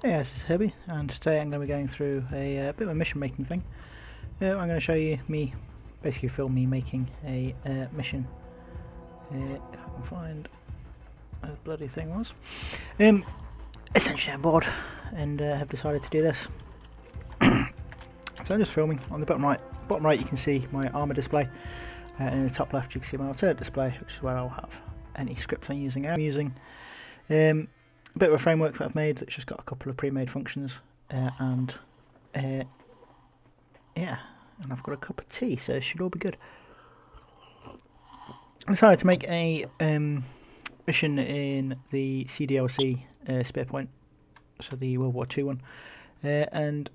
Hey, this is Herbie, and today I'm going to be going through a bit of a mission making thing. I'm going to show you basically film me making a mission. If I can find where the bloody thing was. Essentially I'm bored and have decided to do this. So I'm just filming. On the bottom right you can see my ArmA display, and in the top left you can see my alternate display, which is where I'll have any scripts I'm using. A bit of a framework that I've made that's just got a couple of pre-made functions, and I've got a cup of tea, so it should all be good. I decided to make a mission in the CDLC Spearpoint, so the World War II one, and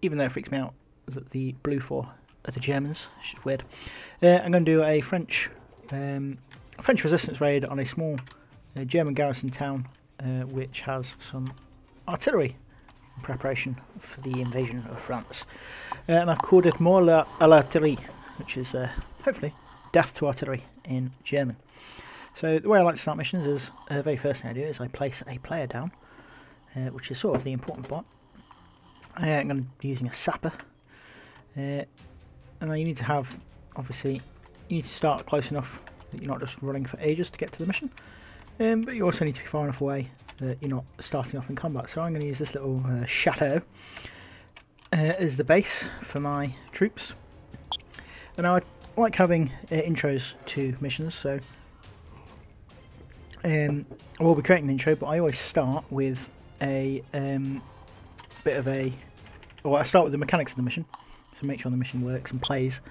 even though it freaks me out that the blue 4 are the Germans, which is weird, I'm going to do a French resistance raid on a small German garrison town, which has some artillery in preparation for the invasion of France. And I've called it Mort à l'artillerie, which is hopefully death to artillery in German. So the way I like to start missions is, the very first thing I do is I place a player down, which is sort of the important part. I'm going to be using a sapper, and then you need to have, obviously, you need to start close enough that you're not just running for ages to get to the mission. But you also need to be far enough away that you're not starting off in combat. So I'm going to use this little chateau as the base for my troops. And I like having intros to missions, so I will be creating an intro, but I always start with I start with the mechanics of the mission, so make sure the mission works and plays,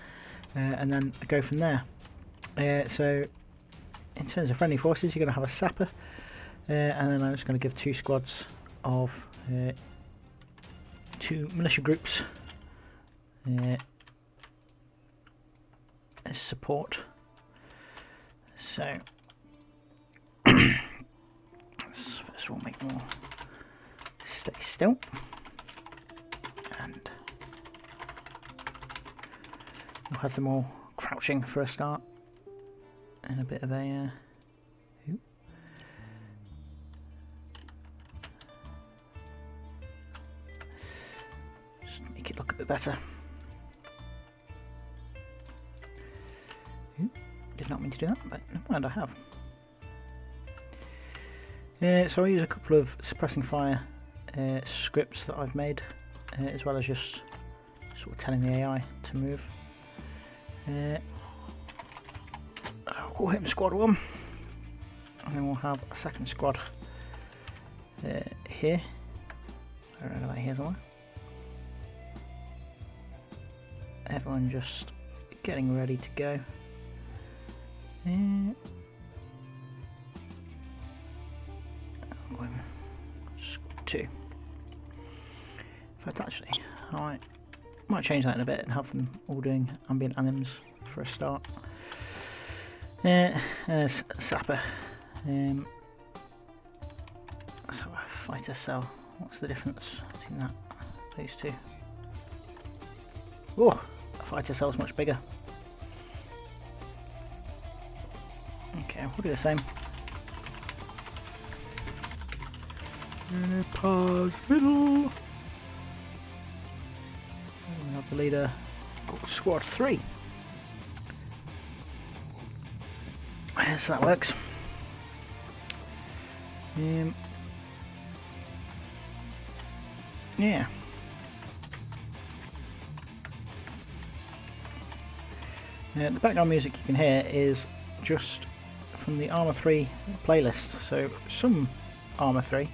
and then I go from there. So in terms of friendly forces, you're going to have a sapper, and then I'm just going to give 2 squads of 2 militia groups as support. So let's first of all make them all stay still, and we'll have them all crouching for a start. And a bit of a just make it look a bit better. Did not mean to do that, but never mind, I have. So I use a couple of suppressing fire scripts that I've made, as well as just sort of telling the AI to move. I'll call him squad 1, and then we'll have a second squad here. I don't know about here somewhere. Everyone just getting ready to go. Squad 2. In fact, actually, I might change that in a bit and have them all doing ambient anims for a start. There's a sapper. Let's have a fighter cell. What's the difference between those two? Oh, a fighter cell's much bigger. Okay, we'll do the same. Pause middle. And we have the leader, squad 3. So that works. Yeah. The background music you can hear is just from the ArmA 3 playlist. So some ArmA 3,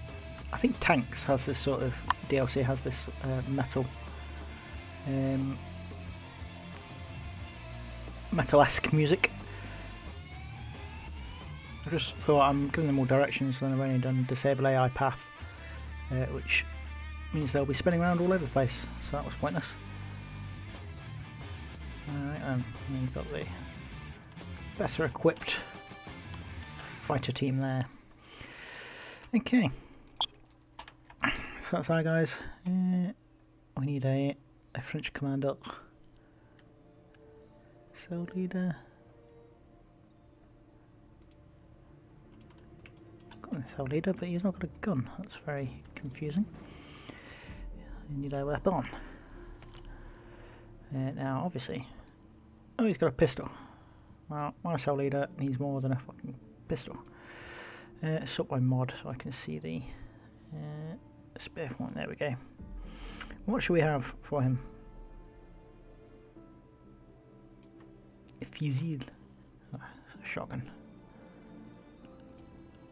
I think Tanks has this sort of DLC, has this metal-esque music. I just thought I'm giving them all directions, then I've only done disable AI path, which means they'll be spinning around all over the place, so that was pointless. Alright then, you've got the better equipped fighter team there. Okay, so that's our guys. We need a French commander, cell leader. cell leader, but he's not got a gun. That's very confusing. You need a weapon. Now, obviously... Oh, he's got a pistol. Well, my cell leader needs more than a fucking pistol. It's up by mod, so I can see the spear point. There we go. What should we have for him? A fusil. Oh, a shotgun.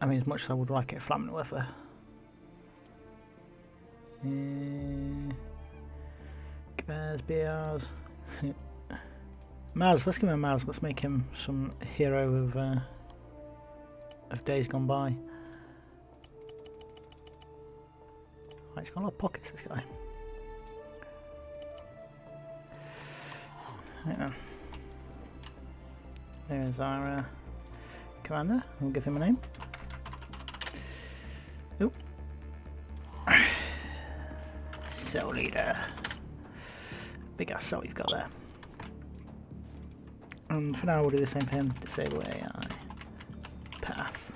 I mean, as much as I would like it, Flammenwerfer. Bears, bears. Maz, let's give him a Maz. Let's make him some hero of days gone by. Right, he's got a lot of pockets, this guy. Right then. There's our commander. We'll give him a name. Oh. Cell leader. Big ass cell you've got there. And for now we'll do the same for him. Disable AI. Path.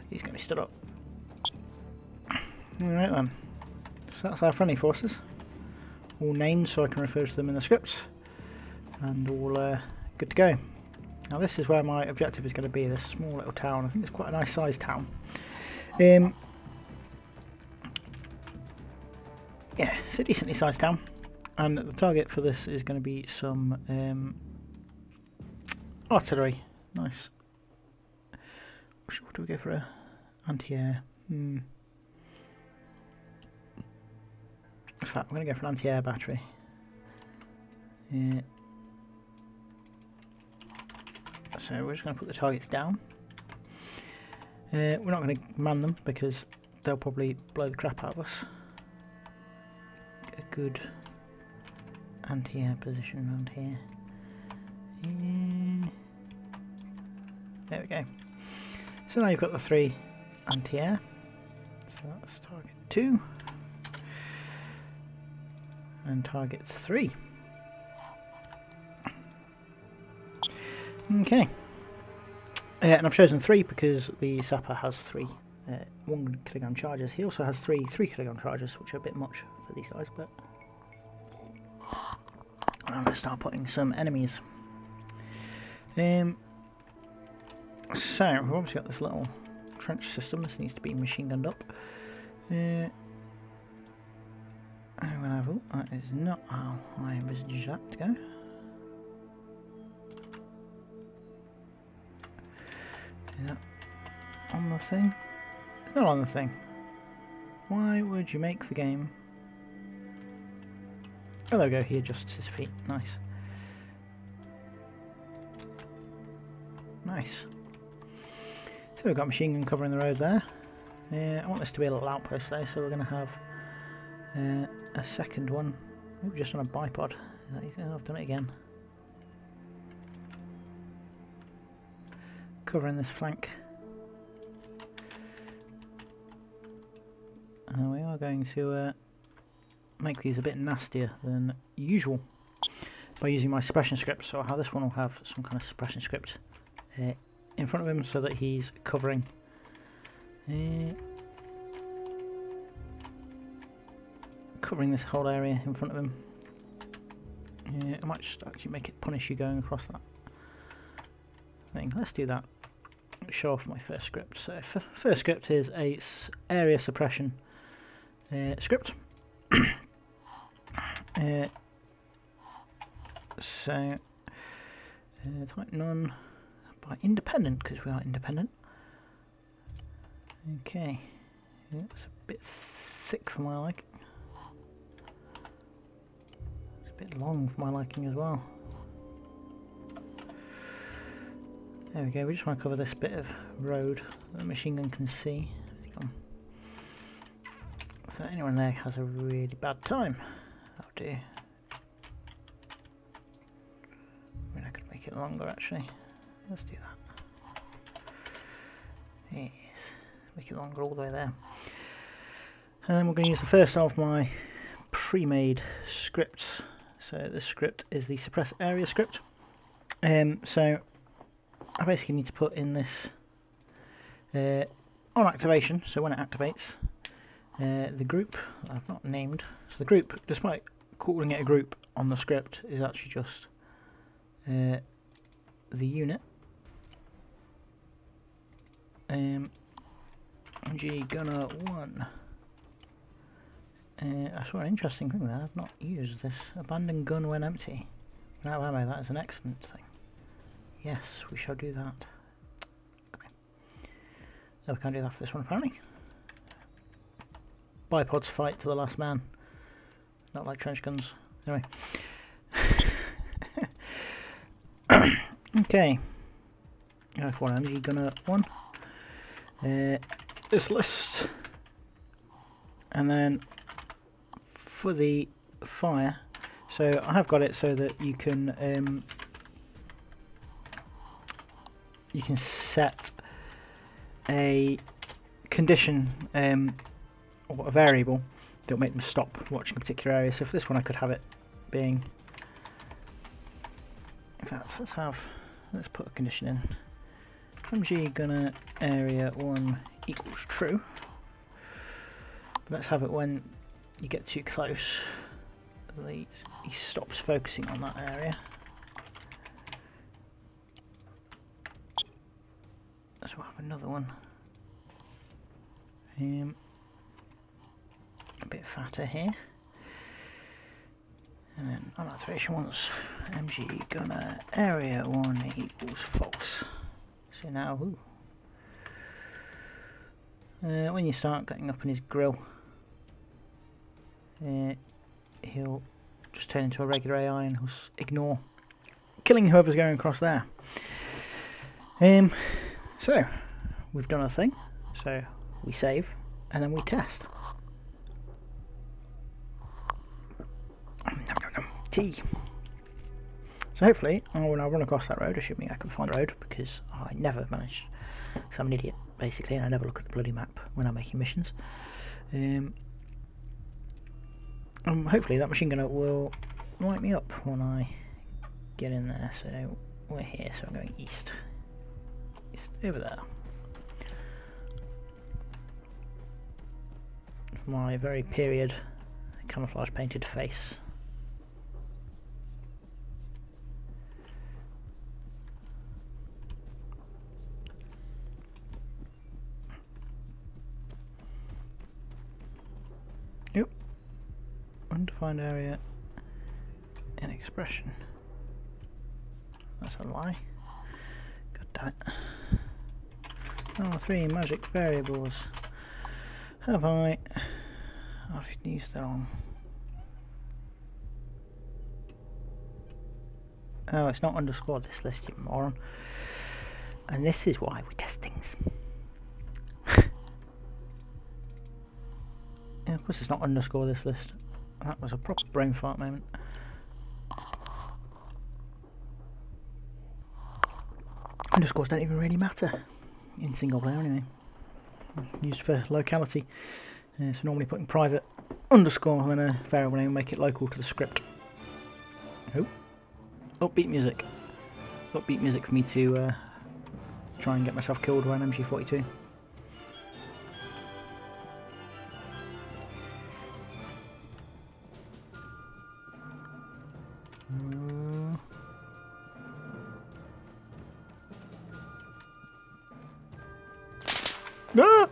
He's going to be stood up. Alright then. So that's our friendly forces. All named so I can refer to them in the scripts. And all good to go. Now this is where my objective is going to be, this small little town. I think it's quite a nice sized town. Yeah, it's a decently sized town. And the target for this is going to be some artillery. Nice. What do we go for? A anti-air? In fact, we're going to go for an anti-air battery. Yeah. So we're just going to put the targets down. We're not going to man them because they'll probably blow the crap out of us. A good anti-air position around here. Yeah. There we go. So now you've got the 3 anti-air. So that's target 2. And target 3. Okay. And I've chosen 3 because the sapper has 3 1 kilogram charges. He also has 3 3-kilogram charges, which are a bit much for these guys, but I'm going to start putting some enemies. So we've obviously got this little trench system. This needs to be machine gunned up. Oh, that is not how I envisaged that to go. Is that on the thing? It's not on the thing. Why would you make the game? Oh, there we go. He adjusts his feet. Nice. Nice. So we've got machine gun covering the road there. I want this to be a little outpost though, so we're going to have a second one. Maybe just on a bipod. I've done it again. Covering this flank. And we are going to make these a bit nastier than usual by using my suppression script. So how this one will have some kind of suppression script in front of him so that he's covering covering this whole area in front of him. I might just actually make it punish you going across that thing. Let's do that. Show off my first script. So first script is a area suppression script. So type none by independent because we are independent. Okay, yeah, it's a bit thick for my liking. It's a bit long for my liking as well. There we go, we just want to cover this bit of road that the machine gun can see. So anyone there has a really bad time. Oh dear. I mean, I could make it longer actually. Let's do that. Yes. Make it longer all the way there. And then we're going to use the first of my pre-made scripts. So this script is the suppress area script. So I basically need to put in this on activation, so when it activates, the group I've not named, so the group, despite calling it a group on the script, is actually just the unit. MG Gunner 1. I saw an interesting thing there. I've not used this. Abandon gun when empty. Without ammo, that is an excellent thing. Yes, we shall do that. Okay. No, we can't do that for this one apparently. Bipods fight to the last man. Not like trench guns. Anyway. Okay. One MG Gunner 1. This list. And then for the fire, so I have got it so that you can set a condition or a variable that will make them stop watching a particular area. So for this one I could have it being, in fact let's put a condition in. MG Gunner area 1 equals true. But let's have it when you get too close, he stops focusing on that area. So we'll have another one. A bit fatter here. And then on activation once, MG Gunner area 1 equals false. So now, when you start getting up in his grill, he'll just turn into a regular AI and he'll ignore killing whoever's going across there. So we've done a thing. So we save and then we test. Tea. So hopefully, when I run across that road, assuming I can find the road, because I never manage. So I'm an idiot, basically, and I never look at the bloody map when I'm making missions. Hopefully that machine gunner will light me up when I get in there. So we're here, so I'm going east. East over there. For my very period camouflage painted face. Undefined area in expression. That's a lie. God damn it. Oh, 3 magic variables. Have I? I've used that on. Oh, it's not underscored this list, you moron. And this is why we test things. Yeah, of course it's not underscore this list. That was a proper brain fart moment. Underscores don't even really matter in single player anyway. Used for locality. So normally putting private underscore and then a variable name, make it local to the script. Oh, upbeat music. Upbeat music for me to try and get myself killed by an MG42. Ah!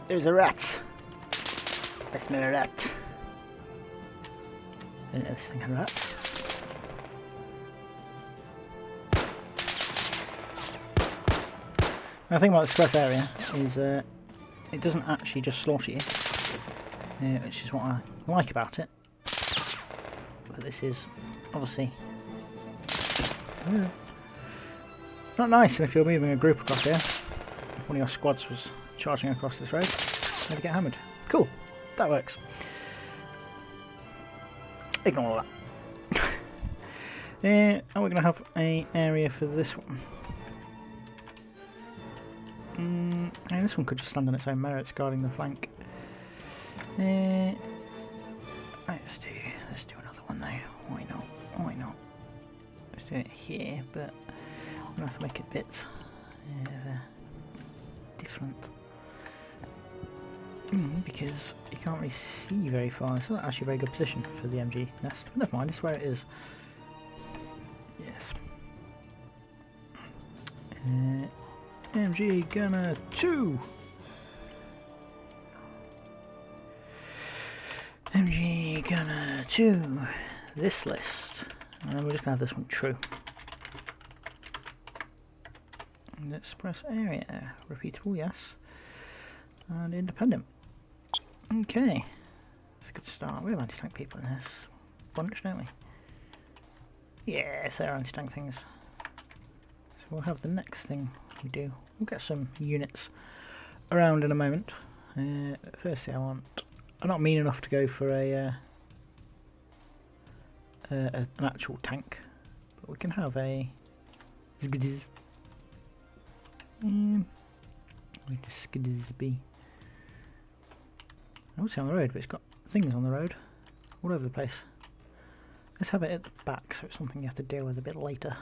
There's a rat. I smell a rat. I didn't know this thing had rats. The thing about the express area is it doesn't actually just slaughter you, which is what I like about it. But this is obviously not nice, and if you're moving a group across here, if one of your squads was charging across this road, they'd get hammered. Cool, that works. Ignore all that. And we're going to have an area for this one. And this one could just stand on its own merits, guarding the flank. Let's do another one though. Why not? Why not? Let's do it here, but gonna have to make it a bit different. Because you can't really see very far. It's not actually a very good position for the MG nest. But never mind, it's where it is. Yes. MG Gunner 2! MG Gunner 2! This list. And then we're just going to have this one true. And express area. Repeatable, yes. And independent. Okay. That's a good start. We have anti-tank people in this bunch, don't we? Yes, they're anti-tank things. So we'll have the next thing we do. We'll get some units around in a moment. Firstly, I'm not mean enough to go for an actual tank, but we can have a skdiz. Where does skdiz be? I would say on the road, but it's got things on the road all over the place. Let's have it at the back, so it's something you have to deal with a bit later.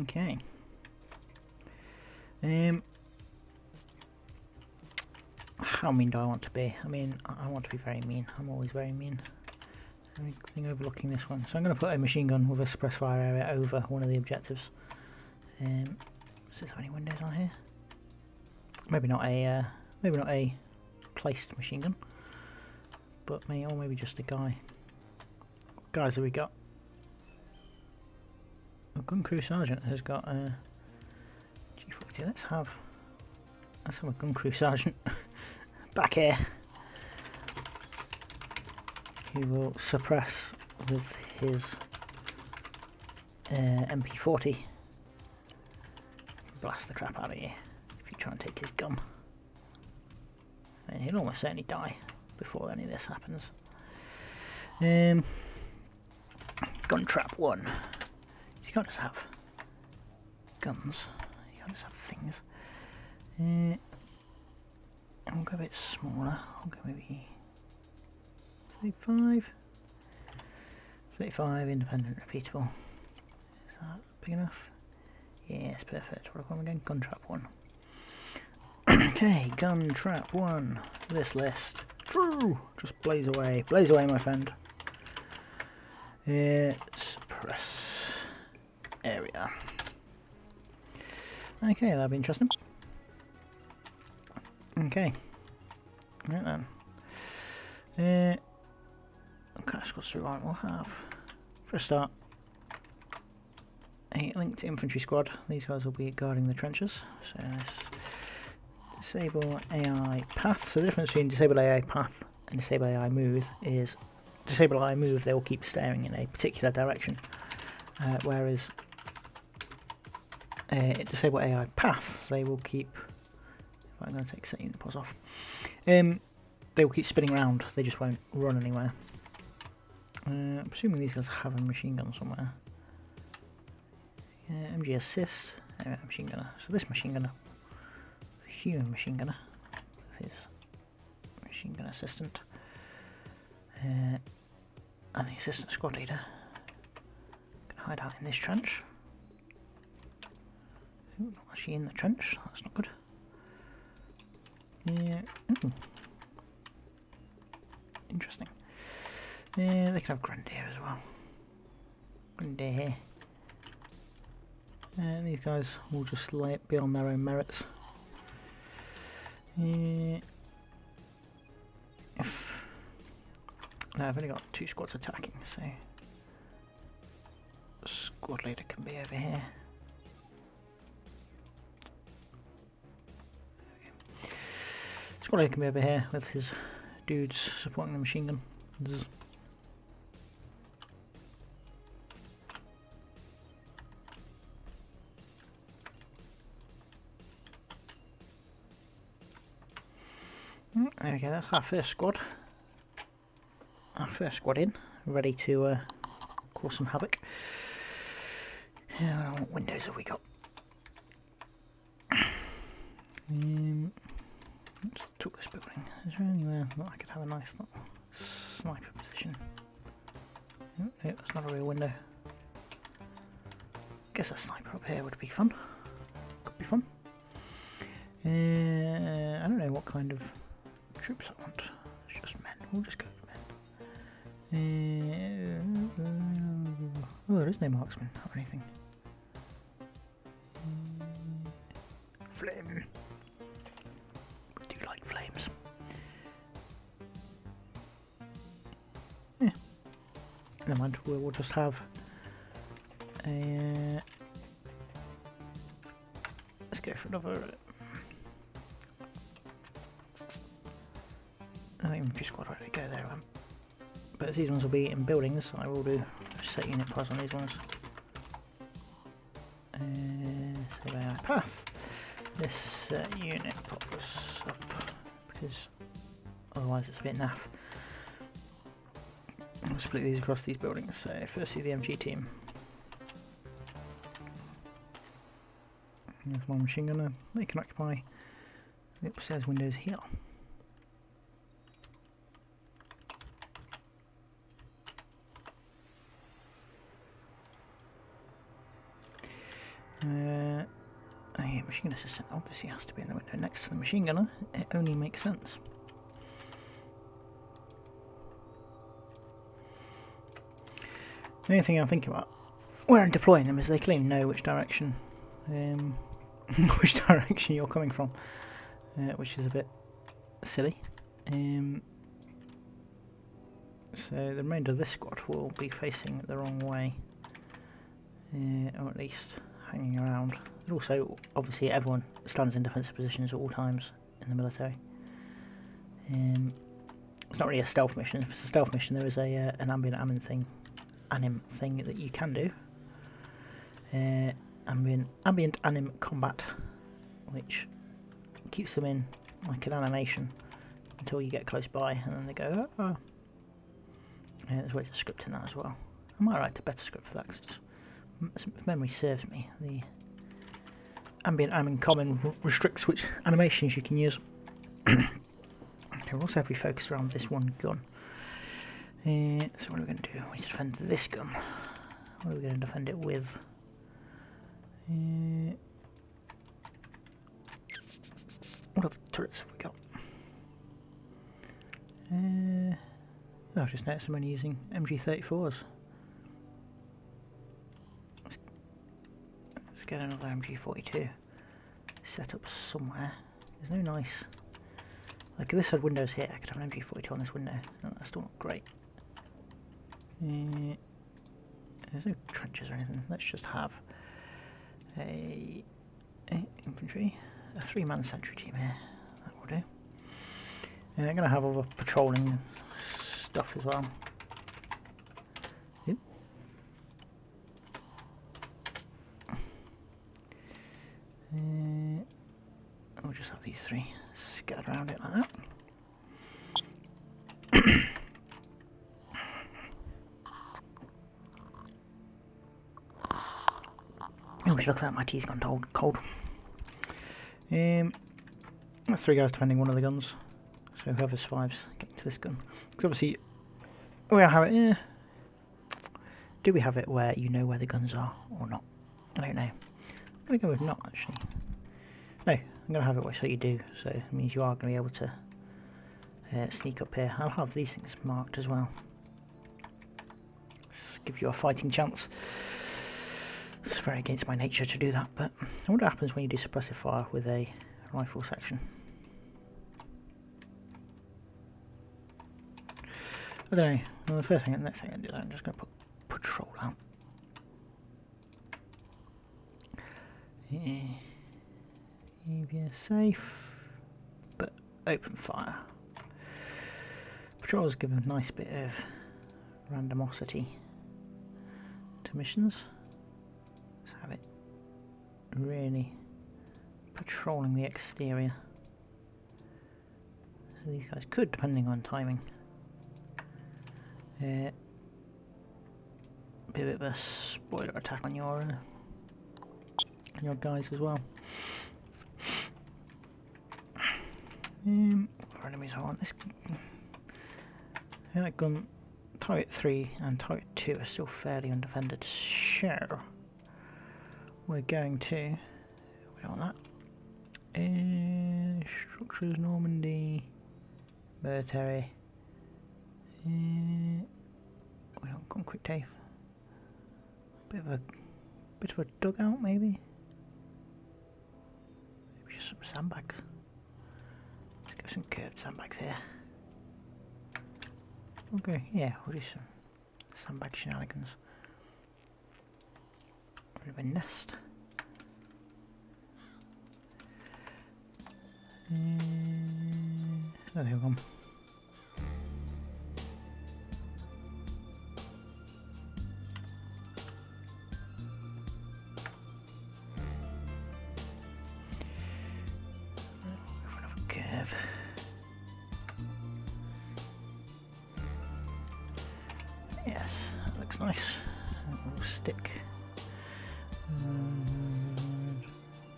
Okay. How mean do I want to be? I mean, I want to be very mean. I'm always very mean. Anything overlooking this one. So I'm going to put a machine gun with a suppress fire area over one of the objectives. Does this have any windows on here? Maybe not a placed machine gun, but maybe just a guy. What guys have we got? A gun crew sergeant has got a G40. Let's have a gun crew sergeant back here. He will suppress with his MP40. Blast the crap out of you if you try and take his gun. And he'll almost certainly die before any of this happens. Gun trap 1. You can't just have guns, you can't just have things. I'll go a bit smaller, I'll go maybe 35. 35, independent, repeatable. Is that big enough? Yes, perfect. What am I going? Gun trap 1. Okay, gun trap 1. This list. True! Just blaze away. Blaze away, my friend. Suppress area. Okay, that'll be interesting. Okay. Right then. Okay, let's go through what we'll have. For a start, a linked infantry squad. These guys will be guarding the trenches. So this disable AI path. So the difference between disable AI path and disable AI move is disable AI move, they will keep staring in a particular direction, whereas disable AI path, they will keep. I'm going to take setting the pause off. They will keep spinning around. They just won't run anywhere. I'm assuming these guys have a machine gun somewhere. MG assist, machine gunner. So this machine gunner, the human machine gunner, with his machine gun assistant, and the assistant squad leader can hide out in this trench. Ooh, not actually in the trench. That's not good. Interesting. They can have Grenadier as well. Grenadier here. And these guys will just be on their own merits. I've only got 2 squads attacking, so squad leader can be over here. Squad leader can be over here with his dudes supporting the machine gun. Zzz. There we go, that's our first squad. Our first squad in, ready to cause some havoc. What windows have we got? Let's talk this building. Is there anywhere that I could have a nice little sniper position? Oh, no, that's not a real window. Guess a sniper up here would be fun. Could be fun. I don't know what kind of troops I want. It's just men. We'll just go with men. Oh, there is no marksman or anything. Flame. I do like flames. Yeah. Never mind. We'll just have a. Let's go for another. I think infantry squad ready to go there. But these ones will be in buildings. I will do set unit price on these ones. So they are path. This unit pops up because otherwise it's a bit naff. I'll split these across these buildings. So firstly the MG team. There's one machine gunner. They can occupy the upstairs windows here. A machine gun assistant obviously has to be in the window next to the machine gunner. It only makes sense. The only thing I'm thinking about where I'm deploying them is they clearly know which direction you're coming from, which is a bit silly. So the remainder of this squad will be facing the wrong way, or at least hanging around. And also, obviously, everyone stands in defensive positions at all times in the military. It's not really a stealth mission. If it's a stealth mission, there is an ambient anim thing that you can do. Ambient anim combat, which keeps them in like an animation until you get close by, and then they go. Oh. There's ways of scripting that as well. I might write a better script for that, because if memory serves me, the ambient anim common restricts which animations you can use. Okay, we'll also have to be focused around this one gun. So what are we going to do? We defend this gun. What are we going to defend it with? What other turrets have we got? Oh, I've just noticed I'm only using MG34s. Let's get another MG42 set up somewhere. There's no nice. Like if this had windows here, I could have an MG42 on this window. No, that's still not great. There's no trenches or anything. Let's just have a infantry, a 3-man sentry team here. That will do. I'm going to have all the patrolling stuff as well. Yep. We'll just have these 3 scattered around it like that. Oh, look at that, my tea's gone cold. That's 3 guys defending one of the guns. So whoever survives getting to this gun. Because obviously, we have it. Do we have it where you know where the guns are or not? I don't know. I'm going to go with not, actually. No, I'm going to have it so you do. So it means you are going to be able to sneak up here. I'll have these things marked as well. Let's give you a fighting chance. It's very against my nature to do that, but I wonder what happens when you do suppressive fire with a rifle section. I don't know. Well, the first thing, the next thing I do, I'm just going to put patrol out. EBS safe, but open fire. Patrols give a nice bit of randomosity to missions. Let's have it really patrolling the exterior. So these guys could, depending on timing, be a bit of a spoiler attack on your guys as well. Our enemies are on this. That gun Target 3 and Target 2 are still fairly undefended, so we're going to... We don't want that. Structures, Normandy, military. We don't concrete cave. Bit of a dugout, maybe. Maybe just some sandbags. Let's go some curved sandbags here. Okay, yeah, we'll do some sandbag shenanigans. Bit of a nest. Oh, there we go. Curve. Yes, that looks nice. A little stick.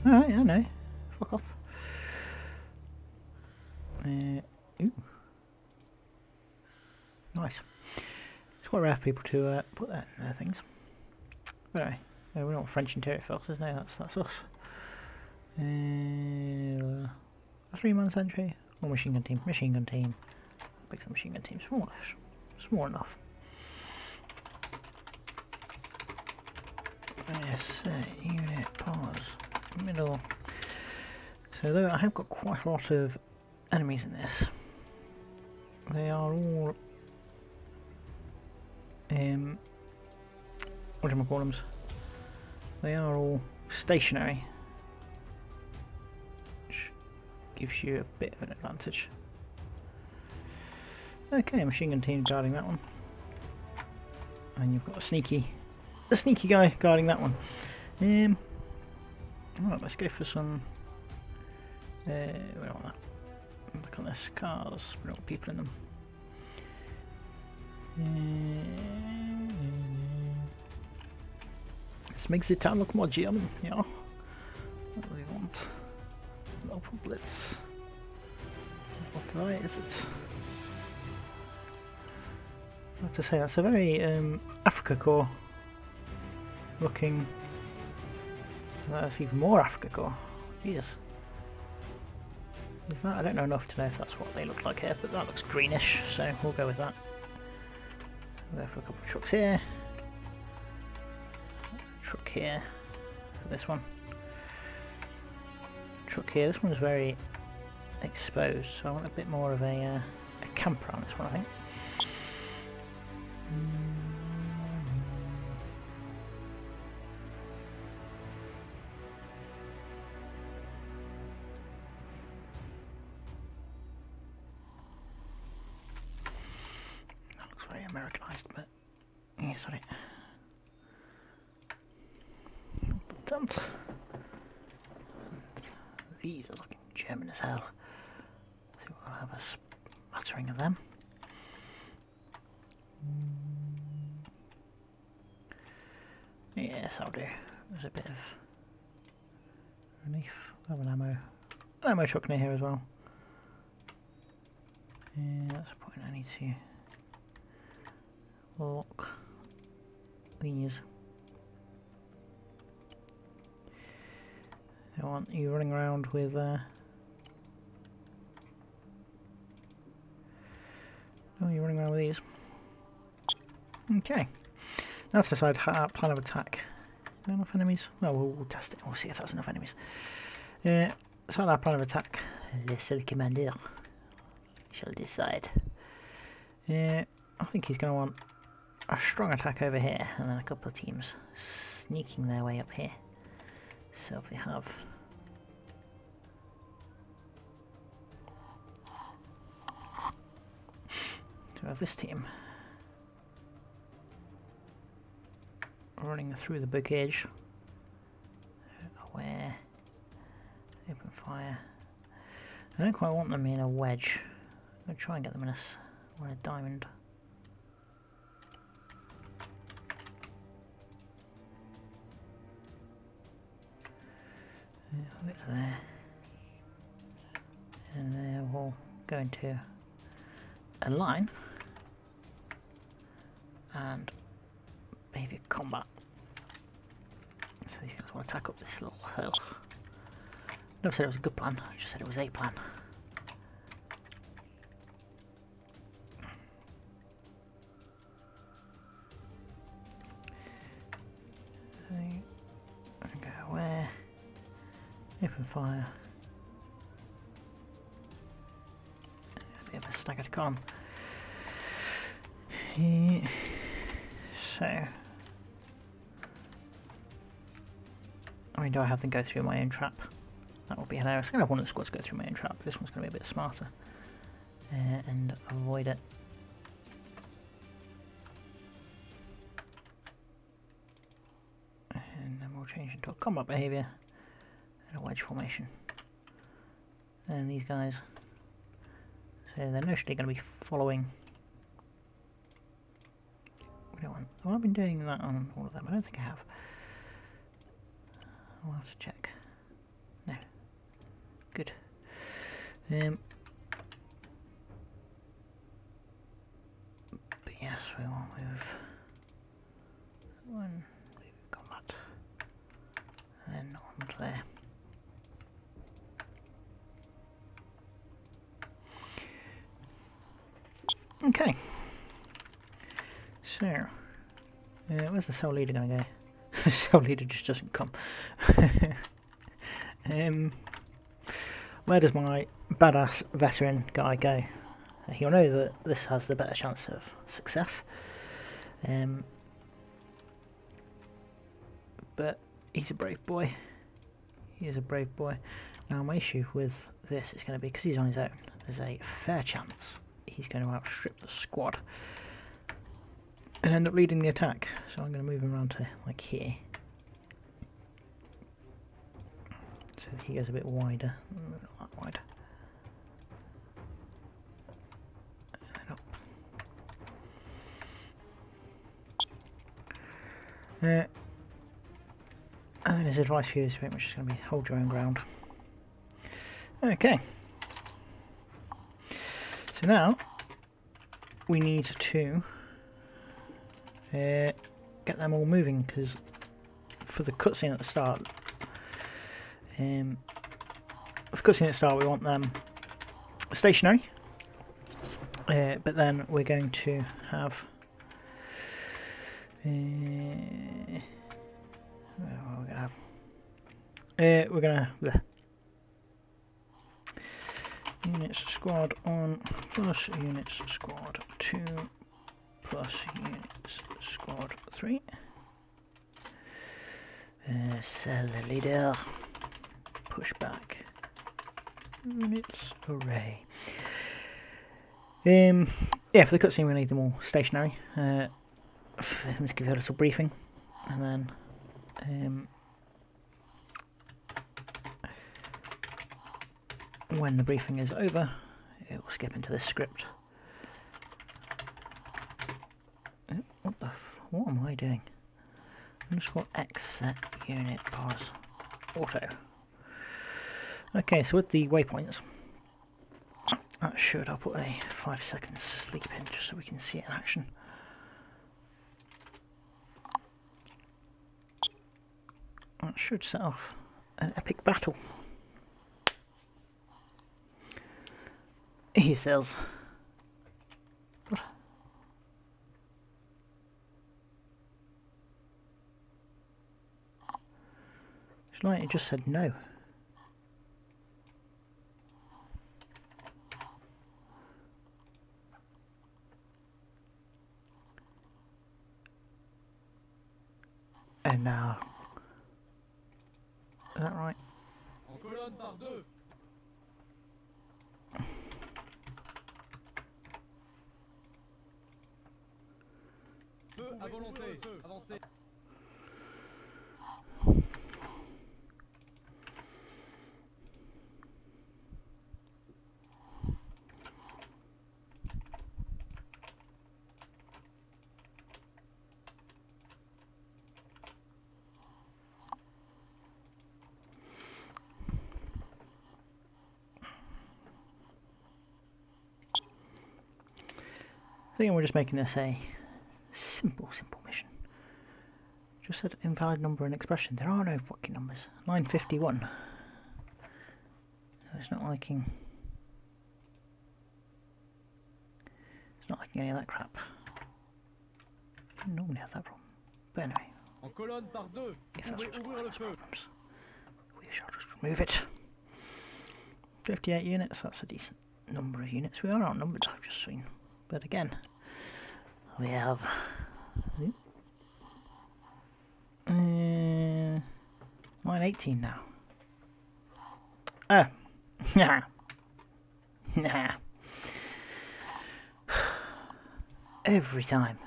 Alright, I know. Fuck off. Ooh. Nice. It's quite rare for people to put that in their things. But anyway, we don't want French interior filters, no, that's us. 3-man sentry, or machine gun team, big machine gun team, smallish, small enough. Yes, unit, pause, middle. So though I have got quite a lot of enemies in this, they are all whatchamacallums, they are all stationary, which gives you a bit of an advantage. Okay, machine gun team guarding that one, and you've got a sneaky guy guarding that one. Alright, let's go for some. We don't want that. Look on this, cars, we don't want people in them. This makes the town look more German, yeah. What do we want? Local Blitz. What variety is it? I have to say, that's a very Africa Corps looking. That's even more Africa Corps. Jesus. Is that? I don't know enough to know if that's what they look like here, but that looks greenish, so we'll go with that. We'll go for a couple of trucks here. Truck here for this one. Truck here. This one's very exposed, so I want a bit more of a camper on this one, I think. That looks very Americanized, but yeah, sorry. Dumped. These are looking German as hell. So we'll have a smattering of them. Yes, I'll do. There's a bit of relief. We'll have an ammo truck near here as well. Yeah, that's the point. I need to lock these. I want you running around with oh, you're running around with these. Okay. Now let's decide plan of attack. Are there enough enemies? Well, we'll test it. We'll see if that's enough enemies. Decide our plan of attack. Le seul commander shall decide. I think he's going to want a strong attack over here, and then a couple of teams sneaking their way up here. So if we have this team running through the bookage, aware, open fire. I don't quite want them in a wedge. I'm going to try and get them in a diamond. I'll get to there, and we'll go into a line and maybe combat. So these guys want to attack up this little hill. Never said it was a good plan, I just said it was a plan. Go where? Open fire. A bit of a staggered con. So, I mean, do I have them go through my own trap? That would be hilarious. I'm going to have one of the squads go through my own trap. This one's going to be a bit smarter and avoid it. And then we'll change into a combat behaviour and a wedge formation. And these guys, so they're notionally going to be following. We don't want. Well, I've been doing that on all of them. I don't think I have. I'll have to check. No. Good. But yes, we will move one, combat, and then on to there. Okay. So, where's the cell leader going to go? The cell leader just doesn't come. Where does my badass veteran guy go? He'll know that this has the better chance of success. But he's a brave boy. He is a brave boy. Now my issue with this is going to be, because he's on his own, there's a fair chance he's going to outstrip the squad and end up leading the attack. So I'm going to move him around to like here, so that he goes a bit wider, not that wide. And up. And then his advice for you is pretty much just going to be hold your own ground. Okay. So now we need to get them all moving, because for the cutscene at the start, we want them stationary, but then we're going to have units squad on plus units squad 2 plus units squad 3. Cell leader, push back units array. Yeah, for the cutscene we need them all stationary. Let's give you a little briefing, and then when the briefing is over, it will skip into this script. What am I doing? Underscore X set unit pause auto. Okay, so with the waypoints, that should, I'll put a 5-second sleep in just so we can see it in action. That should set off an epic battle. He says. What? It's like it just said no. And now. Is that right? À volonté, avancez. I think we're just making this a Simple mission. Just said invalid number and expression. There are no fucking numbers. Line 51. It's not liking... It's not liking any of that crap. I didn't normally have that problem. But anyway. En colonne par deux. If that's what's Ouvrir causing le us feu. problems, we shall just remove it. 58 units, that's a decent number of units. We are outnumbered, I've just seen. But again, we have... line 18 now. Oh. Nah. Nah. Every time,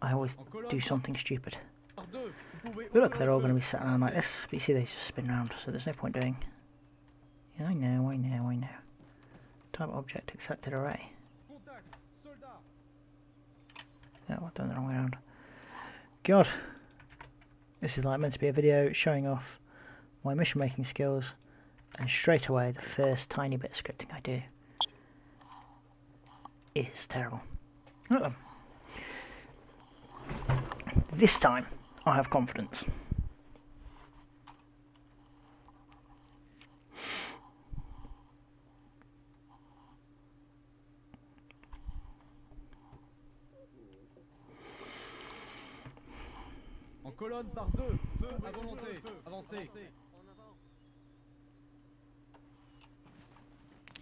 I always do something stupid. But look, they're all going to be sat around like this, but you see they just spin around, so there's no point doing. Yeah, I know. Type object accepted array. Yeah, I've done the wrong way around. God, this is like meant to be a video showing off my mission making skills, and straight away the first tiny bit of scripting I do is terrible. Look at them. This time I have confidence. En colonne par deux. Feu à volonté. Avancez.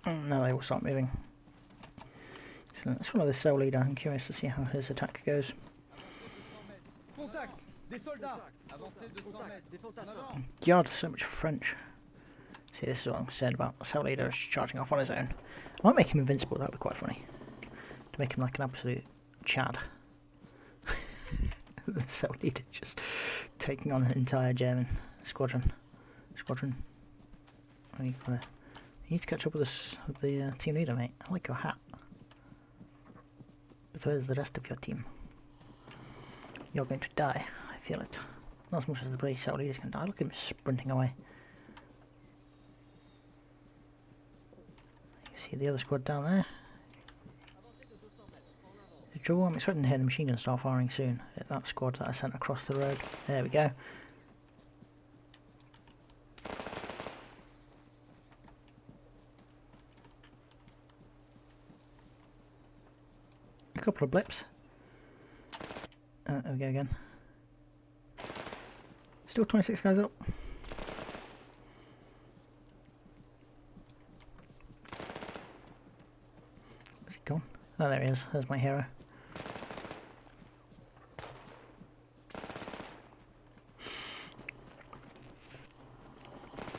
Now they will start moving. So let's follow the cell leader. I'm curious to see how his attack goes. Contact. Des soldats. Avancez 200 mètres. God, so much French. See, this is what I'm concerned about. The cell leader is charging off on his own. I might make him invincible, that would be quite funny. To make him like an absolute Chad. The cell leader just taking on an entire German squadron. Oh, you need to catch up with the team leader, mate. I like your hat. But where's the rest of your team? You're going to die. I feel it. Not as much as the bloody cell leader's going to die. Look at him sprinting away. You can see the other squad down there. The trouble, I'm expecting to hear the machine gun start firing soon at that squad that I sent across the road. There we go. A couple of blips. There we go again. Still 26 guys up. Where's he gone? Oh, there he is. There's my hero.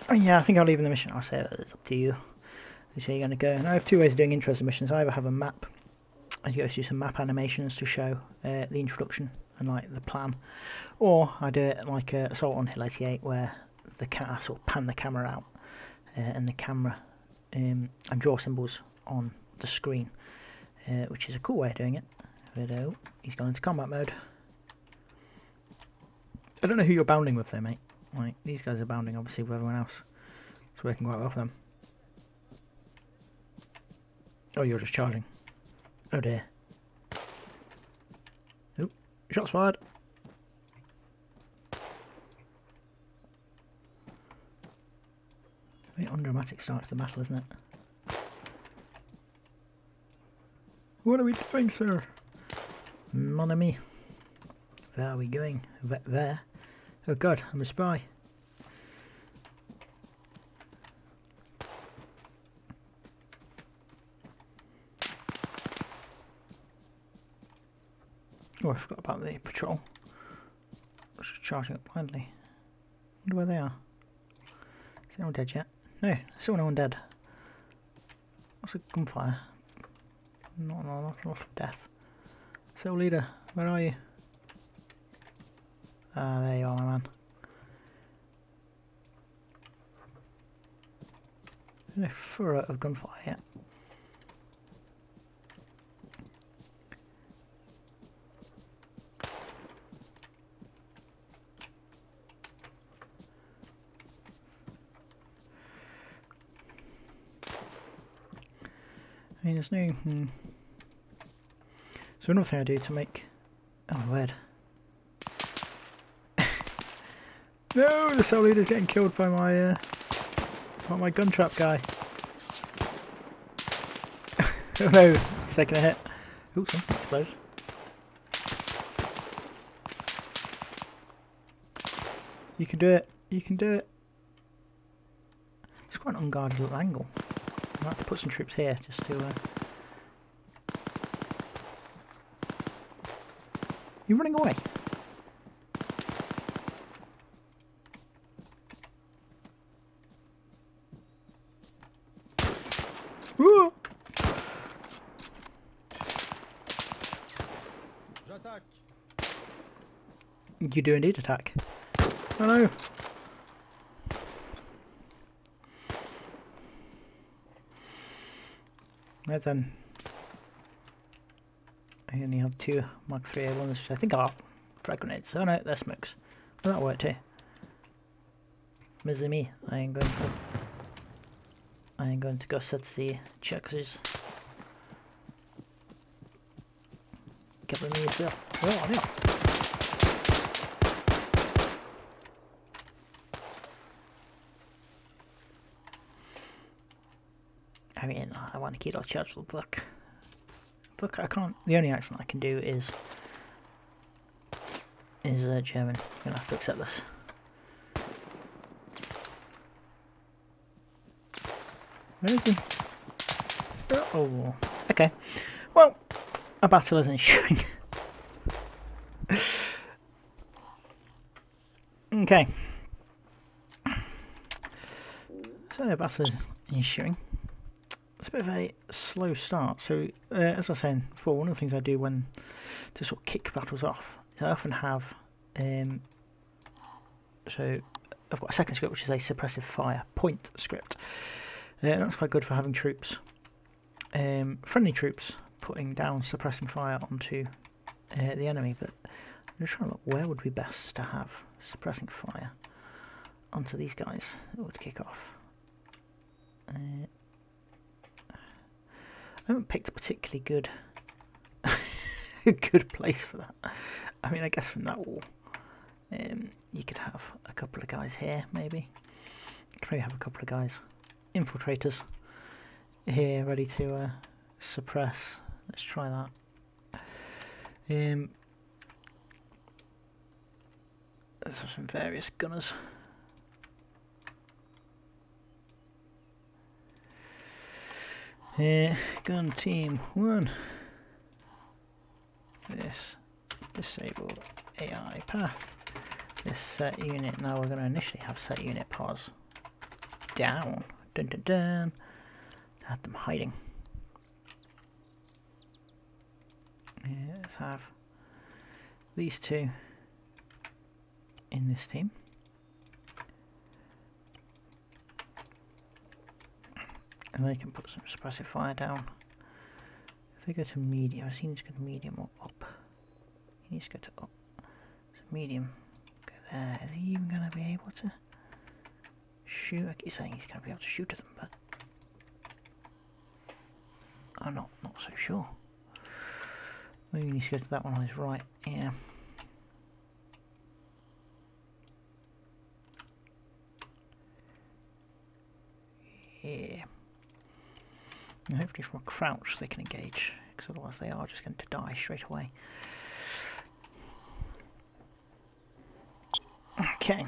Oh yeah, I think I'll leave in the mission. I'll say it's up to you. Which way you're going to go. And I have two ways of doing interesting missions. I either have a map. I go do some map animations to show the introduction and like the plan, or I do it like Assault on Hill 88, where I sort of pan the camera out and the camera and draw symbols on the screen, which is a cool way of doing it. But he's gone into combat mode. I don't know who you're bounding with though, mate. Like these guys are bounding obviously with everyone else. It's working quite well for them. Oh, you're just charging. Oh dear. Oh, shots fired. Very undramatic start to the battle, isn't it? What are we doing, sir? Mon ami. Where are we going? There. Oh god, I'm a spy. Oh, I forgot about the patrol. Just charging up blindly. Wonder where they are. Is anyone dead yet? No, still no one dead. What's a gunfire? Not of death. Cell leader, where are you? Ah, there you are, my man. There's no furrow of gunfire yet. I mean, there's no So another thing I do to make... Oh my word. No, the cell leader's getting killed by my gun trap guy. Oh no, he's taking a hit. Ooh, something exploded. You can do it. You can do it. It's quite an unguarded little angle. I might have to put some troops here just to... You're running away. Woo! J'attaque. You do indeed attack. Oh no! Right then. I only have 2 Mark 3 A1s, which I think are frag grenades. Oh no, they're smokes. Well, that'll work too. Mizzy me. I ain't going to go set the checkers. Cover me yourself. Oh, no. I mean, I want to keep our charge. Look, I can't. The only accent I can do is German. I'm gonna have to accept this. Where is he? Oh, okay. Well, a battle isn't ensuing. Okay. So a battle is ensuing. It's a bit of a slow start. So, as I was saying before, one of the things I do when to sort of kick battles off is I often have. So, I've got a second script which is a suppressive fire point script. That's quite good for having troops, friendly troops, putting down suppressing fire onto the enemy. But I'm just trying to look where would be best to have suppressing fire onto these guys that would kick off. I haven't picked a particularly good good place for that. I mean, I guess from that wall, you could have a couple of guys here, maybe. You could probably have a couple of guys, infiltrators, here, ready to suppress. Let's try that. There's some various gunners. Gun team 1. This disable AI path. This set unit. Now we're going to initially have set unit pause down. Dun dun dun. Had them hiding. Let's have these 2 in this team. And they can put some suppressive fire down. If they go to medium, I think it's go to medium or up. He needs to go to up. So medium, go there. Is he even going to be able to shoot? I keep saying he's going to be able to shoot at them, but I'm not so sure. Maybe he needs to go to that one on his right. Yeah. Yeah. And hopefully from a crouch they can engage, because otherwise they are just going to die straight away. Okay.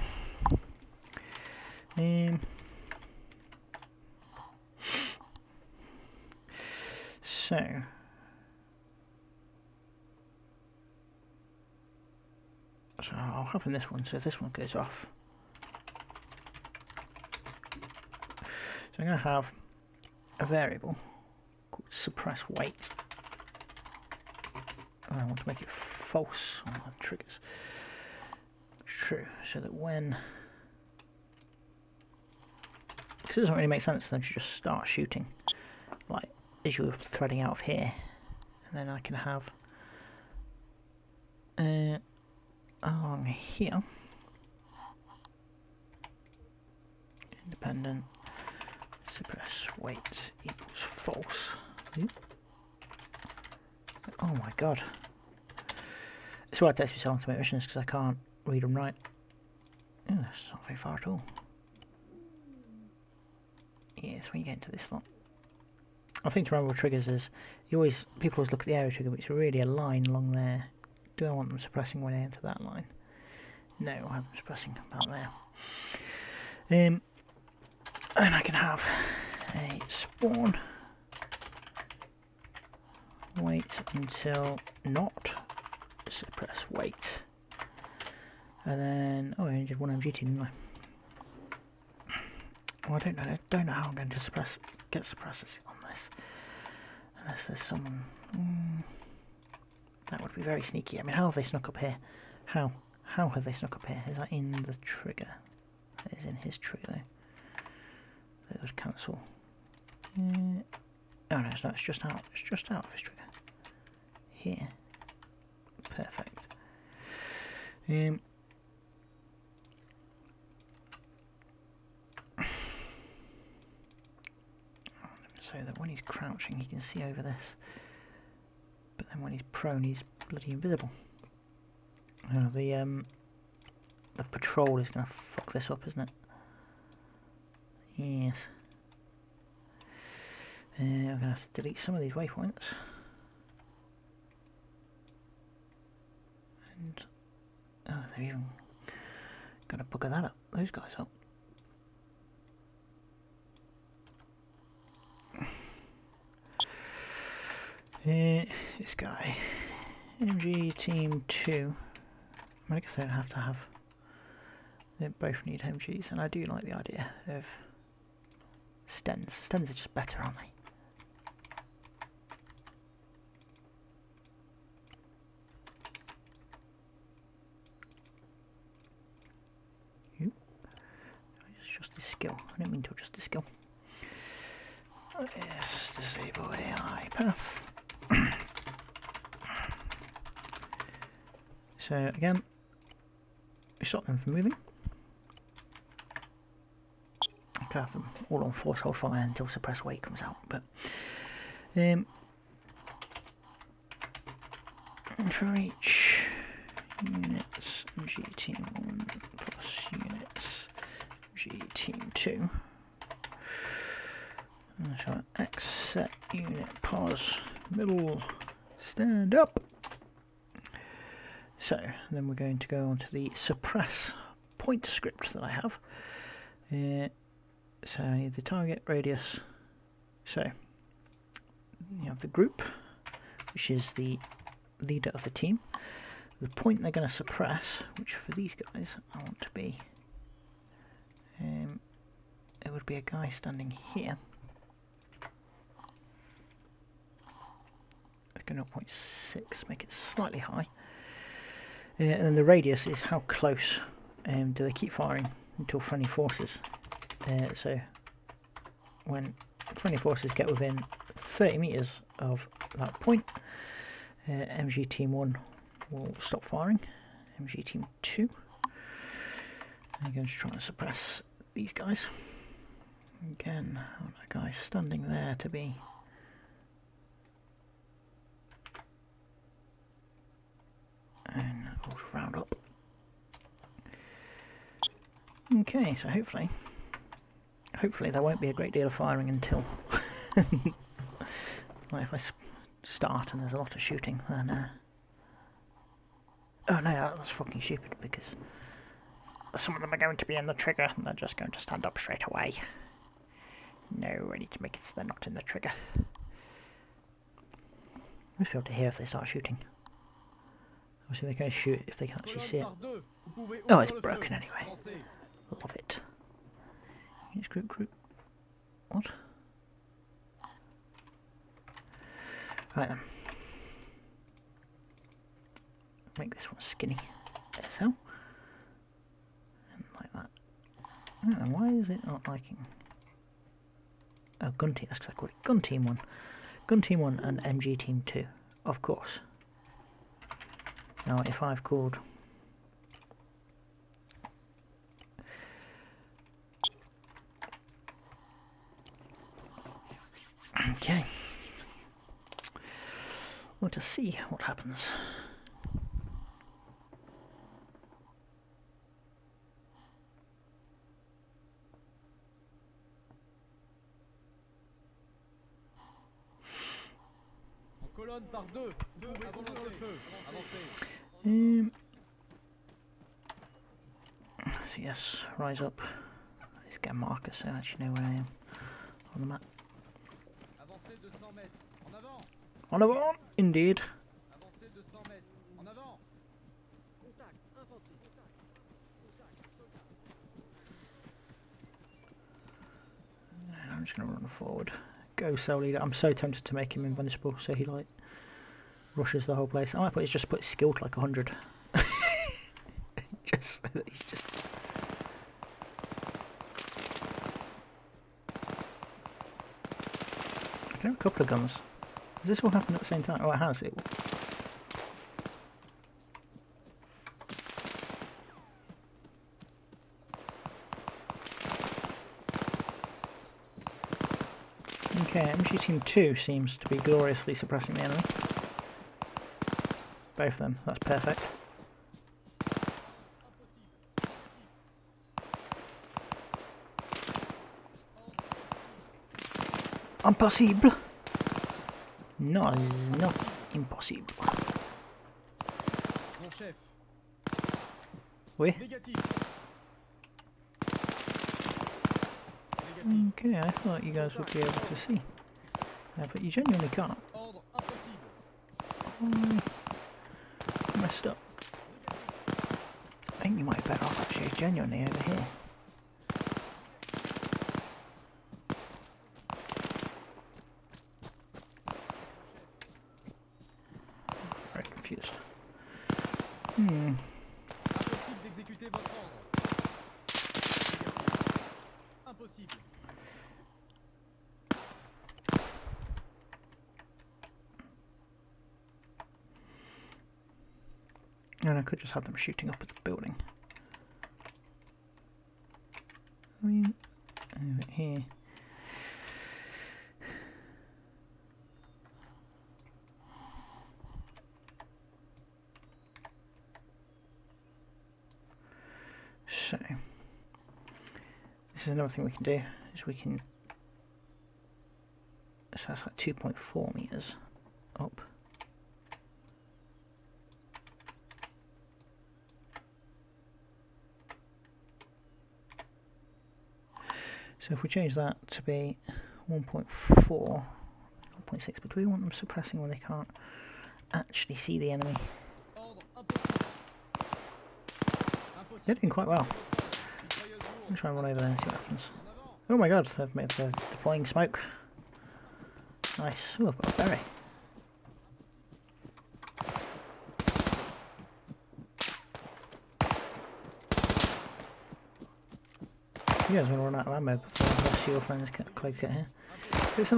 So I'll have in this one, so if this one goes off. So I'm going to have a variable called suppress weight. And I want to make it false on the triggers. True, so that when... Because it doesn't really make sense for them to just start shooting, like, as you're threading out of here. And then I can have... along here... Independent... suppress weight equals false. Oh my god. It's why it takes me so long to make missions, because I can't read and write. Oh, that's not very far at all. Yes, when you get into this lot. I think to remember with triggers is, people always look at the area trigger, but it's really a line along there. Do I want them suppressing when I enter that line? No, I have them suppressing about there. And I can have a spawn. Wait until not suppress wait. And then, oh, I only did one MG team, didn't I? Well, I don't know how I'm going to get suppressors on this. Unless there's someone... that would be very sneaky. I mean, how have they snuck up here? How have they snuck up here? Is that in the trigger? That is in his trigger, though. That would cancel. Oh no, it's not. It's just out. It's just out of his trigger. Here. Perfect. So that when he's crouching, he can see over this. But then when he's prone, he's bloody invisible. Oh, the patrol is going to fuck this up, isn't it? Yes. I'm going to have to delete some of these waypoints. And oh, they're even going to bugger that up. Those guys up. This guy, MG Team 2. I guess they don't have to have. They both need MGs, and I do like the idea of Stens. Stens are just better, aren't they? You? Just his skill. I didn't mean to adjust his skill. Yes, disable AI path. So again, we stop them from moving. I could have them all on force hold fire until suppress wait comes out, but and for each units MG team 1 plus units MG team 2. So X set unit pause middle stand up. So then we're going to go on to the suppress point script that I have. So I need the target radius. So you have the group, which is the leader of the team. The point they're going to suppress, which for these guys I want to be, it would be a guy standing here. Let's go 0.6, make it slightly high. And then the radius is how close do they keep firing until friendly forces. So when friendly forces get within 30 meters of that point, MG Team 1 will stop firing. MG Team 2. I'm going to try and suppress these guys. Again, I want that guy standing there to be. And we'll round up. Okay, so hopefully there won't be a great deal of firing until like if I start and there's a lot of shooting, then oh no, that's fucking stupid, because some of them are going to be in the trigger and they're just going to stand up straight away. No, I need to make it so they're not in the trigger. I must be able to hear if they start shooting. Obviously they can shoot if they can actually see it. Oh, it's broken anyway. Love it. Units group. What? Right then. Make this one skinny. So. And like that. I don't know, why is it not liking... Oh, gun team, that's because I called it gun team 1. Gun team 1 and MG team 2, of course. Now if I've called... Okay. What to see what happens. En colonne par deux. Feu à volonté. Le feu. Avancez. So yes, rise up. Let's get a marker so I actually know where I am on the map. Avancez de 100 mètres. En avant. On a one, indeed. Avancez de 100 mètres. En avant. Contact. Infanterie. I'm just going to run forward. Go cell leader. I'm so tempted to make him invincible so he like rushes the whole place. I might just put his skill to like 100. Just so that he's just... I can have a couple of guns. Has this all happened at the same time? Oh, it has. Okay, MG Team 2 seems to be gloriously suppressing the enemy. Both of them, that's perfect. Impossible! No, it's not impossible. Mon chef. Oui? Négatif. Okay, I thought you guys would be able to see. But you genuinely can't. Ordre impossible. Messed up. I think you might be better off actually genuinely over here. Very confused. Impossible d'exécuter votre ordre. Impossible. And I could just have them shooting up at the building. I mean, over here. So, this is another thing we can do, is we can, so that's like 2.4 meters up. So if we change that to be 1.4, 1.6, but do we want them suppressing when they can't actually see the enemy? They're doing quite well. I'm going to try and run over there and see what happens. Oh my god, they're deploying smoke. Nice. Oh, I've got a berry. You guys want to run out of ammo before the rest of your friends get here. But it's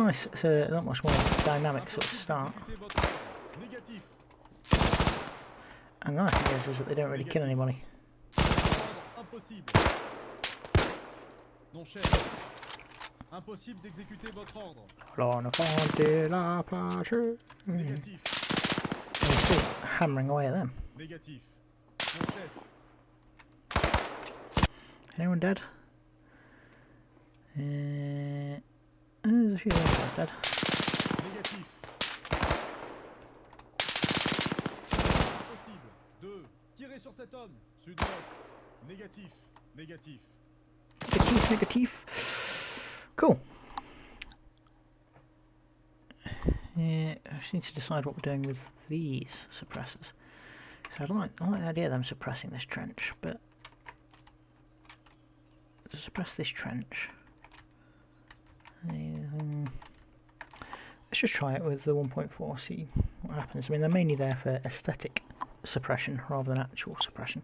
a not much more dynamic sort of start. And the nice thing is that they don't really kill anybody. Impossible d'exécuter votre ordre. L'enfant de la patrie. Négatif. And he's still hammering away at them. Négatif. Mon chef. Anyone dead? There's a few of those guys dead. Négatif. Impossible. 2. Tirez sur cet homme. Sud-ouest. Négatif. Négatif. Negative. Cool. I just need to decide what we're doing with these suppressors. So I like the idea of them suppressing this trench, but to suppress this trench, let's just try it with the 1.4, see what happens. I mean, they're mainly there for aesthetic suppression rather than actual suppression.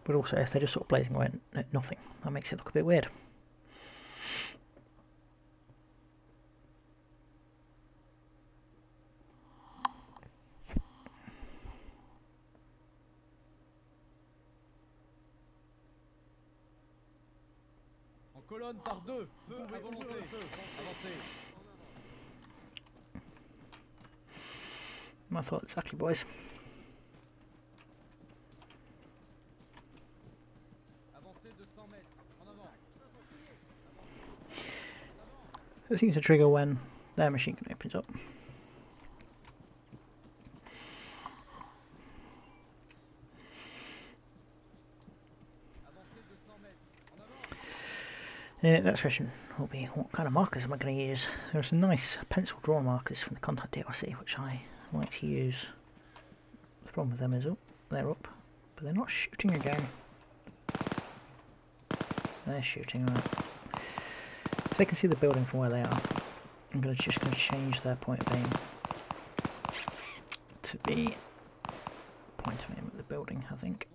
But also, if they're just sort of blazing away at nothing, that makes it look a bit weird. En colonne par deux. Feu à volonté. Avancez. my thought exactly, boys. It seems to trigger when their machine gun opens up. Next question will be, what kind of markers am I going to use? There are some nice pencil drawn markers from the Contact DLC, which I like to use. The problem with them is, oh, they're up, but they're not shooting again. They're shooting, right. If they can see the building from where they are, I'm just going to change their point of aim to be point of aim at the building, I think.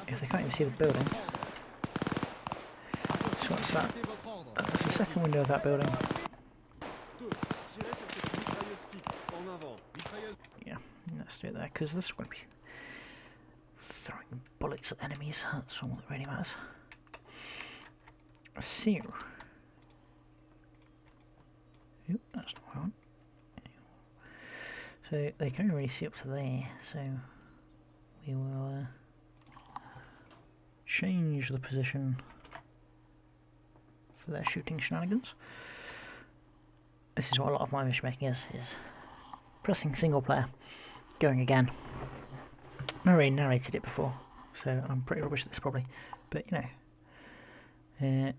If they can't even see the building, so what's that? That's the second window of that building. Yeah, let's do it there, because this is going to be throwing bullets at enemies, that's all that really matters. So, oop, that's not what I want. So they can only really see up to there, so we will change the position for their shooting shenanigans. This is what a lot of my mission making is pressing single player, going again. I've already narrated it before, so I'm pretty rubbish at this probably, but you know, I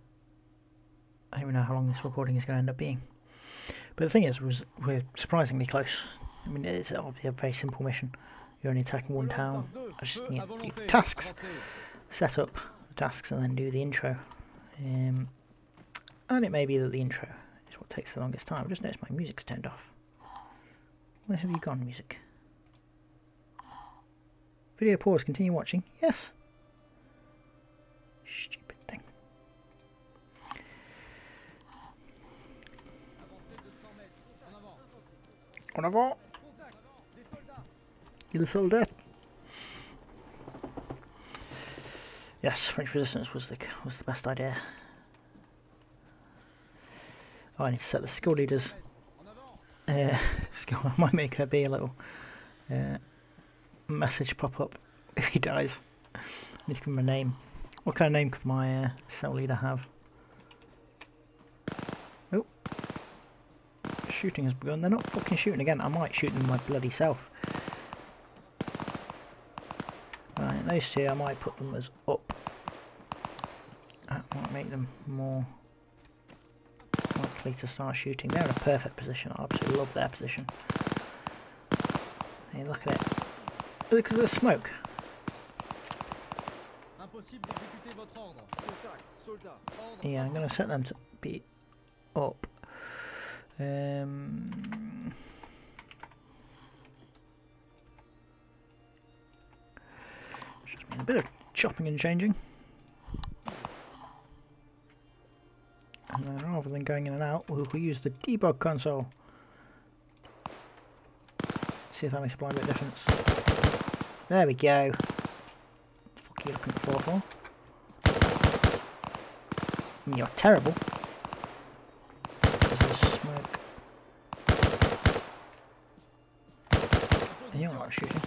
don't even know how long this recording is going to end up being. But the thing is, we're surprisingly close. I mean, it's obviously a very simple mission. You're only attacking one town. I just need tasks. Set up the tasks and then do the intro. And it may be that the intro is what takes the longest time. I just noticed my music's turned off. Where have you gone, music? Video pause, continue watching. Yes. Stupid thing. En avant. Il soldat. Yes, French resistance was the best idea. Oh, I need to set the skill leaders. I might make there be a little message pop up if he dies. I need to give him a name. What kind of name could my cell leader have? Oh, shooting has begun. They're not fucking shooting again. I might shoot them my bloody self. Right, those two I might put them as up. That might make them more likely to start shooting. They're in a perfect position. I absolutely love their position. Hey, look at it. Look at the smoke. Yeah, I'm going to set them to be up. Just a bit of chopping and changing. And then rather than going in and out, we'll use the debug console. See if that makes a blind bit of difference. There we go. What the fuck are you looking for? You're terrible. There's smoke. And you're not shooting.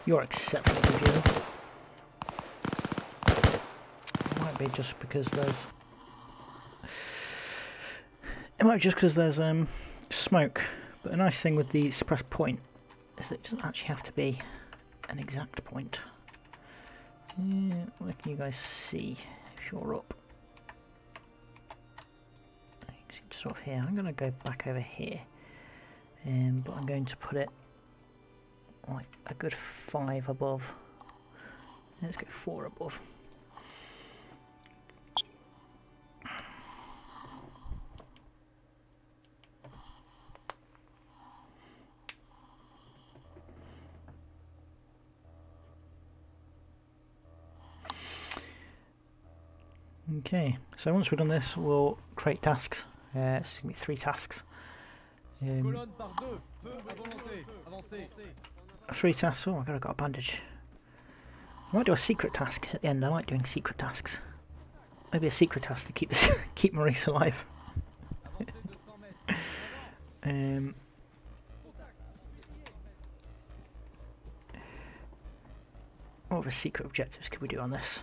You're exceptionally confusing. It might be just because there's... It might be just because there's smoke. But a nice thing with the suppressed point is that it doesn't actually have to be an exact point. Where can you guys see if you're up? Sort of here. I'm going to go back over here, but I'm going to put it like a good 5 above. Let's go 4 above. Okay, so once we've done this, we'll create tasks. It's going to be 3 tasks. 3 tasks. Oh my god, I've got a bandage. I might do a secret task at the end. I like doing secret tasks. Maybe a secret task to keep Maurice alive. What other secret objectives could we do on this?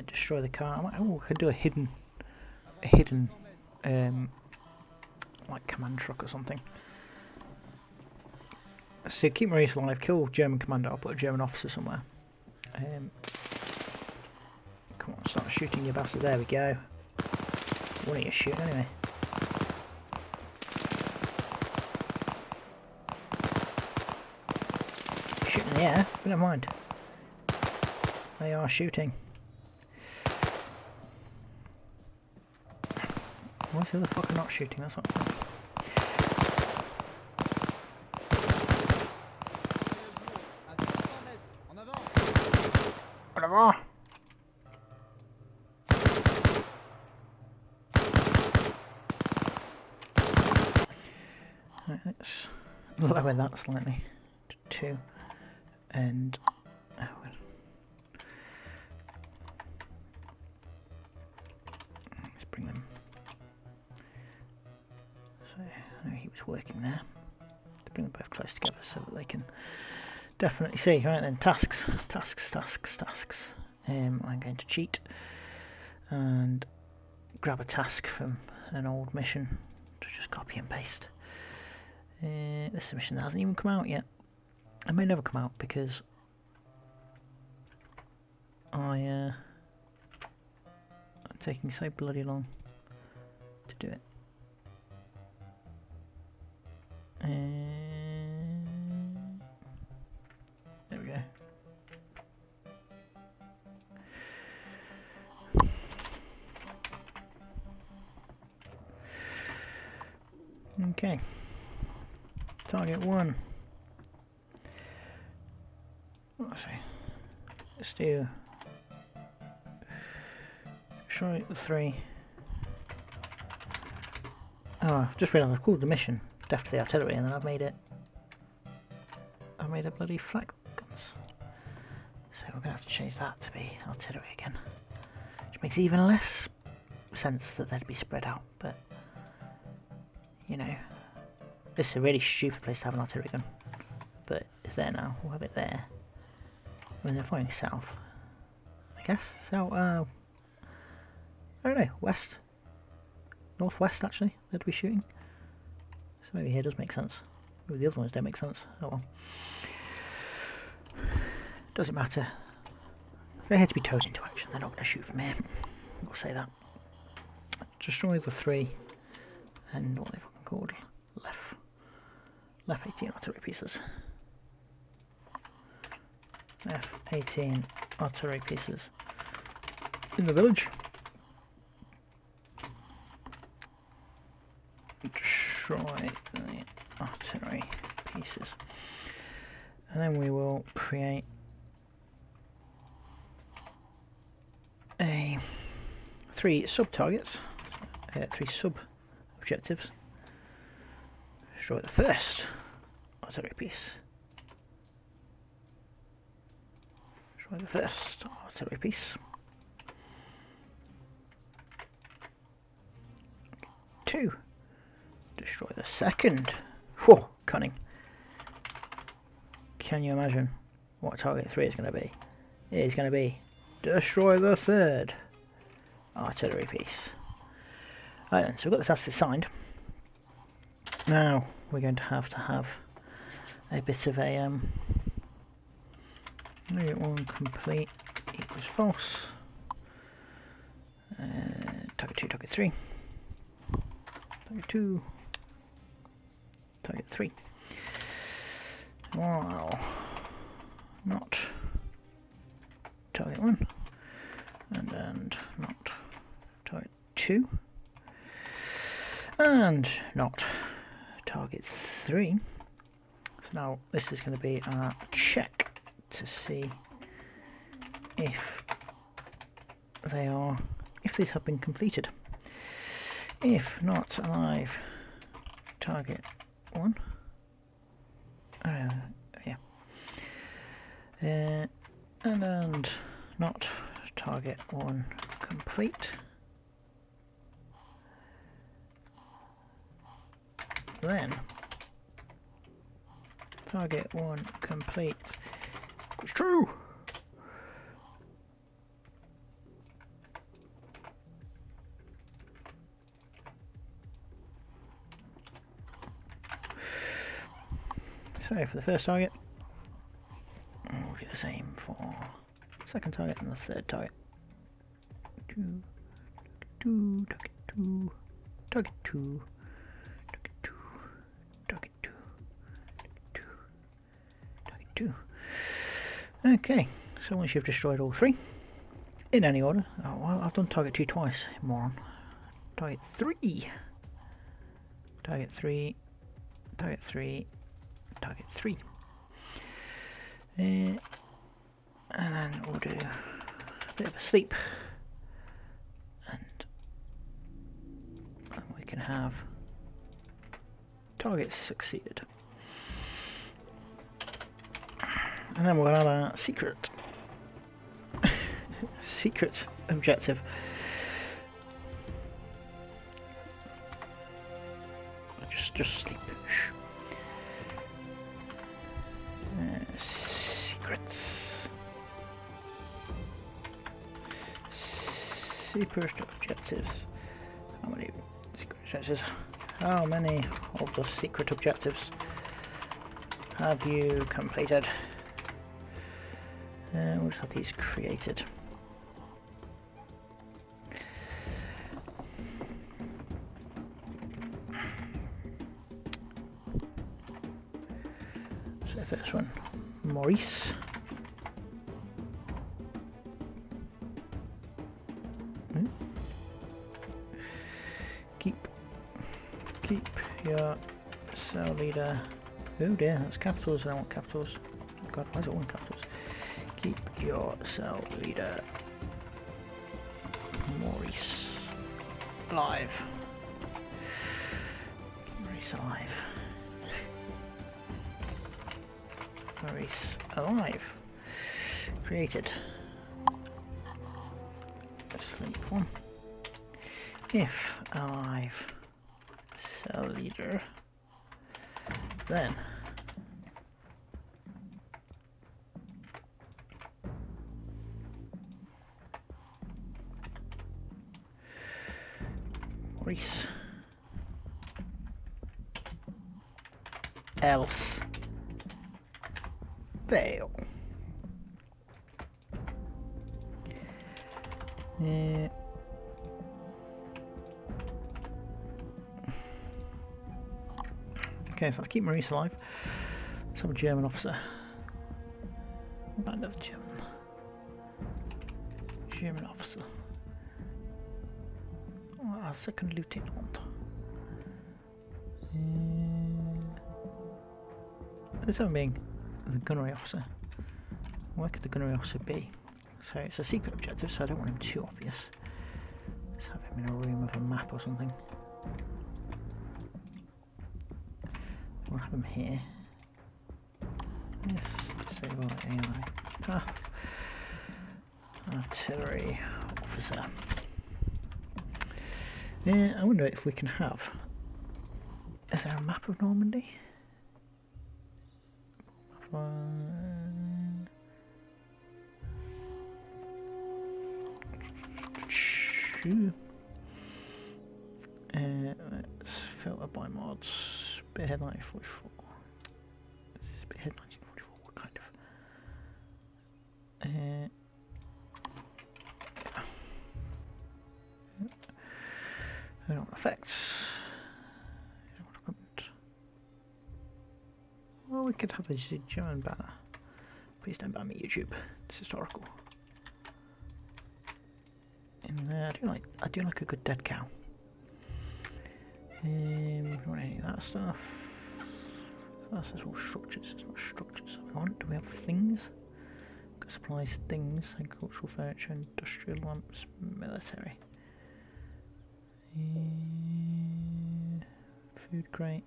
Destroy the car. Oh, we could do a hidden, like command truck or something. So keep Maurice alive, kill German commander, I'll put a German officer somewhere. Come on, start shooting, you bastard. There we go. What are you shooting anyway? Shooting in the air? We don't mind. They are shooting. Why's the other fucker not shooting? That's not funny. Whatever. Right, let's lower that slightly to 2 and let's bring them. So I know he was working there. To bring them both close together so that they can definitely see. Right then, tasks. I'm going to cheat and grab a task from an old mission to just copy and paste. This is a mission that hasn't even come out yet. It may never come out because I'm taking so bloody long to do it. There we go. Okay. Target 1. Let's see. Let's do. Destroy the 3. Oh, I've just realised I've called the mission Death to the Artillery, and then I've made it bloody flak guns. So we're going to have to change that to be artillery again. Which makes even less sense that they'd be spread out, but you know, this is a really stupid place to have an artillery gun. But it's there now, we'll have it there. When they're flying south, I guess. So, I don't know, west? Northwest actually, they'd be shooting. So maybe here does make sense. Maybe the other ones don't make sense. Oh well. Doesn't matter. If they had to be towed into action, they're not going to shoot from here. I'll say that. Destroy the 3 and what are they fucking called? Left 18 artillery pieces. Left 18 artillery pieces in the village. Destroy the artillery pieces. And then we will create a 3 sub-targets, 3 sub-objectives. Destroy the first artillery piece. Destroy the first artillery piece. 2. Destroy the second. Whoa, cunning. Can you imagine what target 3 is going to be? It is going to be destroy the third artillery piece. Right then, so we've got this asset signed. Now we're going to have a bit of a target 1 complete equals false. Target 2, target 3. Target 2, target 3. Wow. Not target 1 and not target 2 and not target 3. So now this is going to be our check to see if these have been completed. If not alive, target 1. Yeah. And not target 1 complete. Then target 1 complete. It's true. So for the first target, we'll do the same for the second target and the third target. Target 2, target 2, target 2, target 2, target 2, target 2. Okay, so once you've destroyed all 3, in any order, oh well, I've done target 2 twice, moron. Target 3, target 3, target 3, target 3. And then we'll do a bit of a sleep, and we can have targets succeeded. And then we'll have our secret objective. Just sleep. Shh. Secrets. Secret objectives. How many secret objectives? How many of the secret objectives have you completed? We'll just have these created. So the first one, Maurice. Keep your cell leader. Oh dear, that's capitals. I don't want capitals. Oh God, why is it all in capitals? Keep your cell leader, Maurice, alive. Keep Maurice alive. Maurice alive. Created. Sleep 1. If alive, cell leader, then Maurice, else fail. Okay, so let's keep Maurice alive. Let's have a German officer. Band of German officer. Oh, our second lieutenant. This one being the gunnery officer. Where could the gunnery officer be? So it's a secret objective, so I don't want him too obvious. Let's have him in a room with a map or something. We'll have him here. Yes, disable AI path. Artillery officer. Yeah, I wonder if we can have. Is there a map of Normandy? Let's filter by mods. Spearhead 1944. Spearhead 1944. What kind of? I don't want effects. I don't want equipment. Well, we could have a German banner. Please don't ban me, YouTube. It's historical. In there, I do like a good dead cow. We don't want any of that stuff. That's all structures. It's not structures that we want. Do we have things? We've got supplies, things, agricultural furniture, industrial lamps, military. Food crate.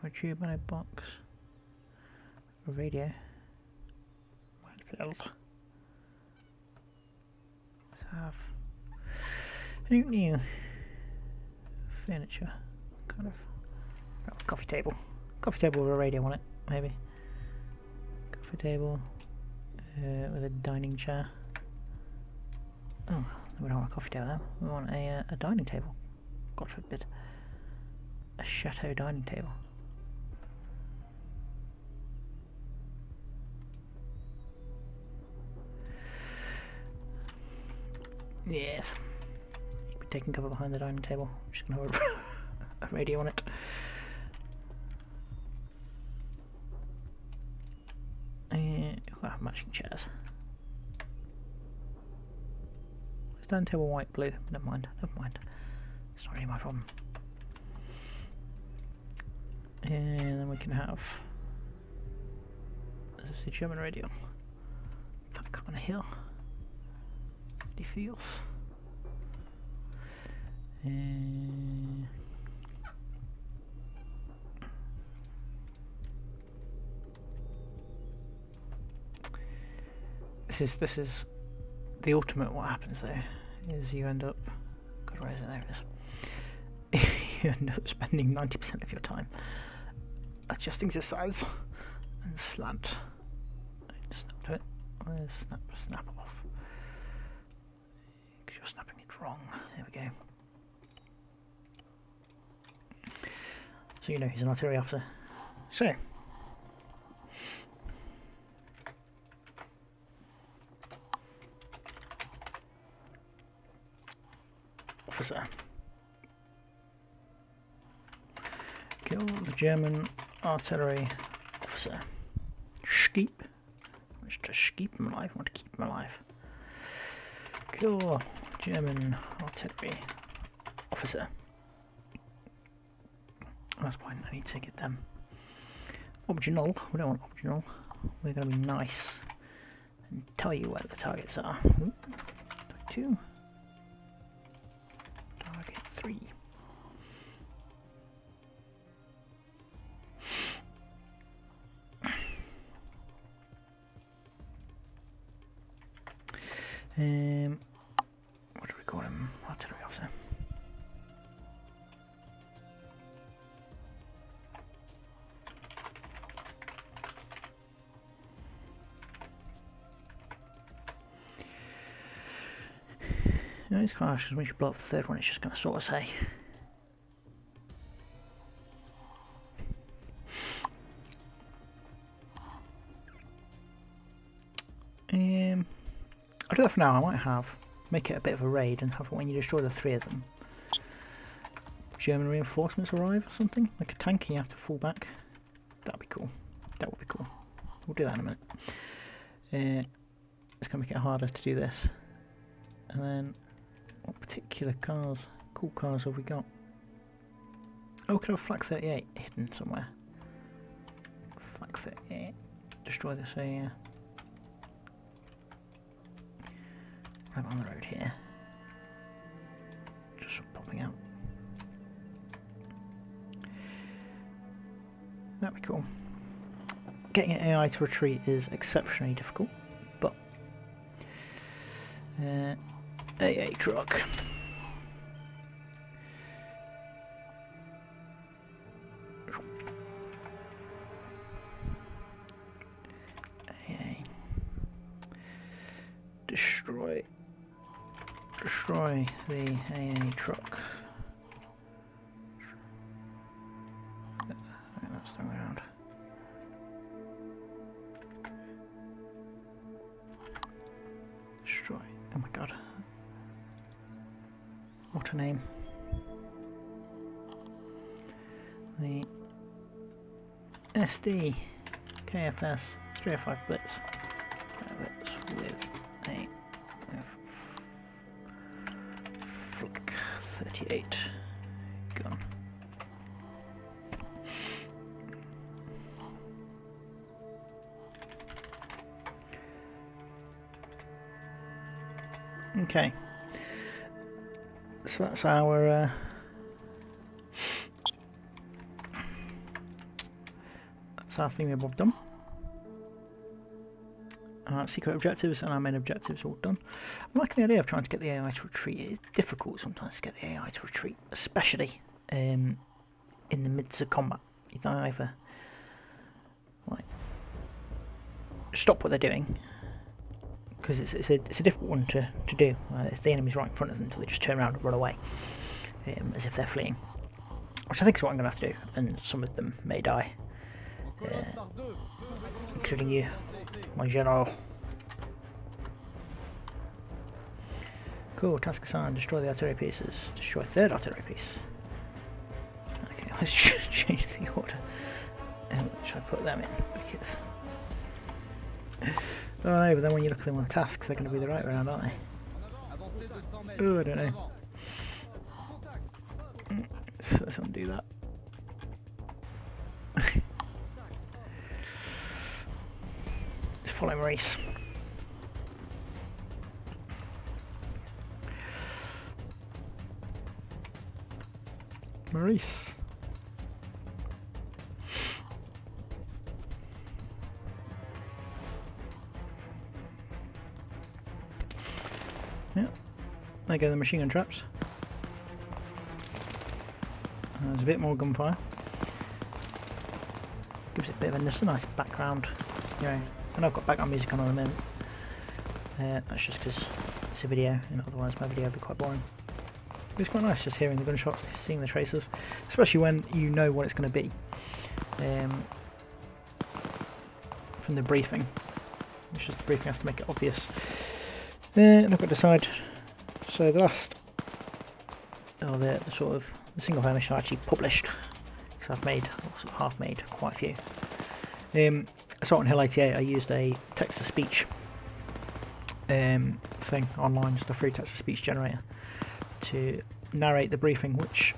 A tube and a box. A radio. Filled. have any new furniture, kind of. Oh, coffee table with a radio on it, maybe. Coffee table with a dining chair. Oh, we don't want a coffee table though. We want a dining table. God forbid. A chateau dining table. Yes. Be taking cover behind the dining table. I'm just gonna have a radio on it. We'll have matching chairs. Is dining table white, blue? Never mind. It's not really my problem. And then we can have this is the German radio. Back on a hill. It feels. This is the ultimate. What happens there is you end up. God, where is it? There it is. You end up spending 90% of your time adjusting the size and slant. Snap to it. Snap off. Because you're snapping it wrong. There we go. So you know he's an artillery officer. So. Officer. Kill the German artillery officer. Skeep. I want to keep him alive. I want to keep him alive. Kill German artillery officer. That's fine. I need to get them. Optional. We don't want optional. We're going to be nice and tell you where the targets are. Ooh. Target 2. Target 3. What do we call him? Artillery officer. No, it's quite harsh because when you blow up the third one, it's just going to sort of say. I'll do that for now. I might make it a bit of a raid and have when you destroy the 3 of them, German reinforcements arrive or something, like a tank and you have to fall back. That'd be cool. That would be cool. We'll do that in a minute. It's going to make it harder to do this. And then, what particular cars, cool cars have we got? Oh, we could have a Flak 38 hidden somewhere. Flak 38. Destroy this area. Right on the road here. Just popping out. That'd be cool. Getting an AI to retreat is exceptionally difficult, but AA truck. AA. Destroy the AA truck. That's the way around. Destroy. Oh my god. What a name. The SD KFS 305 Blitz. Blitz with a Flak 38 gun. Okay, so that's our thingy bob done. our secret objectives and our main objectives all done. I'm liking the idea of trying to get the AI to retreat. It's difficult sometimes to get the AI to retreat, especially in the midst of combat. You don't either like stop what they're doing, because it's a difficult one to do. If the enemy's right in front of them, until they just turn around and run away, as if they're fleeing. Which I think is what I'm going to have to do, and some of them may die, including you, my general. Cool, task assigned, destroy the artillery pieces. Destroy third artillery piece. Okay, let's change the order. And should I put them in? Because oh no, but then when you look at them on tasks, they're going to be the right way around, aren't they? Oh, I don't know. Let's undo that. Let's follow Maurice. Maurice. Yeah. There go the machine gun traps. There's a bit more gunfire. Gives it a bit of a nice background. You know, I know I've got background music on at the moment. That's just because it's a video, and otherwise my video would be quite boring. But it's quite nice just hearing the gunshots, seeing the tracers, especially when you know what it's going to be from the briefing. It's just the briefing has to make it obvious. And I've got to decide. So the last, the sort of the single player mission I actually published, because I've made, or sort of half made, quite a few. So on Hill 88 I used a text-to-speech thing online, just a free text-to-speech generator, to narrate the briefing, which,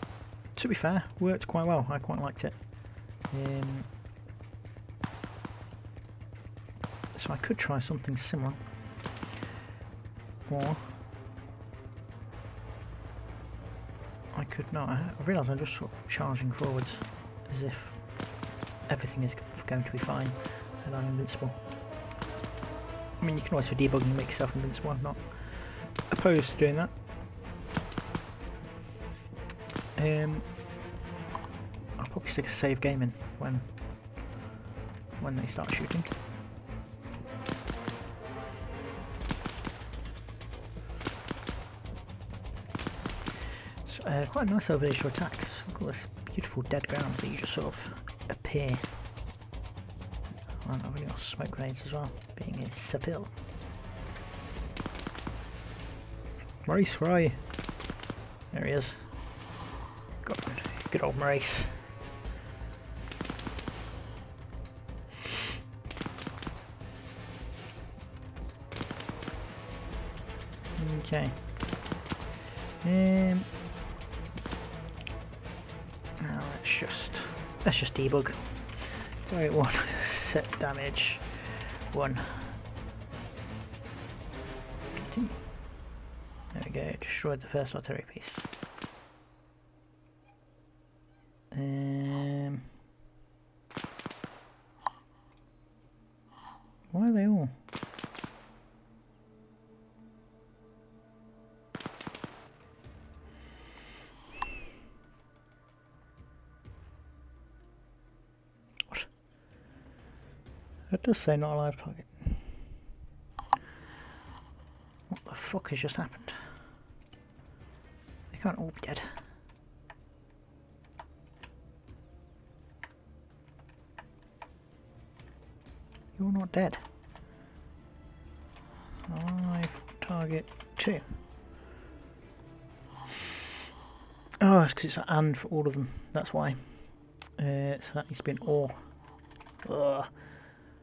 to be fair, worked quite well. I quite liked it. So I could try something similar, or I could not. I realise I'm just sort of charging forwards as if everything is going to be fine and I'm invincible. I mean, you can always for debugging make yourself invincible. I'm not opposed to doing that. I'll probably stick a save game in when they start shooting. So, quite a nice elevation to attack. Look at all this beautiful dead ground that you just sort of appear. I've really got smoke grenades as well, being a civil. Maurice, where are you? There he is. Good old Maurice. Okay. Now let's just debug. Target 1, set damage 1. Continue. There we go, destroyed the first artillery piece. Why are they all? What? That does say not a live target. What the fuck has just happened? They can't all be dead. You're not dead. Live target 2. Oh, it's because it's an and for all of them. That's why. So that needs to be an or. Ugh.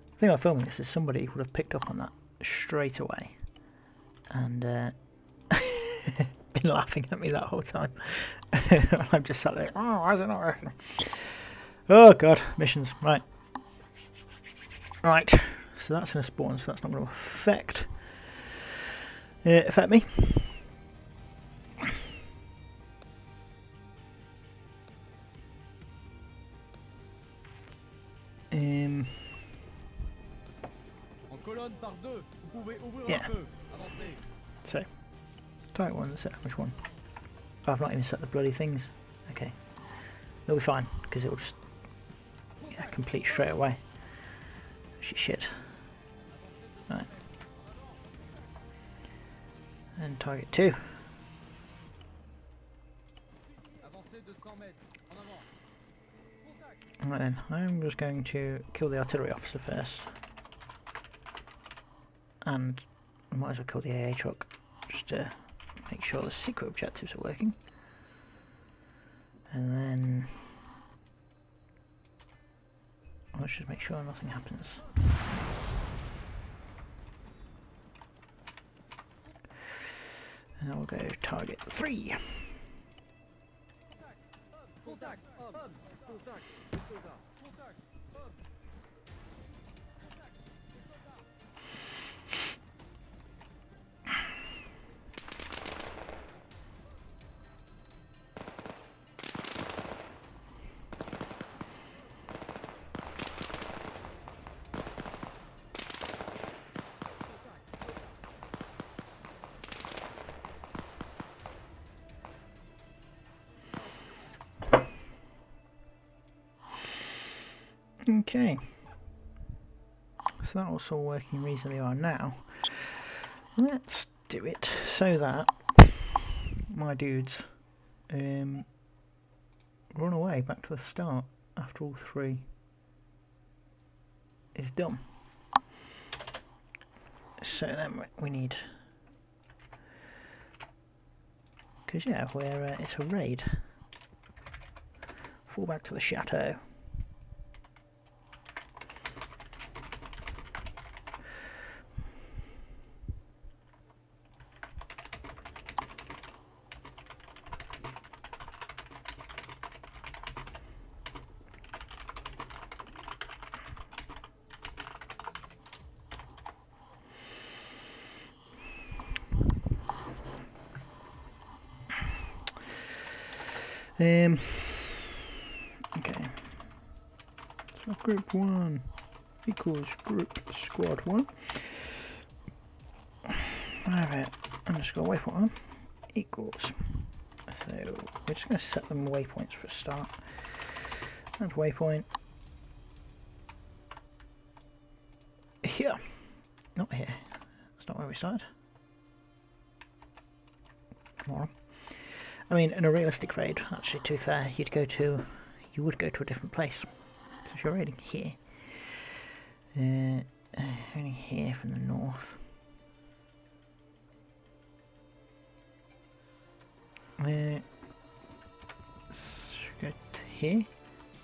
The thing about filming this is somebody would have picked up on that straight away and been laughing at me that whole time. I'm just sat there. Oh, why is it not working? Oh god, missions. Right. Right. So that's in a spawn, so that's not going to affect me. En colonne par deux. Vous pouvez ouvrir Yeah. un feu. Avancez. So, target 1, set which one? Oh, I've not even set the bloody things. Okay. It'll be fine, because it will just complete straight away. Shit. Right. And target 2. Avancez 200 mètres. En avant. Contact. Right then, I'm just going to kill the artillery officer first. And I might as well kill the AA truck, just to make sure the secret objectives are working. And then let's just make sure nothing happens. And I will go target 3. Contact. Homme. Contact. Des soldats. Contact. Homme. Okay. So that was all working reasonably well now. Let's do it so that my dudes run away back to the start after all 3 is done. So then we need, because yeah, we're it's a raid. Fall back to the chateau. Okay. So group 1 equals group squad 1. Alright, underscore waypoint 1 equals. So we're just going to set them waypoints for a start. And waypoint here, not here. That's not where we started. Tomorrow. I mean, in a realistic raid, actually, to be fair, you would go to a different place. So if you're raiding here, only here from the north. Let's go to here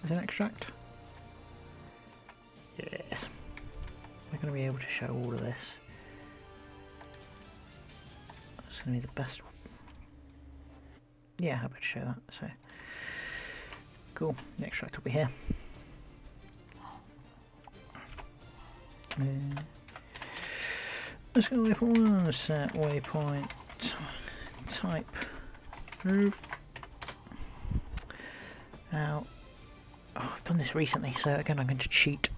as an extract. Yes. We're going to be able to show all of this. That's going to be the best one. Yeah, I better show that. So, cool. The extract will be here. Let's go waypoint 1, set waypoint type move. Now, I've done this recently, so again I'm going to cheat.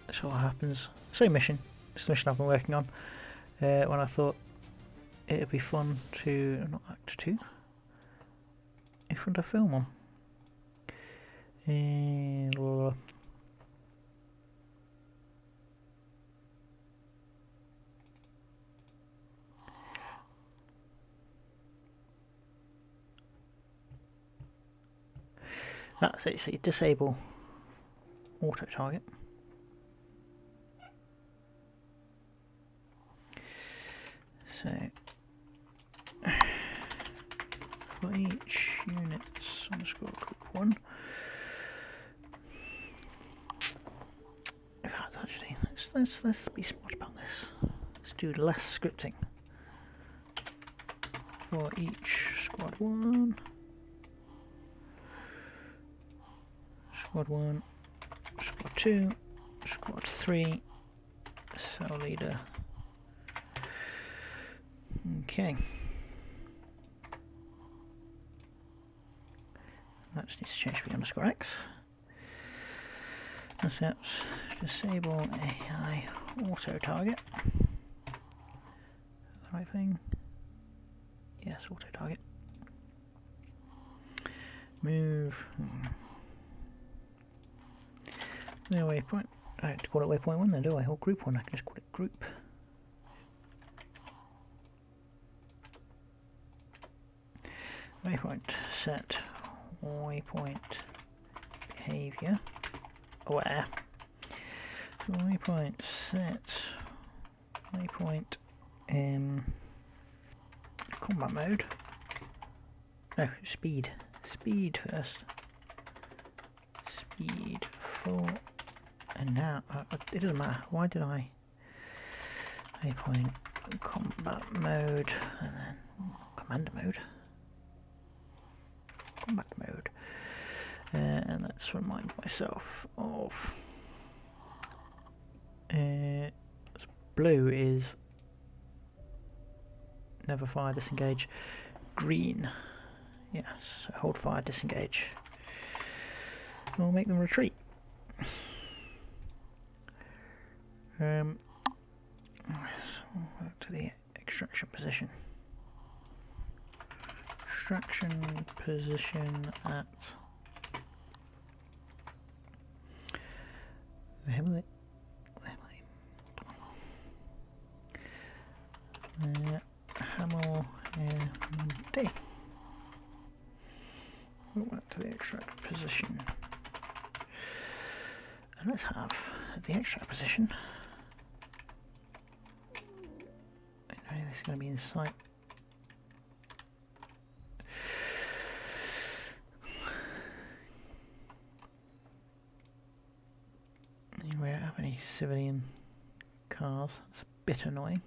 That's what happens. Same mission. It's the mission I've been working on. When I thought it would be fun to not Act 2. In front of film on. That's it, so you disable auto target. So for each units underscore group 1. In fact, actually, let's be smart about this. Let's do less scripting. For each squad 1. Squad 1, Squad 2, Squad 3, cell leader. Okay. That just needs to change to be underscore X. let's disable AI auto target. The right thing? Yes, auto target. Move. No waypoint. I have to call it waypoint 1 then, do I? Or group 1, I can just call it group. Waypoint set waypoint behavior aware. Waypoint set waypoint combat mode. No, speed. Speed first. Speed full. And now it doesn't matter. Why did I waypoint combat mode and then command mode? Combat mode. And let's remind myself of blue is never fire, disengage. Green, yes, hold fire, disengage. We'll make them retreat. So back to the extraction position. Extraction position at Hamel D. We'll back to the extract position. And let's have the extract position. I know this is going to be in sight. We don't have any civilian cars. That's a bit annoying.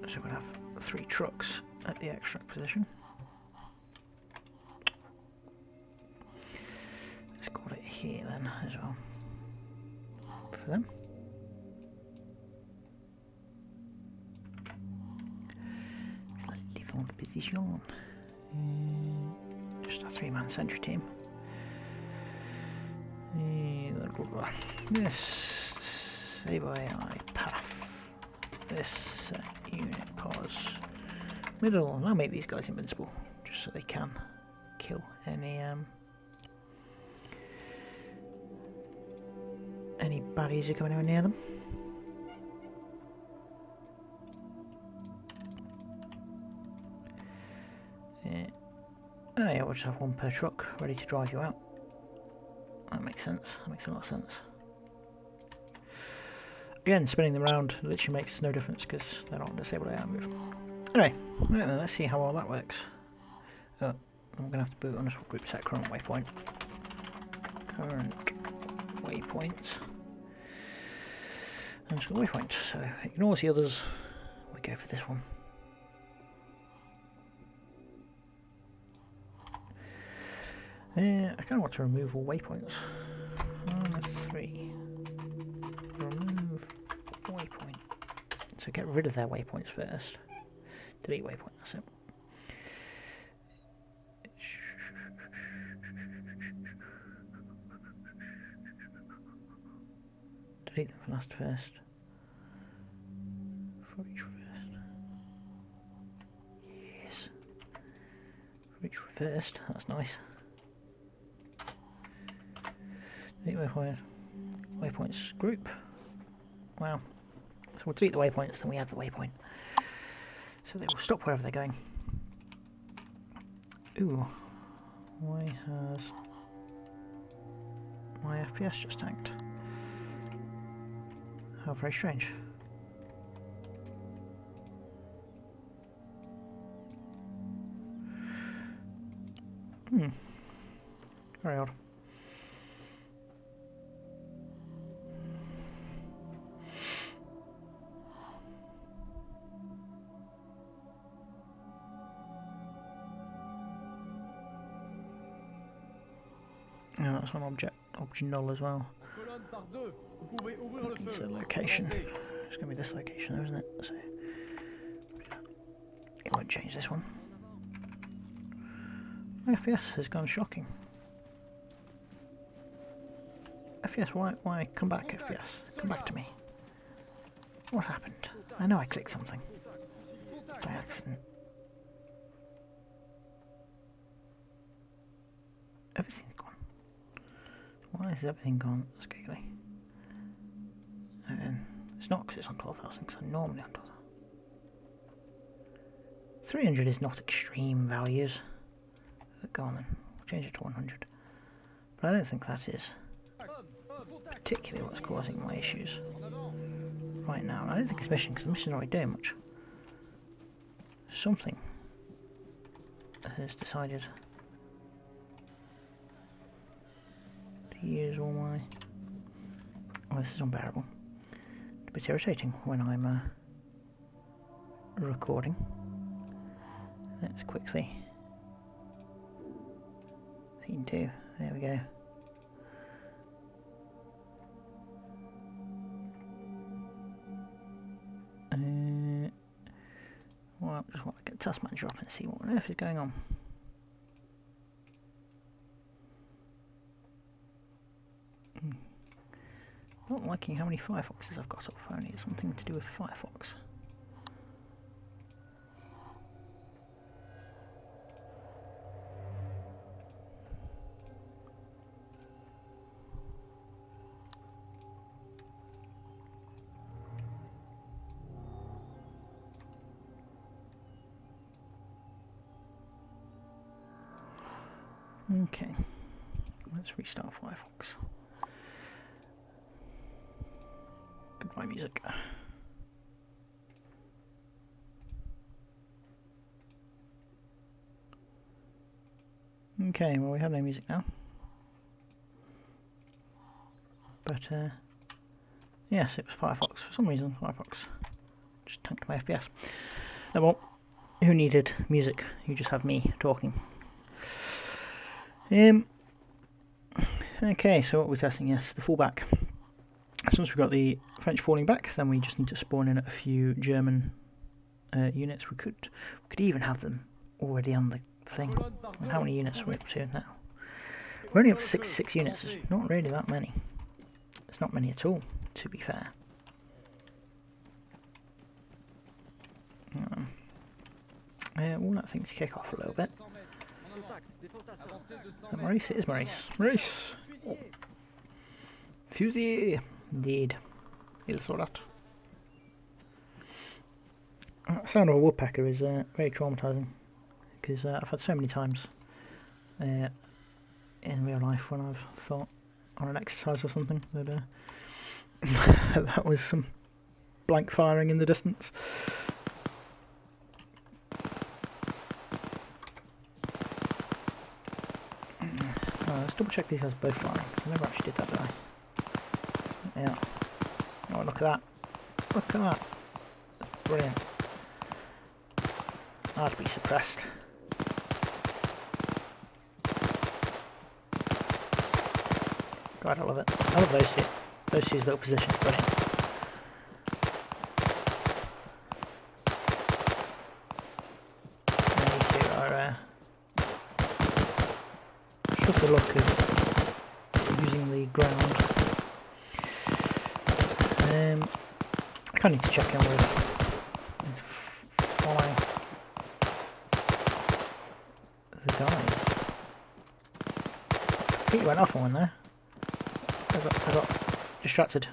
So we'll have 3 trucks at the extract position. Let's call it here then as well for them. Different position. Just a 3-man sentry team. This Sable AI path. This unit pause middle, and I'll make these guys invincible just so they can kill any baddies who are coming anywhere near them. Oh yeah, we'll just have 1 per truck ready to drive you out. That makes sense. That makes a lot of sense. Again, spinning them around literally makes no difference because they're not disabled AI move. Anyway, right then, let's see how well that works. Oh, I'm going to have to boot on group set current waypoint. Current waypoints. And just got waypoint, so ignores the others. We go for this one. I kind of want to remove all waypoints. 1, 3. Remove waypoint. So get rid of their waypoints first. Delete waypoint, that's it. Delete them from last first. For each first. Yes. For each first, that's nice. Delete waypoint. Waypoints group. Wow. So we'll delete the waypoints, then we add the waypoint. So they will stop wherever they're going. Ooh. Why has my FPS just tanked? How very strange. Very odd. Yeah, that's one object null as well. It's a location. It's going to be this location, though, isn't it? So, do that. don't change this one. My FPS has gone shocking. FPS, why? Come back, FPS. Come back to me. What happened? I know I clicked something. By accident. Everything's gone. Why is everything gone squiggly? It's not because it's on 12,000, because I'm normally on 12,000. 300 is not extreme values. Go on then, we'll change it to 100. But I don't think that is particularly what's causing my issues right now. And I don't think it's mission, because the mission's not really doing much. Something has decided to use all my... Oh, this is unbearable. It's a bit irritating when I'm recording. Let's quickly... Scene 2, there we go. Well, I just want to get the task manager up and see what on earth is going on. Not liking how many Firefoxes I've got up, only it's something to do with Firefox. Okay, let's restart Firefox. Goodbye music. Okay, well we have no music now. But yes, it was Firefox. For some reason Firefox just tanked my FPS. Oh well, who needed music? You just have me talking. Okay, so what we're testing, yes, the fallback. As soon as we've got the French falling back, then we just need to spawn in a few German units. We could even have them already on the thing. And how many units are we up to now? We're only up to 66 units. It's not really that many. It's not many at all, to be fair. We'll let things kick off a little bit. Maurice, it is Maurice. Maurice! Oh. Fusee! Indeed. He'll saw that. The sound of a woodpecker is very traumatising, because I've had so many times in real life when I've thought on an exercise or something that that was some blank firing in the distance. Let's double check these guys are both firing, because I never actually did that, did I? Yeah. Oh, look at that. Look at that. That's brilliant. I'd be suppressed. God, I love it. I love those two. Those two's little positions, brilliant. And these two are just look at the look of using the ground. I kind of need to check in with follow the guys. I think you went off on one there. I got distracted.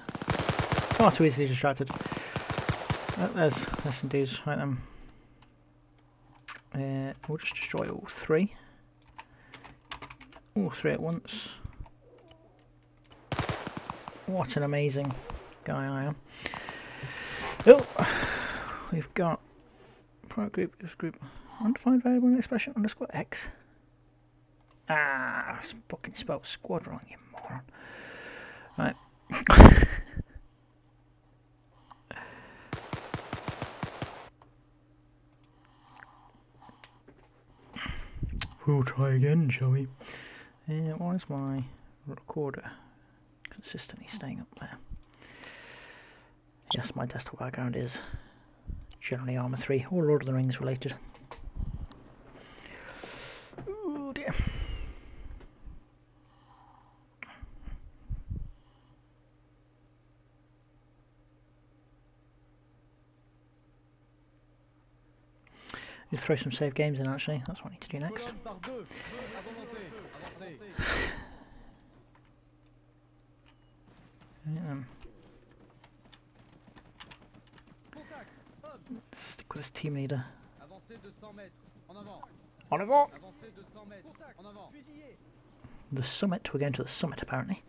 Far too easily distracted. There's some dudes. Right then. We'll just destroy all three. All three at once. What an amazing guy I am. Oh, we've got private group, this group, undefined variable expression underscore x. Ah, it's fucking spelled squad wrong, you moron. Right. We'll try again, shall we? Why is my recorder consistently staying up there? Yes, my desktop background is generally ArmA 3 or Lord of the Rings related. Need to throw some save games in actually, that's what I need to do next. Colonne par deux. À volonté. Avancez. Contact. Homme. Stick with this team leader. Avancez de 100 mètres. En avant. On avant! Avancez de 100 mètres. Contact. En avant. Fusillé. The summit, we're going to the summit apparently.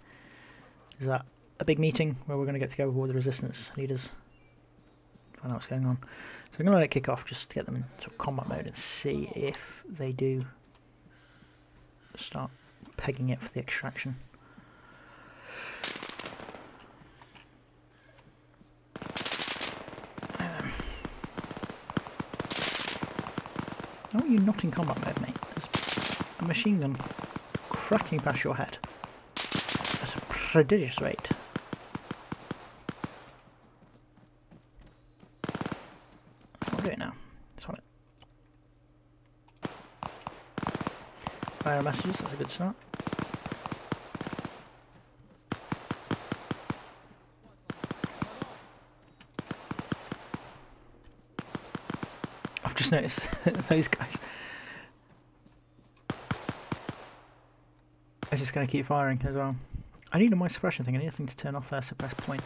Is that a big meeting where we're going to get together with all the resistance leaders? Find out what's going on. So I'm going to let it kick off just to get them in sort of combat mode and see if they do start pegging it for the extraction. How are you not in combat mode, mate? There's a machine gun cracking past your head at a prodigious rate. I'll do it now. It's on it. Fire messages, that's a good start. I've just noticed those guys are just going to keep firing as well. I need my suppression thing, I need a thing to turn off their suppress point.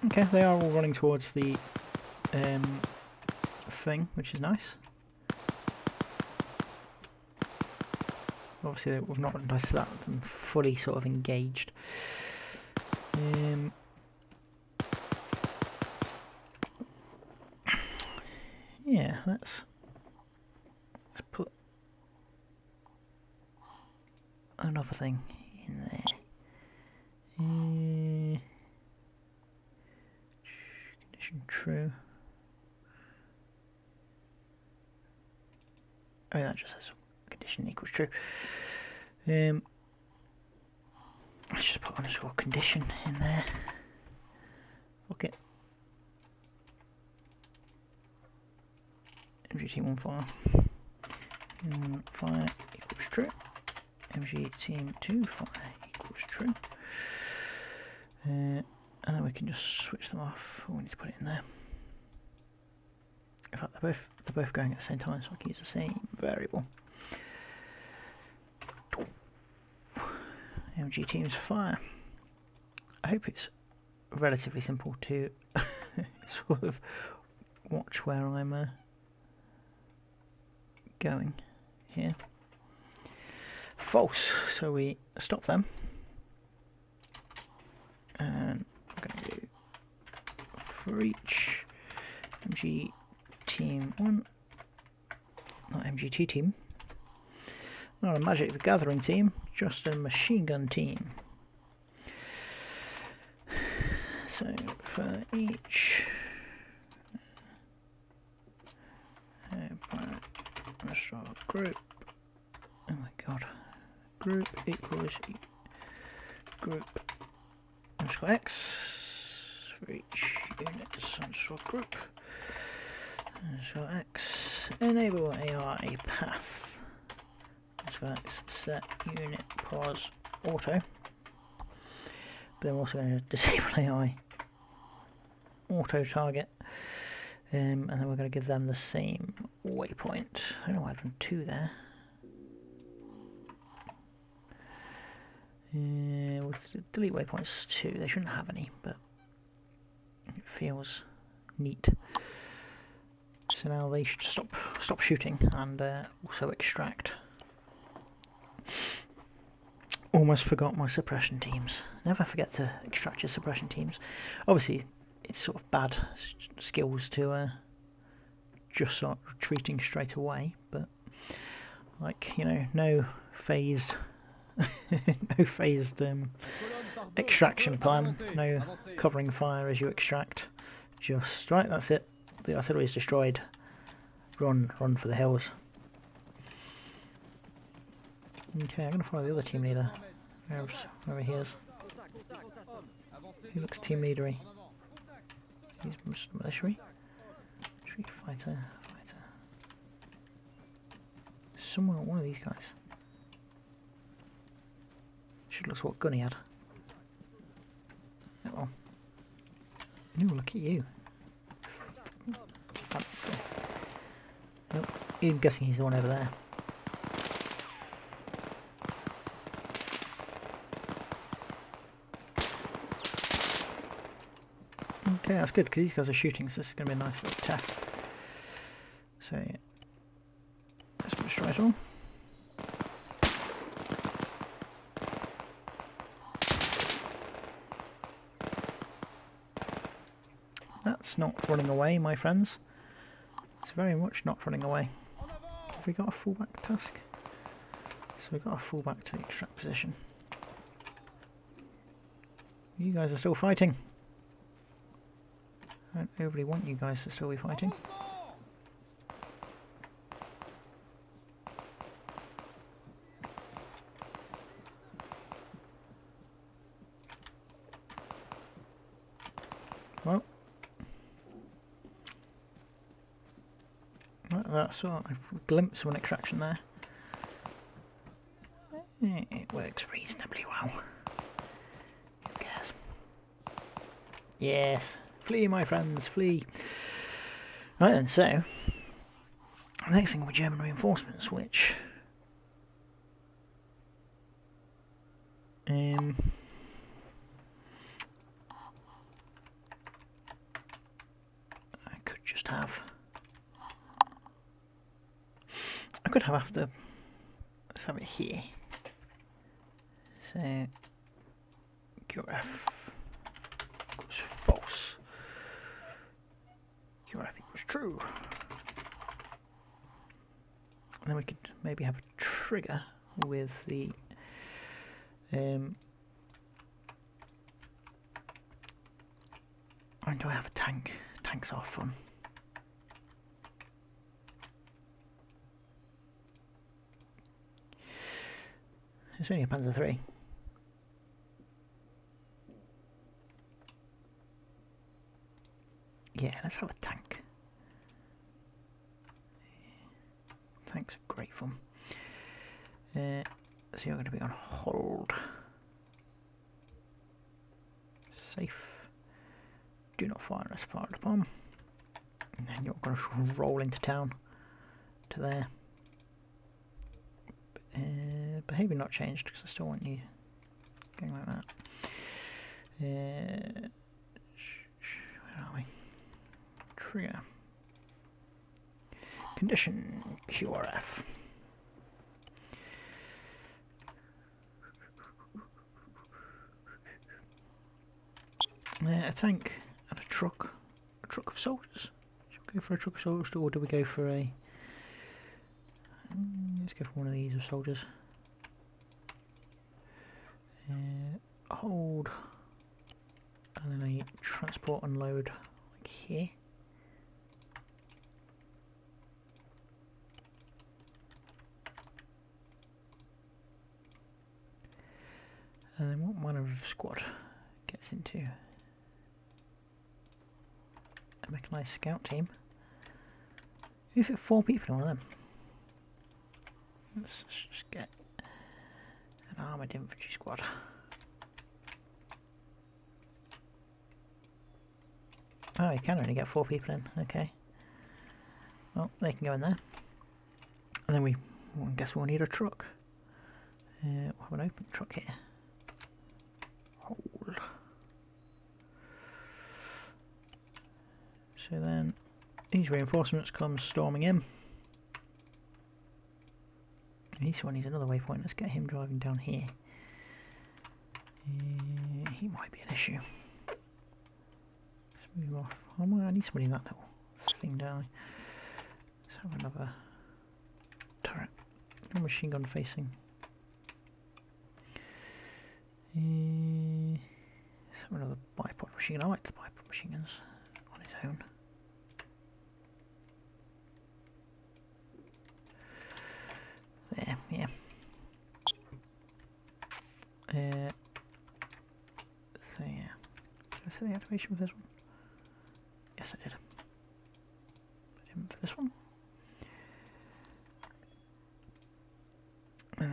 Okay, they are all running towards the thing, which is nice. Obviously we've not done that, I'm fully sort of engaged. Yeah, let's put another thing in there. Condition true. Oh, that just says condition equals true. Let's just put underscore condition in there. Okay. MG team 1 fire. 1 fire equals true. MG team 2 fire equals true. And then we can just switch them off. We need to put it in there. In fact, they're both going at the same time, so I can use the same variable. MG teams fire. I hope it's relatively simple to sort of watch where I'm going here. False, so we stop them. And I'm going to do for each MG team 1, not MGT team, not a Magic the Gathering team, just a machine gun team. So for each group, oh my god, group equals group underscore X for each unit underscore group underscore X, enable AI path underscore X, set unit pause auto, but then we're also going to disable AI auto target, and then we're going to give them the same waypoint. I don't know why I've done 2 there. We'll delete waypoints 2, they shouldn't have any, but it feels neat. So now they should stop shooting and also extract. Almost forgot my suppression teams. Never forget to extract your suppression teams. Obviously, it's sort of bad skills to just start retreating straight away, but like, you know, no phased extraction plan, no covering fire as you extract. Just right, that's it. The artillery is destroyed. Run for the hills. Okay, I'm gonna follow the other team leader. Wherever he is. He looks team leadery. He's military. Fighter. Somewhere, one of these guys. Should look what gun he had. Oh well. New look at you. Fancy. Oh, I'm guessing he's the one over there. Okay, that's good because these guys are shooting, so this is going to be a nice little test. So, let's destroy it all. That's not running away, my friends. It's very much not running away. Have we got a fullback task? So we've got a fullback to the extract position. You guys are still fighting. I don't overly want you guys to still be fighting. Well, that's sort of a glimpse of an extraction there. It works reasonably well. Who cares? Yes, flee, my friends, flee. Right then, so the next thing will be German reinforcements, which I could just have. I could have after. Let's have it here. So QRF equals false. QRF equals true. And then we could maybe have a trigger with the and do I have a tank? Tanks are fun. It's only a Panzer III. Yeah, let's have a tank. Tanks are great fun. So you're going to be on hold. Safe. Do not fire unless fired upon. And then you're going to roll into town to there. Behaviour not changed because I still want you going like that. Where are we? Trigger. Condition QRF. A tank and a truck. A truck of soldiers. Should we go for a truck of soldiers or do we go for a... let's go for one of these of soldiers. Hold. And then a transport unload like here. And then what manner of squad gets into a mechanised scout team? You fit 4 people in one of them. Let's just get an armoured infantry squad. Oh, you can only get 4 people in, okay. Well, they can go in there. And then I guess we'll need a truck. We'll have an open truck here. Hold. So then, these reinforcements come storming in. This one needs another waypoint. Let's get him driving down here. He might be an issue. Let's move off. Oh, I need somebody in that little thing down. Let's have another turret. No machine gun facing. Let's have another bipod machine gun. I like the bipod machine guns on its own. There, yeah. So yeah. Did I set the activation for this one? Yes, I did. Put him for this one. And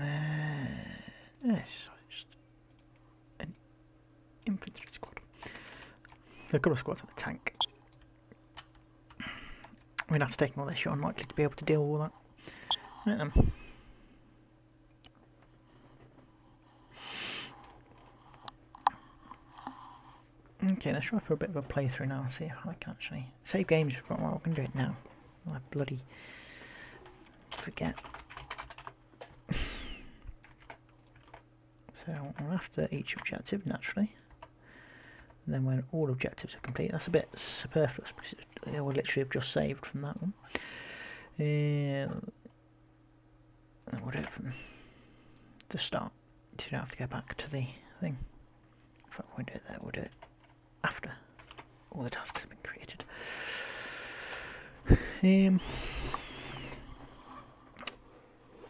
then just an infantry squad. A couple of squads on the tank. I'm going to have to take all this shot. I'm likely to be able to deal with all that. Right then. Okay, let's try for a bit of a playthrough now and see if I can actually save games from. Well, I can do it now. I bloody forget. So we're after each objective naturally. And then when all objectives are complete, that's a bit superfluous because I would literally have just saved from that one. Then we'll do it from the start, so you don't have to go back to the thing. In fact, we won't do it there, we'll do it after all the tasks have been created.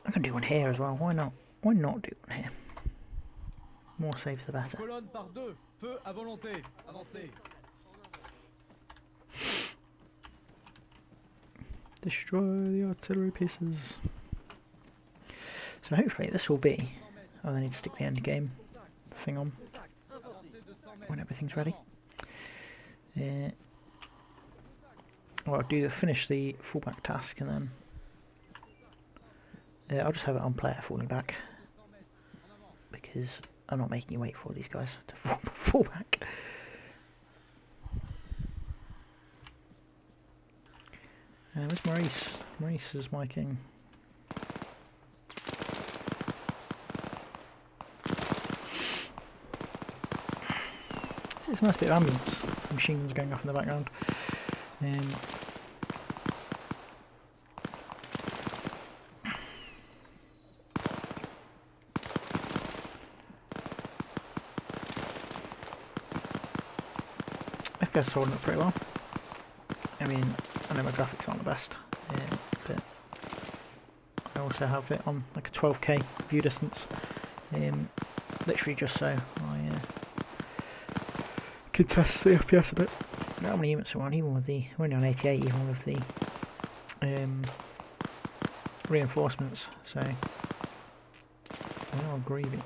I can do one here as well, why not? Why not do one here? More saves the better. Colonne par deux. Feu à volonté. Avancez. Destroy the artillery pieces. So hopefully this will be... Oh, I need to stick the end game thing on when everything's ready. Well, I'll finish the fallback task and then I'll just have it on player falling back because I'm not making you wait for all these guys to fall back. Where's Maurice? Maurice is my king. It's a nice bit of ambience. Machine guns going off in the background. FPS is holding up pretty well. I mean, I know my graphics aren't the best, but I also have it on like a 12k view distance, literally just so I can test the FPS a bit. How many units are on? Even with the we're only on 88, even with the reinforcements. So we are grooving.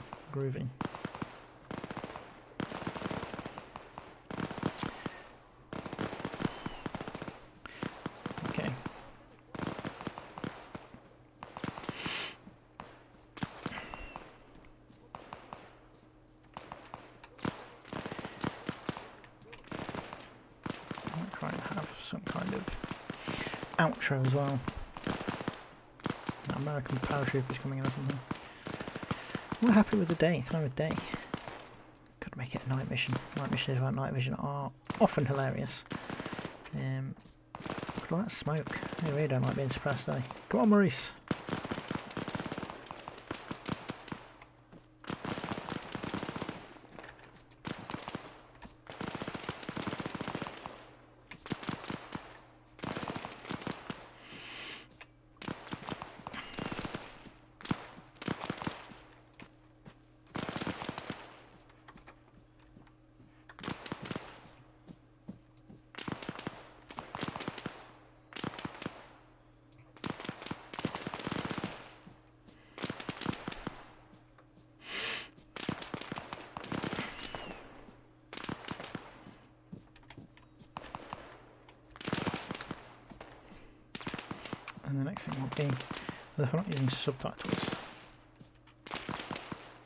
Okay. I'll try and have some kind of outro as well. That American paratroopers coming in or something. We're happy with the day, time of day. Could make it a night mission. Night missions about night vision are often hilarious. Look at all that smoke. They really don't like being suppressed, do they? Go on, Maurice. And the next thing will be, well, if I'm not using subtitles,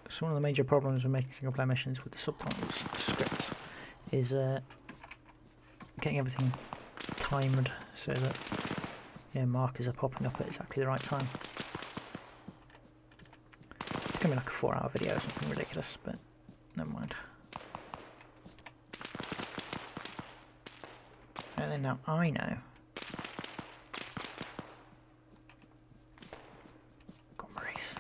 so one of the major problems with making single player missions with the subtitles scripts is getting everything timed so that markers are popping up at exactly the right time. It's going to be like a 4-hour video or something ridiculous, but never mind. And then now I know. Go on, Maurice.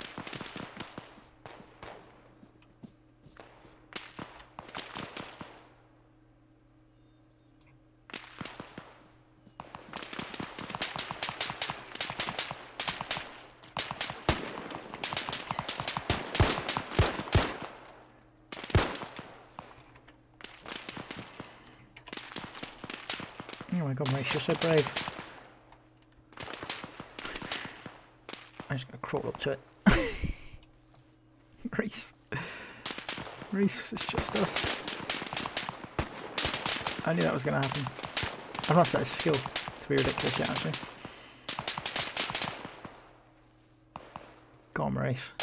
Oh my god, Maurice, you're so brave. I'm just going to crawl up to it. Reese. Reese, it's just us. I knew that was going to happen. I've not set a skill to be ridiculous yet, actually. Go on, race.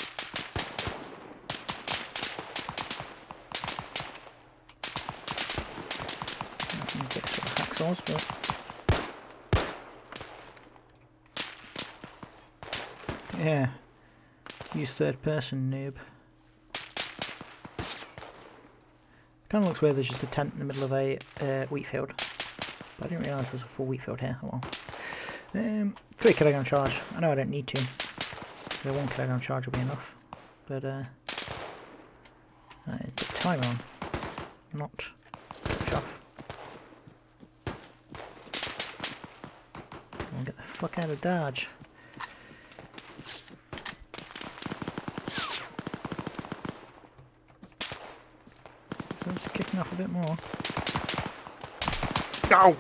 I can get sort of hacksaws, but yeah. Use third person, noob. Kind of looks weird. There's just a tent in the middle of a wheat field, but I didn't realise there's a full wheat field here. Oh well. 3 kilogram charge. I know I don't need to. The 1 kilogram charge will be enough, but put the timer on, not switch off. I'll get the fuck out of Dodge. So I'm just kicking off a bit more. Go!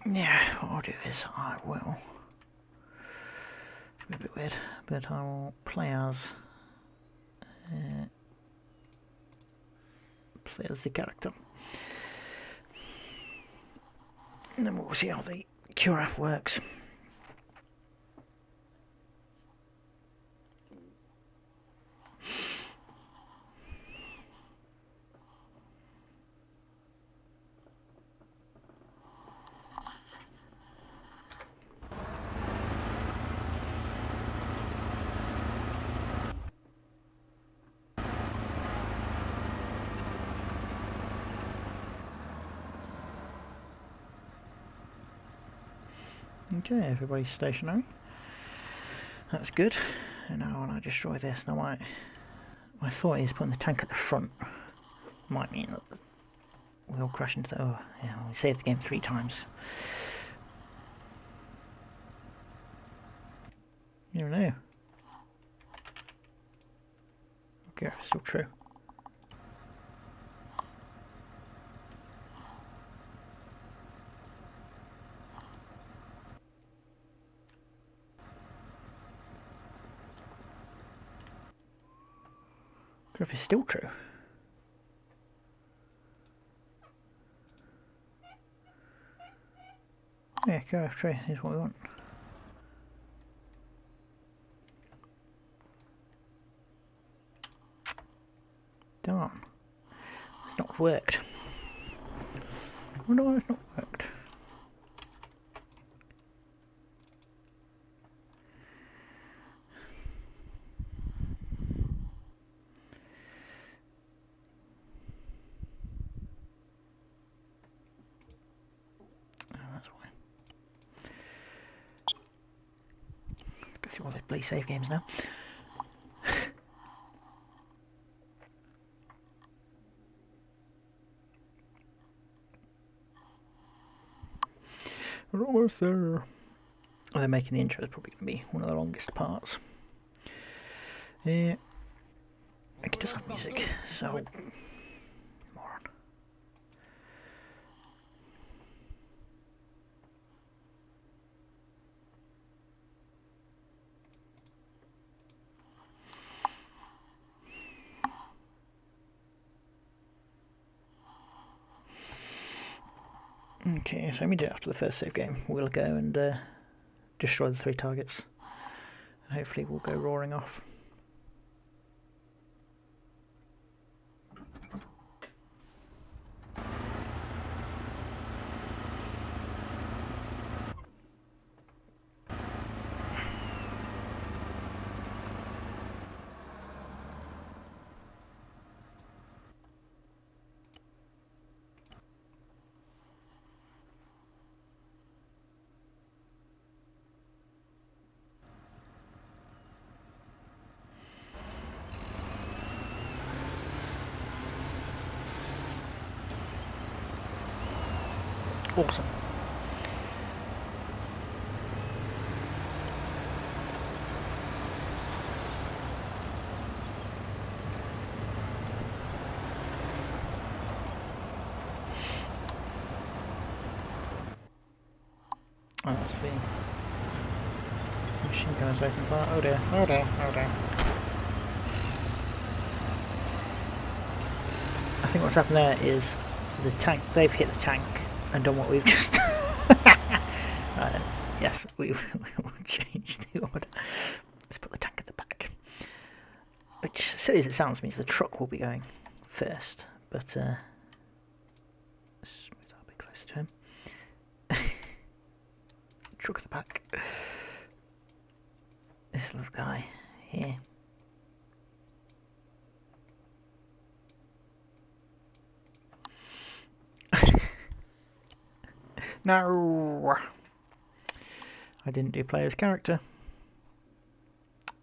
Yeah, what I'll do is I will. It's a bit weird, but I will play as the character, and then we'll see how the QRF works. Okay, everybody's stationary. That's good. And now when I destroy this, now my thought is putting the tank at the front might mean that we'll crash into the... Oh, yeah, we saved the game 3 times. You never know. Okay, if it's still true. If it's still true. Yeah, QRF true is what we want. Darn. It's not worked. I wonder why it's not worked. All those bloody save games now. We're almost there. They're making the intro is probably going to be one of the longest parts. I can just have music, so moron. Okay, so immediately after the first save game, we'll go and destroy the 3 targets, and hopefully we'll go roaring off. Awesome. Oh, let's see. Machine gunner's open fire. Oh dear, oh dear, oh dear. I think what's happened there is the tank, they've hit the tank and done what we've just done. Yes, we will change the order. Let's put the tank at the back. Which, silly as it sounds, means the truck will be going first. But, let's just move that a bit closer to him. Truck at the back. This little guy here. No! I didn't do player's character.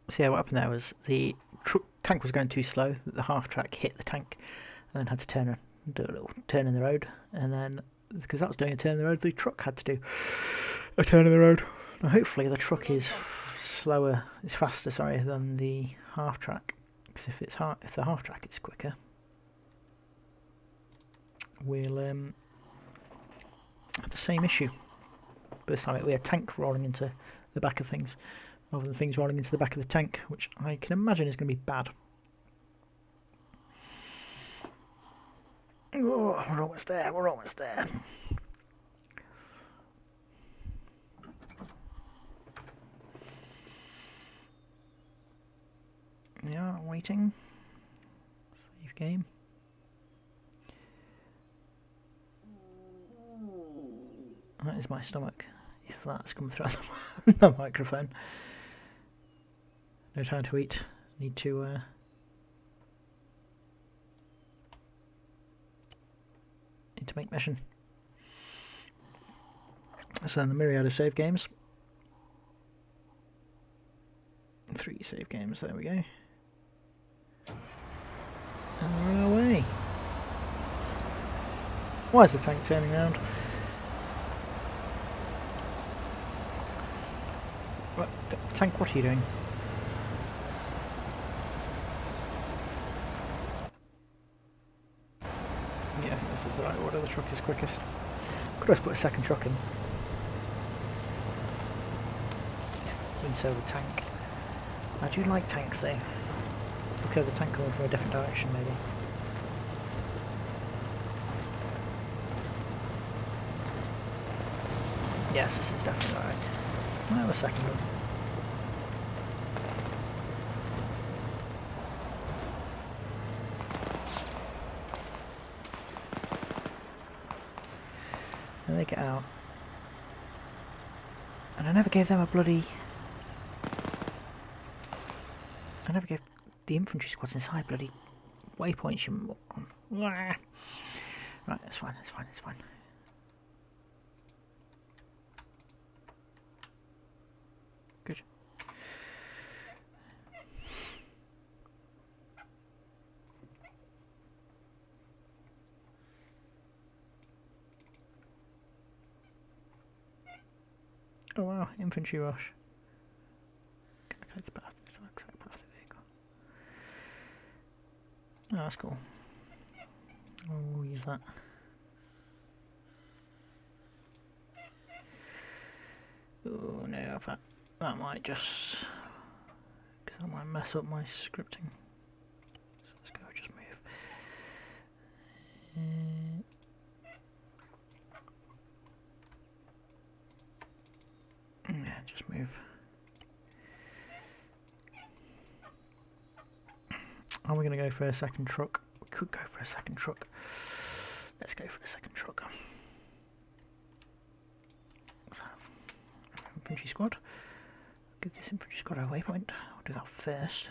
So yeah, what happened there was the tank was going too slow, the half track hit the tank and then had to turn and do a little turn in the road, and then because that was doing a turn in the road, the truck had to do a turn in the road. Now hopefully the truck is faster than the half track, because if the half track is quicker, we'll have the same issue. But this time it'll be a tank rolling into the back of things, rather than things rolling into the back of the tank, which I can imagine is going to be bad. Oh, we're almost there, we're almost there. Yeah, waiting. Save game. That is my stomach, if that's come through the microphone. No time to eat. Need to make mission. So the myriad of save games. 3 save games, there we go. And we're away. Why is the tank turning around? What, tank, what are you doing? Yeah, I think this is the right order, the truck is quickest. Could always put a second truck in. Instead of a tank. I do like tanks though. Look at the tank coming from a different direction maybe. Yes, this is definitely right. I have a second one. And they get out. And I never gave them a bloody... I never gave the infantry squads inside bloody waypoints, you moron. Right, that's fine, that's fine, that's fine. Good. Oh wow, infantry rush. Calculate the path, exact path of the vehicle. Oh, that's cool. We'll use that. Oh no, that might just... because that might mess up my scripting. So let's go, just move. Yeah, just move. Are we going to go for a second truck? We could go for a second truck. Let's go for a second truck. Let's have an infantry squad. Give this infantry squad a waypoint. I'll do that first.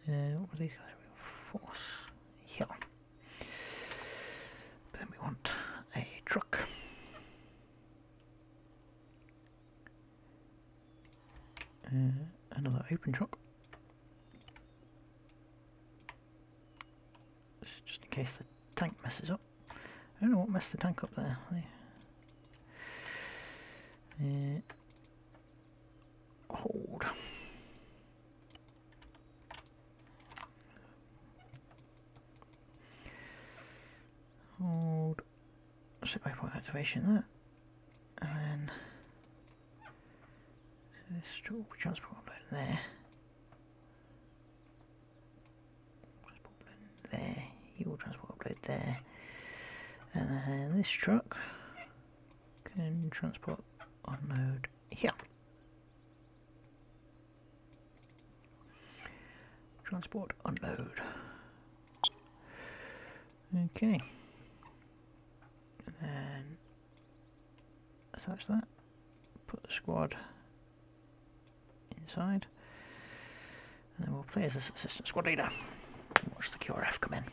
What are these guys? Force. Yeah. But then we want a truck. Another open truck. Just in case the tank messes up. I don't know what messed the tank up there. Hold. Hold. Set waypoint activation there. And then this Transport upload there. Transport upload there. Your transport upload there. And then this truck can transport unload here. Transport unload. Okay. And then attach that. Put the squad inside. And then we'll play as assistant squad leader. And watch the QRF come in.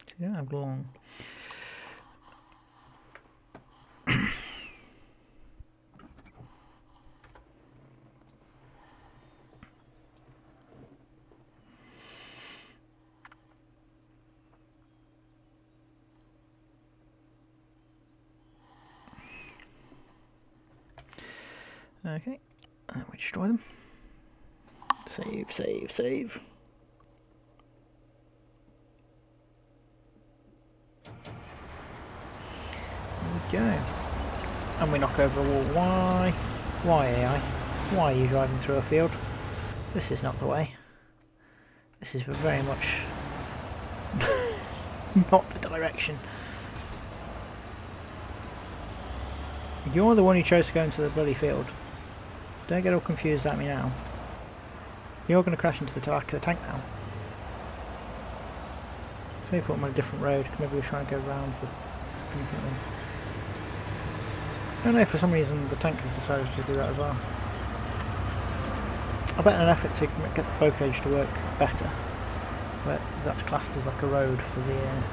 So you don't have long. Okay, and we destroy them. Save, save, save. There we go. And we knock over a wall. Why? Why AI? Why are you driving through a field? This is not the way. This is very much not the direction. You're the one who chose to go into the bloody field. Don't get all confused at me now. You're going to crash into the back of the tank now. So maybe put them on a different road. Maybe we'll try and go around the thing. I don't know, for some reason the tank has decided to do that as well. I bet in an effort to get the bow cage to work better, but that's classed as like a road for the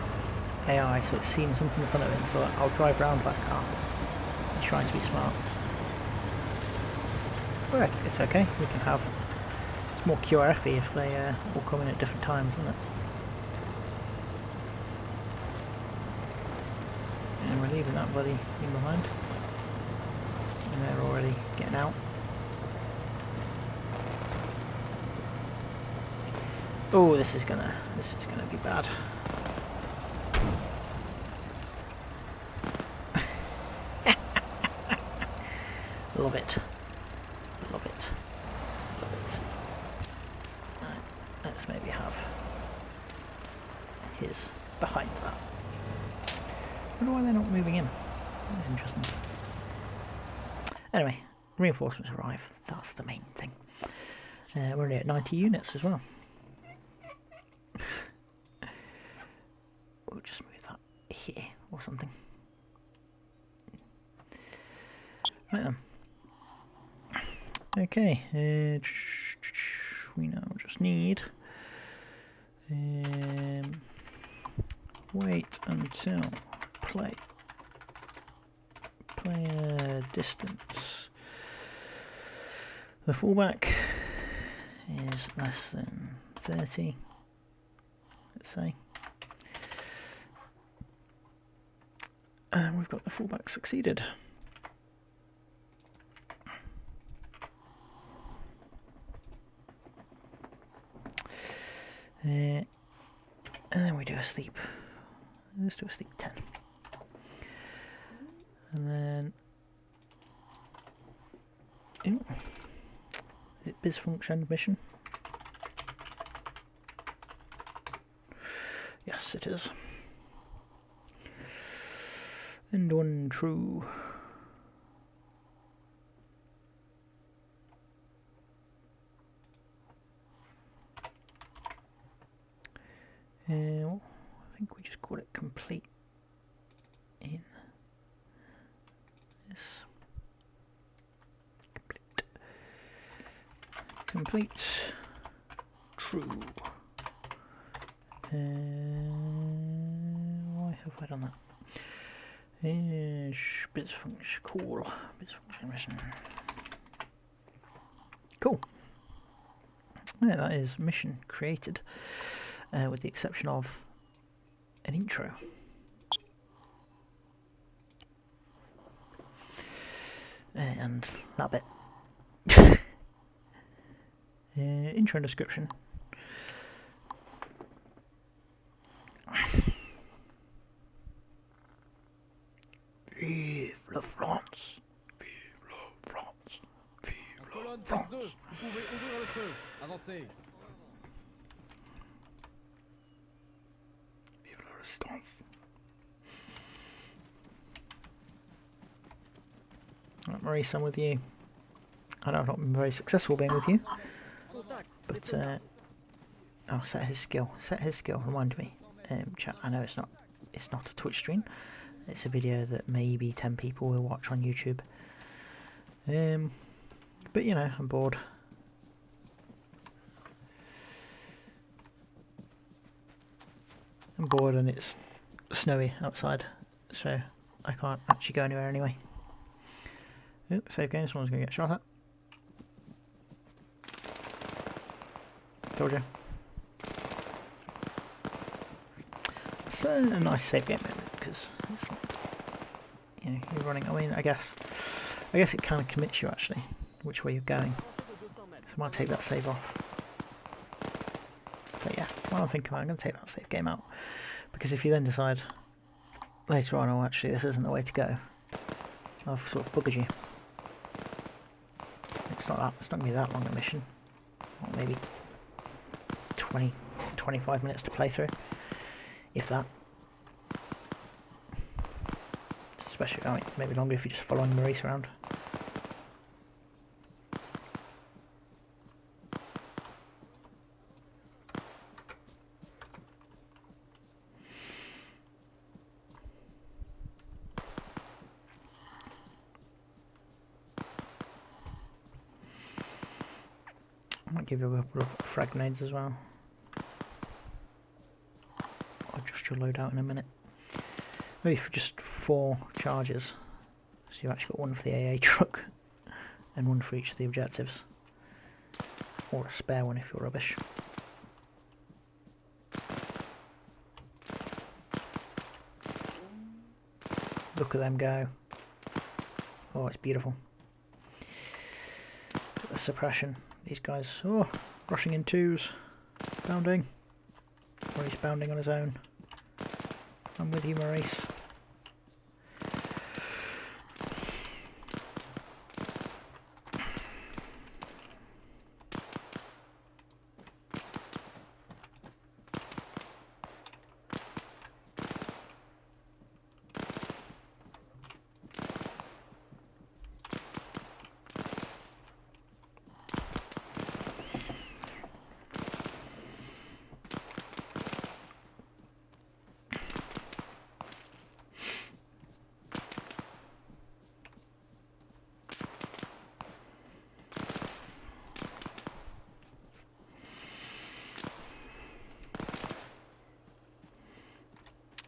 AI, so it's seen something in front of it and thought, I'll drive around that car. He's trying to be smart. Alright, it's okay, we can have... It's more QRF-y if they all come in at different times, isn't it? And we're leaving that bloody thing behind. And they're already getting out. Oh, this is gonna be bad. Love it. Love it. Love it. Right, let's maybe have his behind that. I wonder why they're not moving in. That's interesting. Anyway, reinforcements arrive. That's the main thing. We're only at 90 units as well. We'll just move that here or something. Right then. Okay, we now just need wait until player distance. The fullback is less than 30, let's say. And we've got the fullback succeeded. And then we do a sleep. Let's do a sleep 10. And then is it biz function mission? Yes, it is. And one true. Well, I think we just call it complete in this. Complete true. Why have I done that? Biz function, cool. Biz function mission. Cool. Yeah, that is mission created, with the exception of an intro. And that bit. Intro and description. Vive la France! Vive la France! Vive la Colonne, tête France! 2, vous pouvez ouvrir le feu. Avancez. Vive la Résistance! Right, Maurice, I'm with you. I know I've not been very successful being with you, Contact. but oh, set his skill. Set his skill. Remind me, chat. I know it's not a Twitch stream. It's a video that maybe 10 people will watch on YouTube. But you know, I'm bored. I'm bored and it's snowy outside, so I can't actually go anywhere anyway. Oh, save game. Someone's going to get shot at. Told you. It's a nice save game moment because it's, you know, you're running. I mean, I guess it kind of commits you actually which way you're going. So I might take that save off. But yeah, while I'm thinking about it, I'm going to take that save game out because if you then decide later on, oh, actually this isn't the way to go, I've sort of buggered you. It's not going to be that long a mission. Or maybe 25 minutes to play through, if that. Especially, I mean, maybe longer if you're just following Maurice around. I might give you a couple of frag grenades as well. I'll adjust your loadout in a minute. Maybe for just 4 charges. So you've actually got one for the AA truck and one for each of the objectives. Or a spare one if you're rubbish. Look at them go. Oh, it's beautiful. The suppression. These guys, oh, rushing in 2s. Bounding. Maurice bounding on his own. I'm with you, Maurice.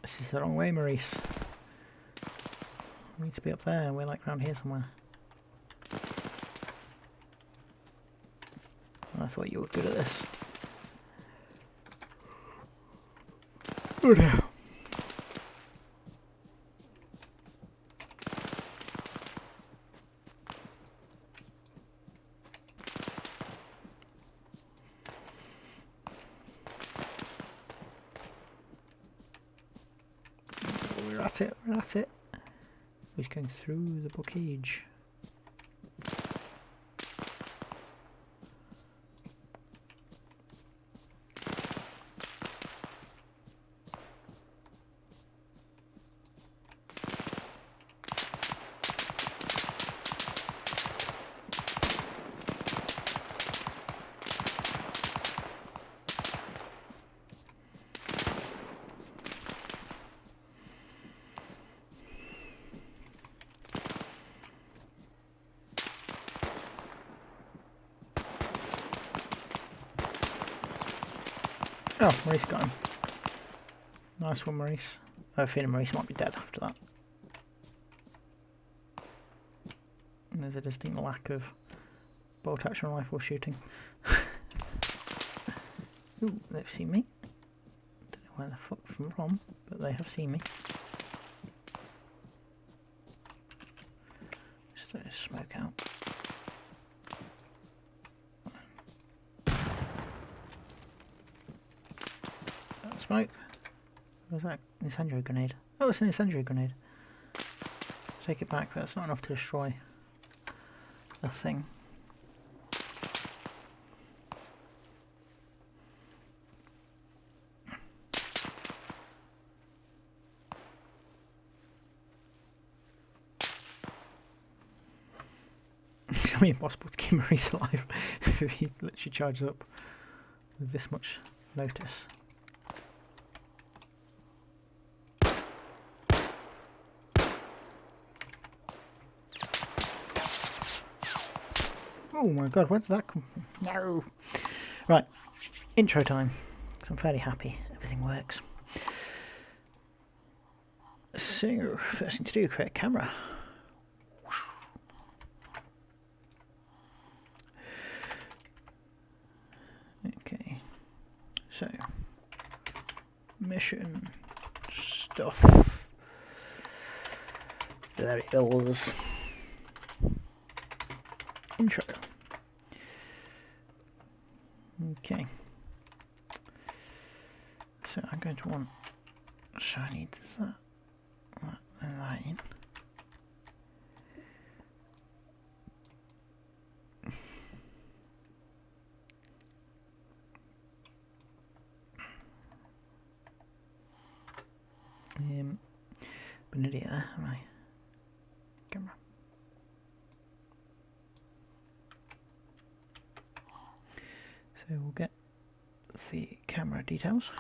This is the wrong way, Maurice. We need to be up there, we're like round here somewhere. I thought you were good at this. Oh no. We're at it. He's going through the blockage. Oh, Maurice got him. Nice one, Maurice. I have a feeling Maurice might be dead after that. And there's a distinct lack of bolt action rifle shooting. Ooh, they've seen me. Don't know where the fuck from, but they have seen me. Just throw smoke out. Smoke. What was that? Incendiary grenade. Oh, it's an incendiary grenade. take it back, but that's not enough to destroy the thing. It's going to be impossible to keep Maurice alive if he literally charges up with this much notice. Oh my god, where did that come from? No! Right, intro time, because I'm fairly happy everything works. So, first thing to do, create a camera. Okay, so, mission stuff. Variables. Intro. Okay. So I'm going to want. So I need that and that in. But an idiot there, am I? Camera. So we'll get the camera details.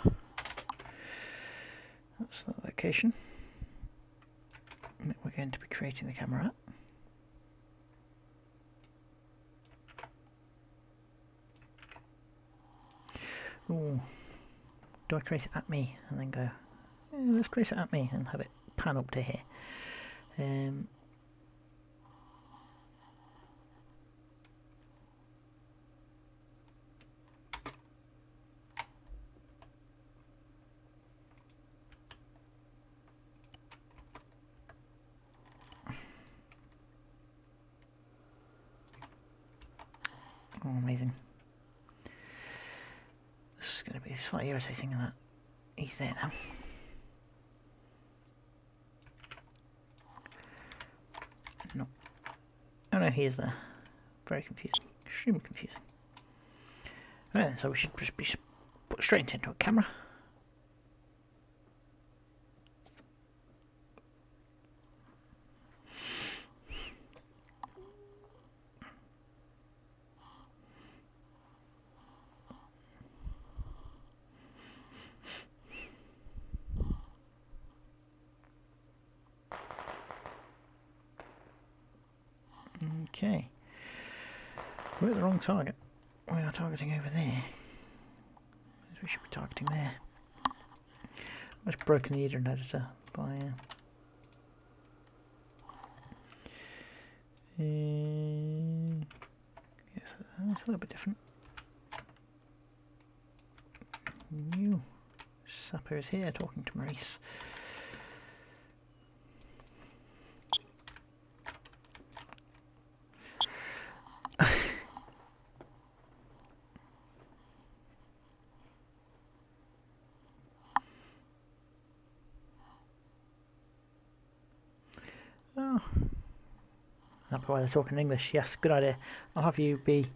That's the location that we're going to be creating the camera at. Ooh. Do I create it at me and then go, let's create it at me and have it pan up to here? Oh, amazing. This is going to be slightly irritating in that he's there now. No. Oh no, he is there. Very confusing. Extremely confusing. Right, so we should just be put straight into a camera. Okay. We're at the wrong target. We are targeting over there. We should be targeting there. I've just broken the Edron editor by... yes, that's a little bit different. New Sapper is here talking to Maurice. Oh, that'd be why they're talking English. Yes, good idea. I'll have you be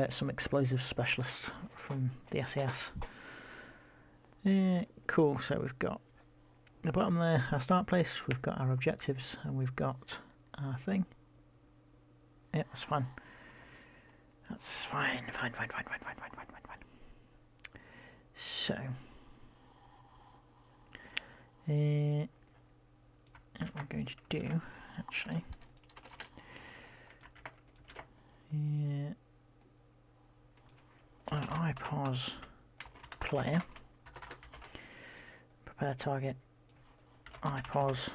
some explosives specialist from the SAS. Cool, so we've got the bottom there, our start place, we've got our objectives, and we've got our thing. Yeah, that's fine. That's fine. Fine. So, what we're going to do, actually, iPause player, prepare target, iPause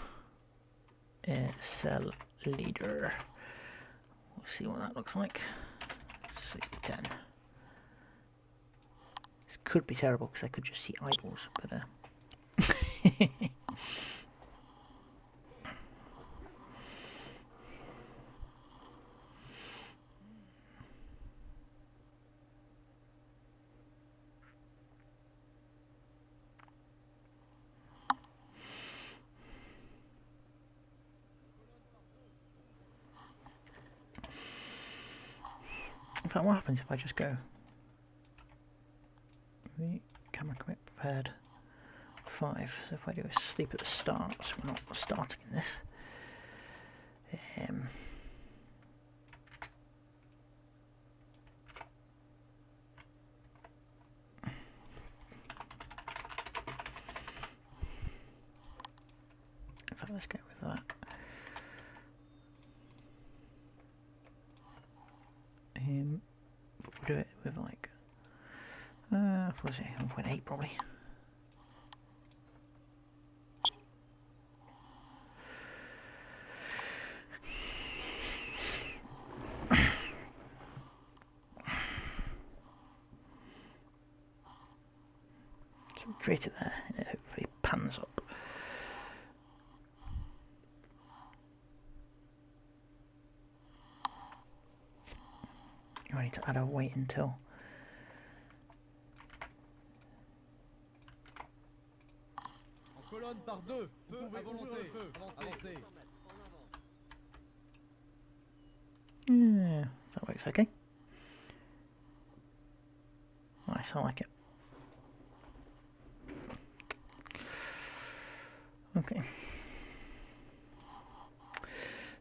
cell leader. We'll see what that looks like. 610. This could be terrible because I could just see eyeballs, but In fact, what happens if I just go the camera commit prepared 5? So if I do a sleep at the start, so we're not starting in this. In fact, let's go with that. But we'll do it with like, what was it, 1.8 probably. So create it there, and it hopefully pans up. I need to add a wait until. Colonne par deux. Feu à volonté. Avancez. Yeah, that works okay. Nice, I like it. Okay.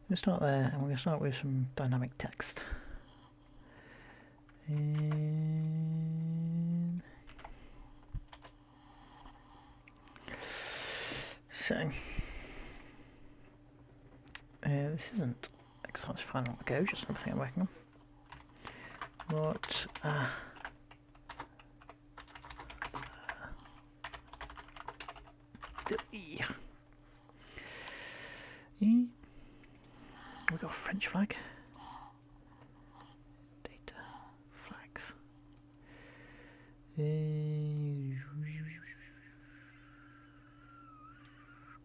We'll start there, and we're going to start with some dynamic text. And so, this isn't exercise final on the go, just another thing I'm working on. But we've got a French flag. Data flags.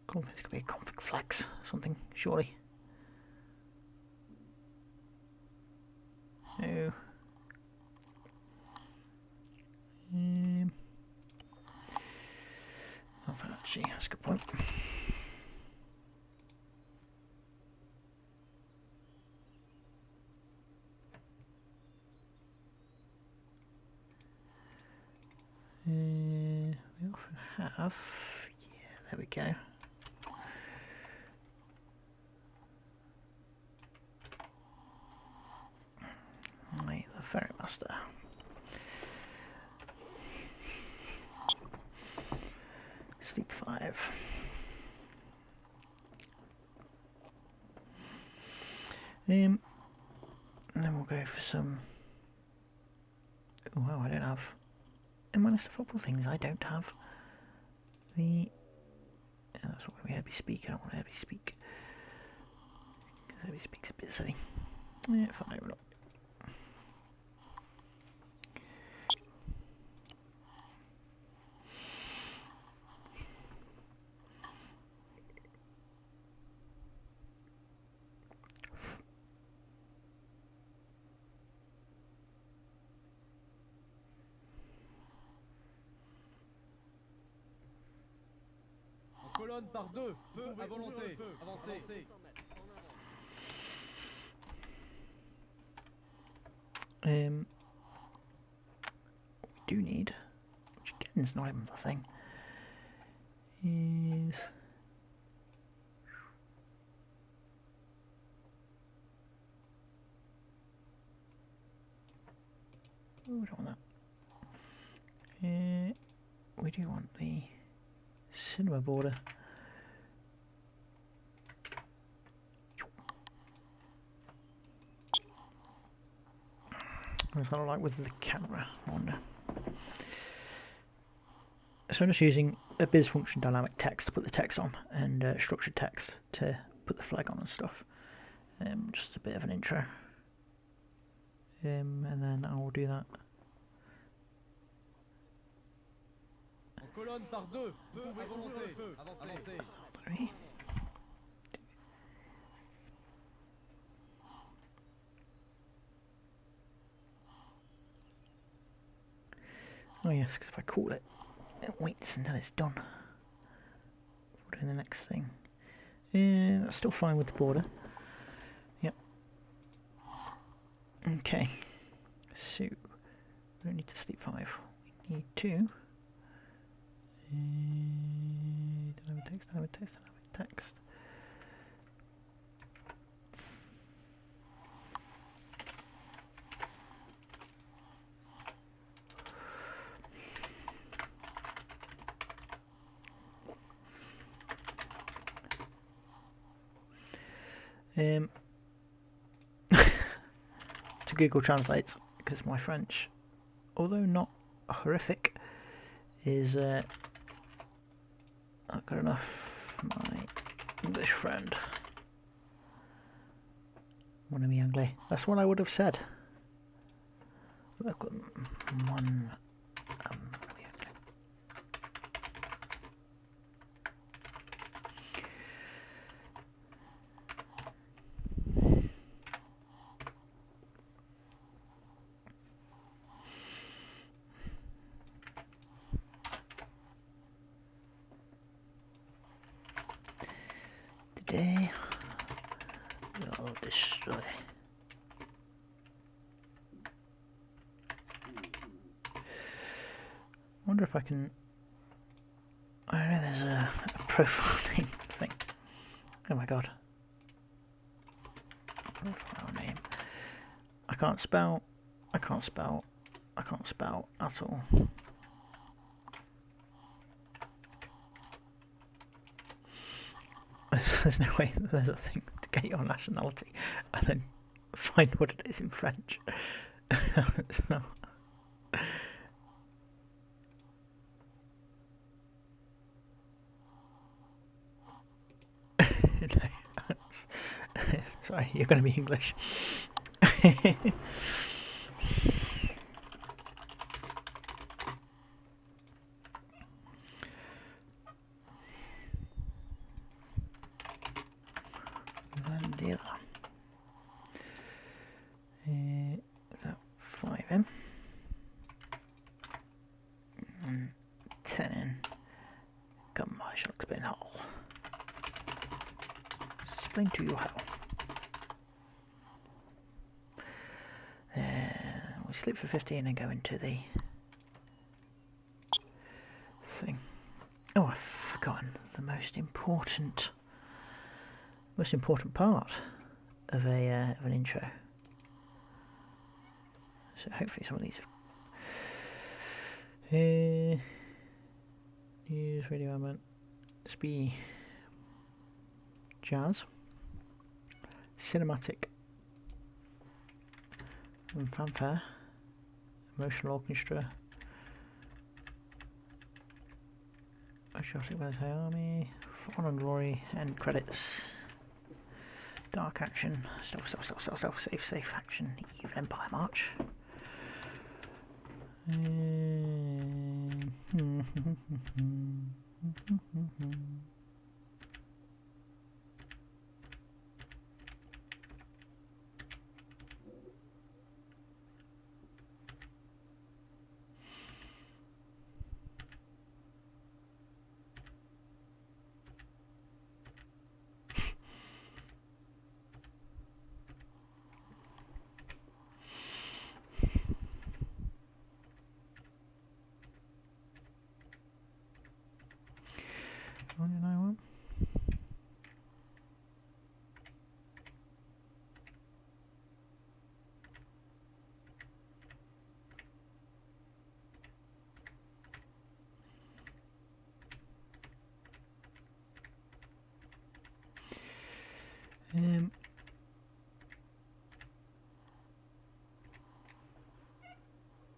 Config could be config flags, something, surely. No. Actually, that's a good point. We often have, yeah, there we go. Right, the ferry master. Sleep 5. And then we'll go for some. Oh wow, I don't have. In my list of football things, I don't have the. That's what we Herbie Speak. I don't want Herbie Speak. Because Herbie Speak's a bit silly. Yeah, fine, we're not. Colonne par deux. Feu à volonté. Avancez. We do need, which again is not even the thing, is oh, we don't want that. We do want the cinema border. What's that like with the camera? I wonder. So I'm just using a biz function dynamic text to put the text on, and structured text to put the flag on and stuff. Just a bit of an intro. And then I will do that. Colonne par deux. Feu à volonté. Avancez. Sorry. Oh yes, because if I call it, it waits until it's done before doing the next thing. Yeah, that's still fine with the border. Yep. Okay. So, we don't need to sleep 5. We need to... don't have a text, don't have a text, don't have a text. To Google Translate, because my French, although not horrific, is not good enough for my English friend. Mon ami anglais. That's what I would have said. Mon ami anglais. Today we'll destroy. I wonder if I can. I know there's a profiling thing. Oh my god. Profile name. I can't spell. I can't spell. I can't spell at all. There's no way that there's a thing to get your nationality and then find what it is in French. So. No, sorry, you're going to be English. Vandila. 5 in. And 10 in. Come, I shall explain how. Explain to you how. We sleep for 15 and go into the thing. Oh, I've forgotten the most important part of an intro. So hopefully some of these have use radio element speed jazz cinematic and fanfare emotional orchestra patriotic by army honor and glory end credits dark action stealth safe action evil empire march.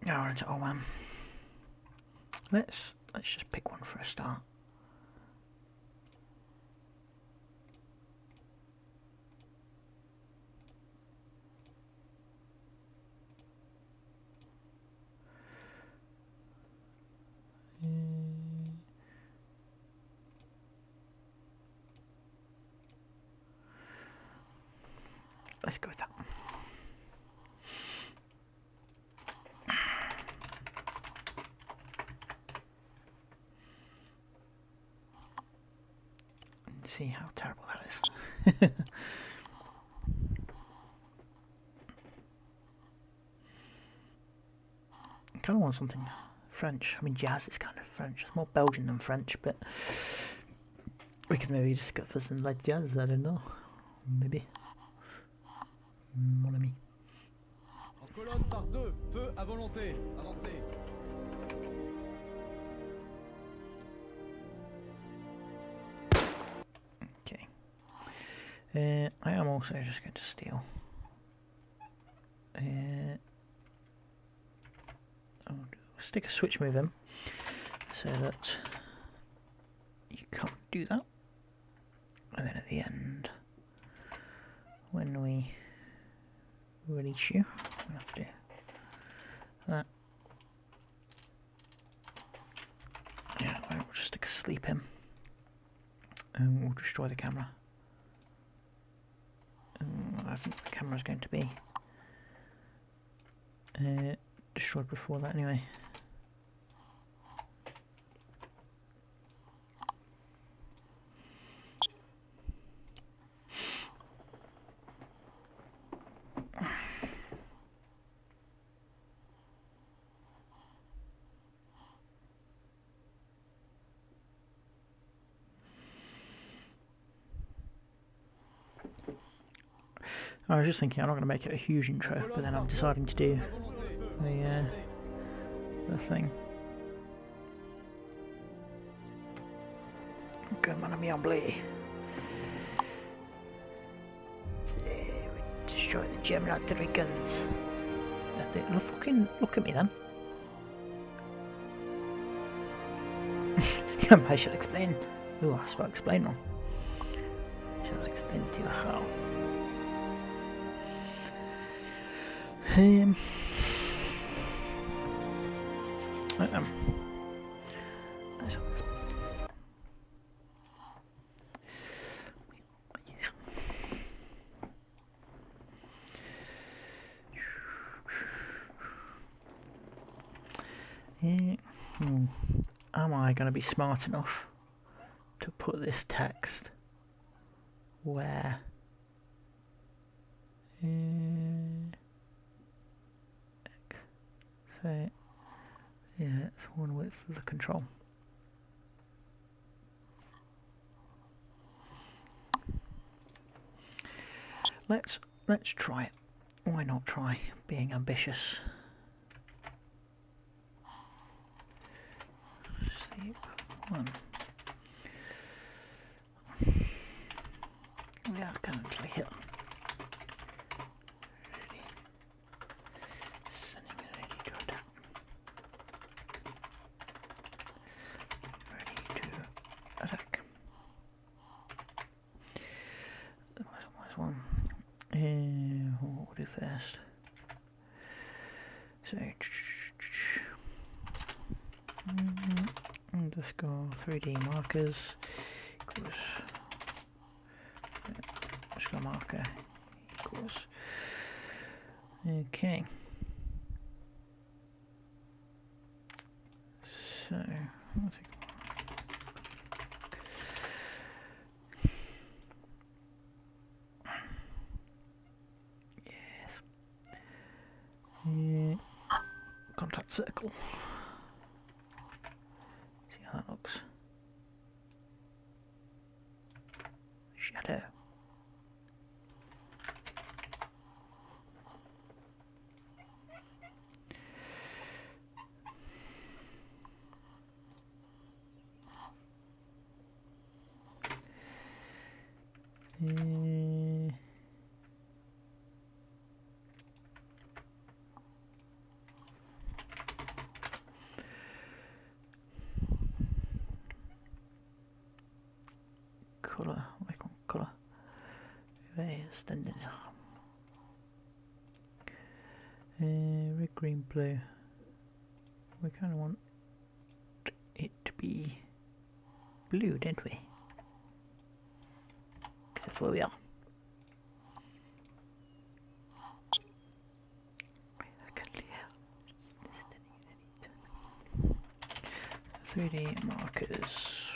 We're into ArmA. Let's just pick one for a start. Let's go with that. And see how terrible that is. kind of want something French. I mean, jazz is kind of French. It's more Belgian than French, but we could maybe just go for some light jazz. I don't know. Maybe. Mon ami. En colonne par deux, feu à volonté, avancez. Okay. I am also just going to steal. I'll stick a switch move in so that you can't do that. And then at the end, when we release you, we'll have to do that. Yeah, we'll just stick a sleep in. And we'll destroy the camera. I think the camera's going to be destroyed before that anyway. I was just thinking I'm not going to make it a huge intro, but then I'm deciding to do the thing. Come on, mon blé. Destroy the German artillery guns. Fucking look at me then. I shall explain. Oh, I spoke explain wrong. I shall explain to you how. Am I going to be smart enough to put this text where? So, yeah, it's one width of the control. Let's try it. Why not try being ambitious? Sleep one. Yeah, I can't actually hit. Ready. Sending it ready to attack. Ready to attack. Where's one? What we'll do first. So, underscore 3D markers equals underscore marker equals. Okay. So, I'll take contact circle. See how that looks. Shadow. Colour, icon colour. Extended. Red, green, blue. We kind of want it to be blue, don't we? Because that's where we are. 3D markers,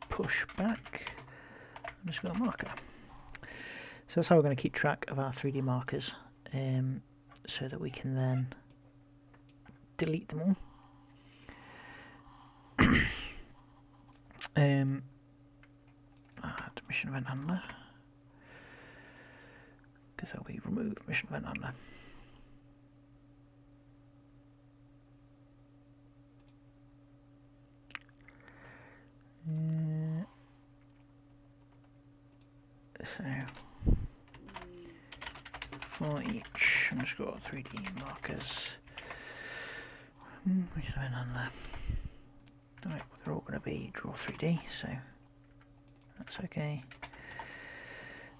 push back, underscore marker. So that's how we're going to keep track of our 3D markers, so that we can then delete them all. Add mission event handler, because they'll be removed. Mission event handler. So for each underscore 3D markers, mission event handler. Right, well, they're all going to be draw 3D, so that's okay.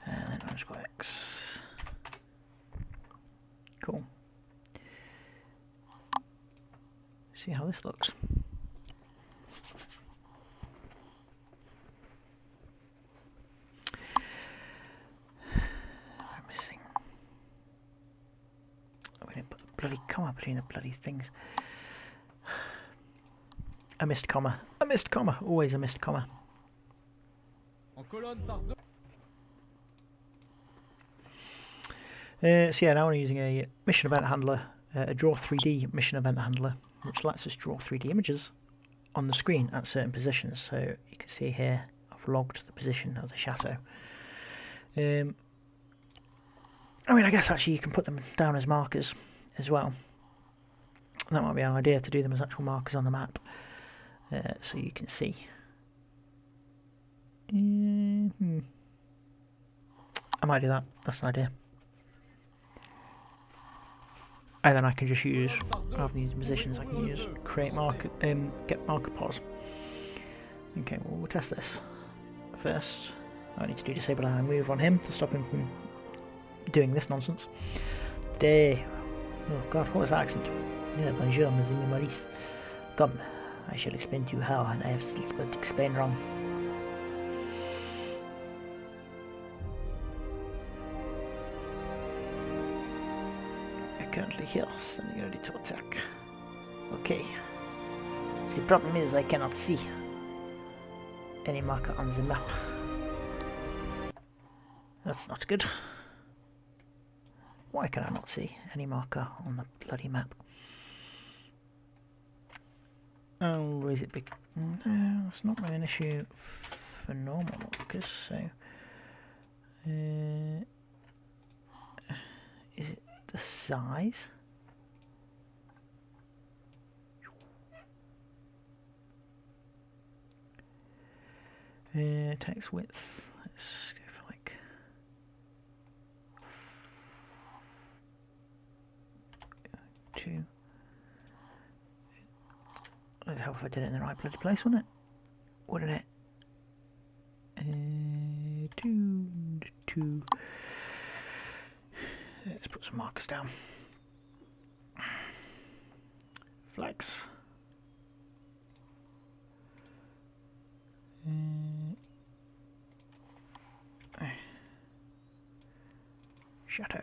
And then underscore X. Cool. See how this looks. I'm missing. Oh, we didn't put the bloody comma between the bloody things. I missed comma. I missed comma. Always a missed comma. En colonne par deux. So yeah, now we're using a mission event handler, a draw 3D mission event handler, which lets us draw 3D images on the screen at certain positions. So you can see here I've logged the position of the chateau. I mean, I guess actually you can put them down as markers as well. That might be an idea, to do them as actual markers on the map, so you can see. I might do that. That's an idea. And then I can just use, rather than using positions, I can use create marker, get marker pos. Okay, well, we'll test this. First, I need to do disable ally move on him to stop him from doing this nonsense. Day. Oh god, what was that accent? Yeah, bonjour, Monsieur Maurice. Come, I shall explain to you how, and I have still spelled explain wrong. Currently here, standing ready to attack. Okay. The problem is I cannot see any marker on the map. That's not good. Why can I not see any marker on the bloody map? Oh, is it big? No, that's not really an issue for normal markers, so... is it the size? Text width, let's go for like 2. It'd help if I did it in the right bloody place, wouldn't it? Wouldn't it? 2. Let's put some markers down. Flags. Chateau.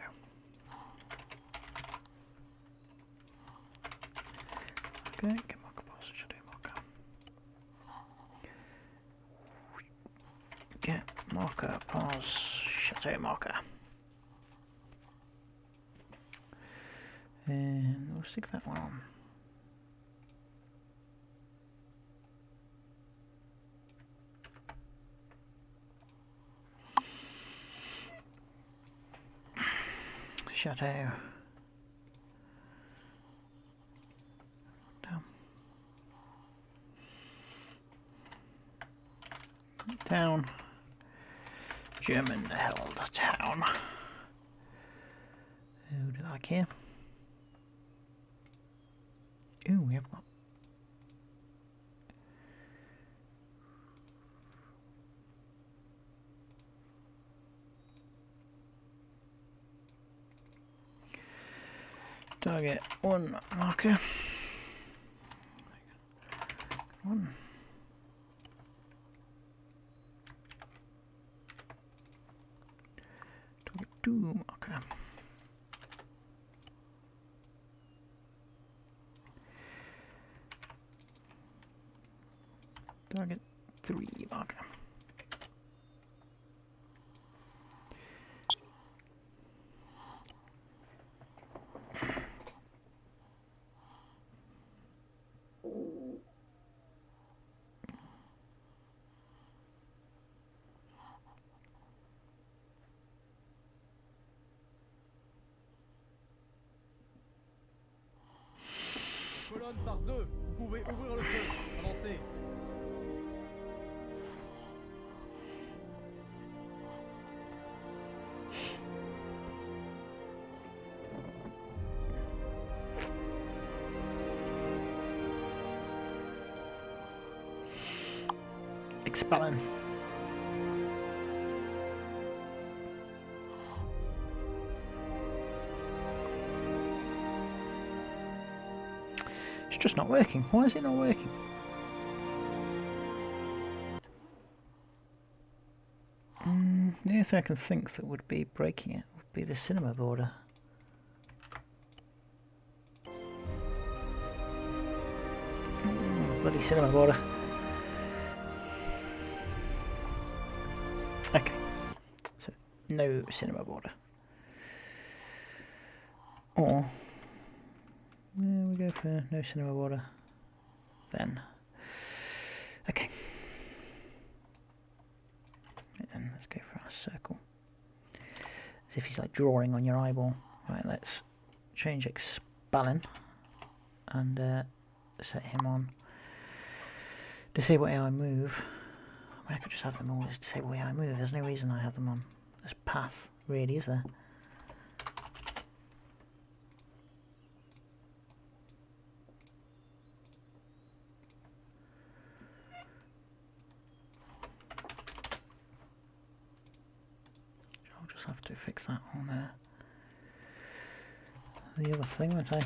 Okay, get marker pos, chateau marker. Get marker pos, chateau marker. And we'll stick that one on. Chateau. Down. Down. German held town. Who do I like here? Ooh, we have got. Target 1 marker. 1. Target 2 marker. Target 3 marker. 2, vous pouvez ouvrir le feu. Avancez. Expelling. It's just not working. Why is it not working? The only thing I can think that would be breaking it would be the cinema border. Bloody cinema border. Okay, so no cinema border. Or we go for no cinema border. Then, okay. Right, then let's go for our circle. As if he's like drawing on your eyeball. Right, let's change expelling and set him on disable AI move. I mean, I could just have them all as disable AI move. There's no reason I have them on this path, really, is there? I'll just have to fix that on the other thing, won't I?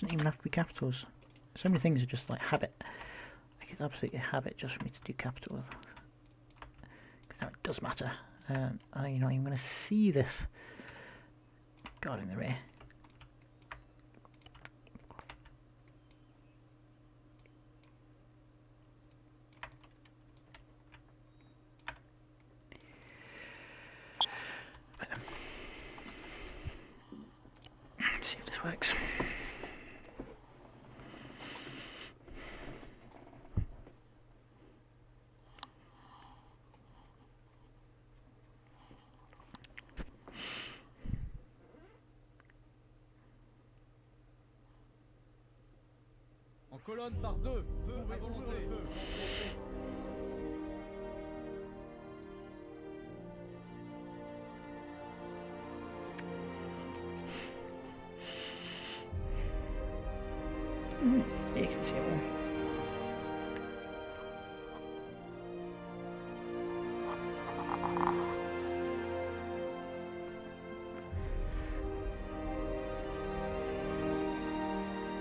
It doesn't even have to be capitals. So many things are just like habit. Like it's absolutely a habit just for me to do capitals. Because now it does matter. You're not even going to see this guard in the rear. Let's see if this works. En colonne par 2, feu à volonté. You can see it all.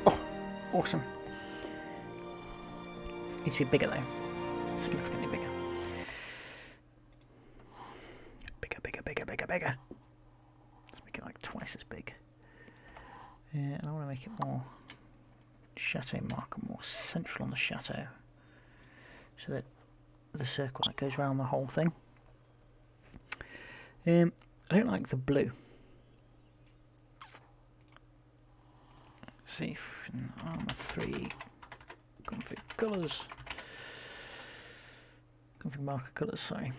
Oh, awesome. Needs to be bigger though. Significantly bigger. Bigger, bigger, bigger, bigger, bigger. Let's make it like twice as big. And I want to make it more chateau marker, more central on the chateau, so that the circle that goes around the whole thing. I don't like the blue. Let's see if in ArmA 3 config colours, config marker colours, sorry.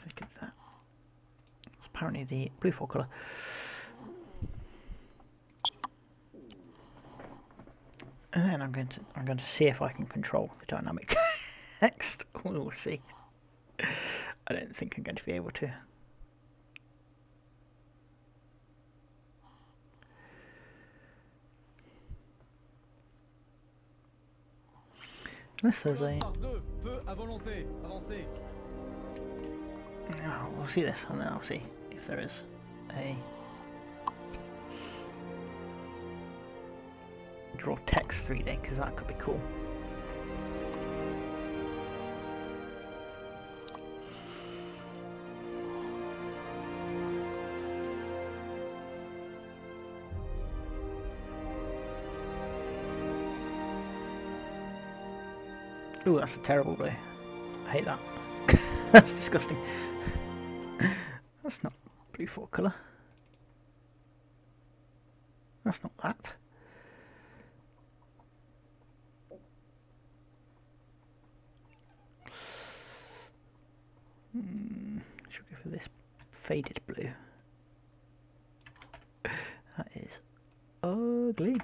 Look at that. It's apparently the blue 4 colour. And then I'm going to see if I can control the dynamic text. We'll see. I don't think I'm going to be able to. Unless there's a... Oh, we'll see this and then I'll see if there is a... draw text 3D, because that could be cool. Ooh, that's a terrible blue. I hate that. That's disgusting. That's not blue for colour. That's not that. Should we go for this faded blue? That is ugly.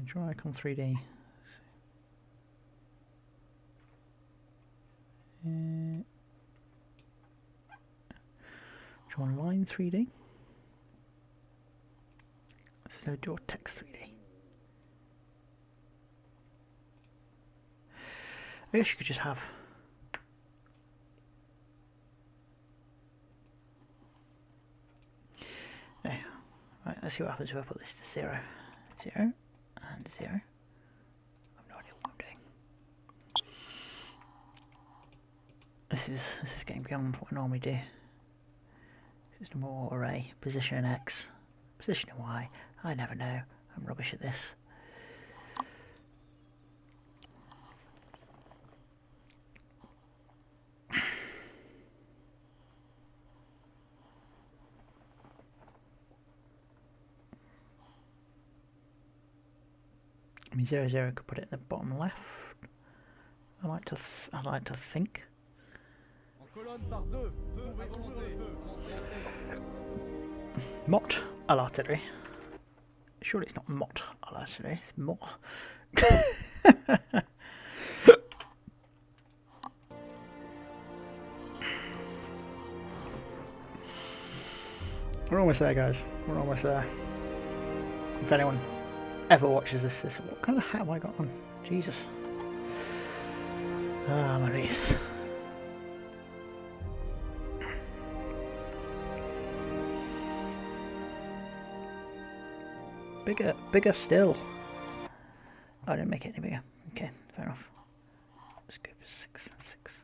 Draw icon 3D. Draw line 3D. So draw text 3D. I guess you could just have no. Right, let's see what happens if I put this to 0. 0 and 0. I've no idea what I'm doing. This is getting beyond what I normally do. It's more array, position in X, position in Y. I never know. I'm rubbish at this. I mean, 0, 0 could put it in the bottom left. I like to think. Mort à l'artillerie. Surely it's not Mort à l'artillerie, it's Mort. We're almost there, guys. We're almost there. If anyone ever watches this, what kind of hat have I got on? Jesus. Ah, Maurice. Bigger still. Oh, I didn't make it any bigger. Okay, fair enough. Let's go for 6 and 6.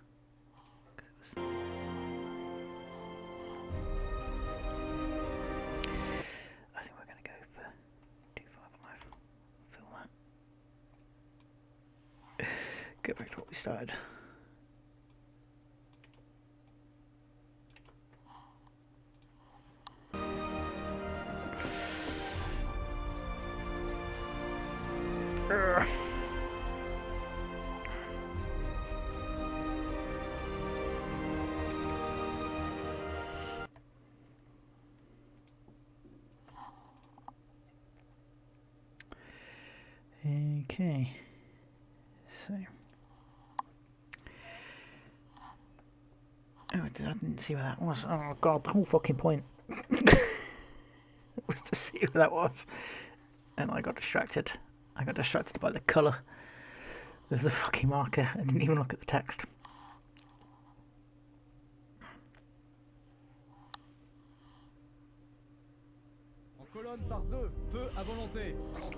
I think we're going to go for 2, 5, 5. Fill that. Go back to what we started. Okay, so I didn't see where that was. Oh god, the whole fucking point was to see where that was, and I got distracted. I got distracted by the colour of the fucking marker. I didn't even look at the text.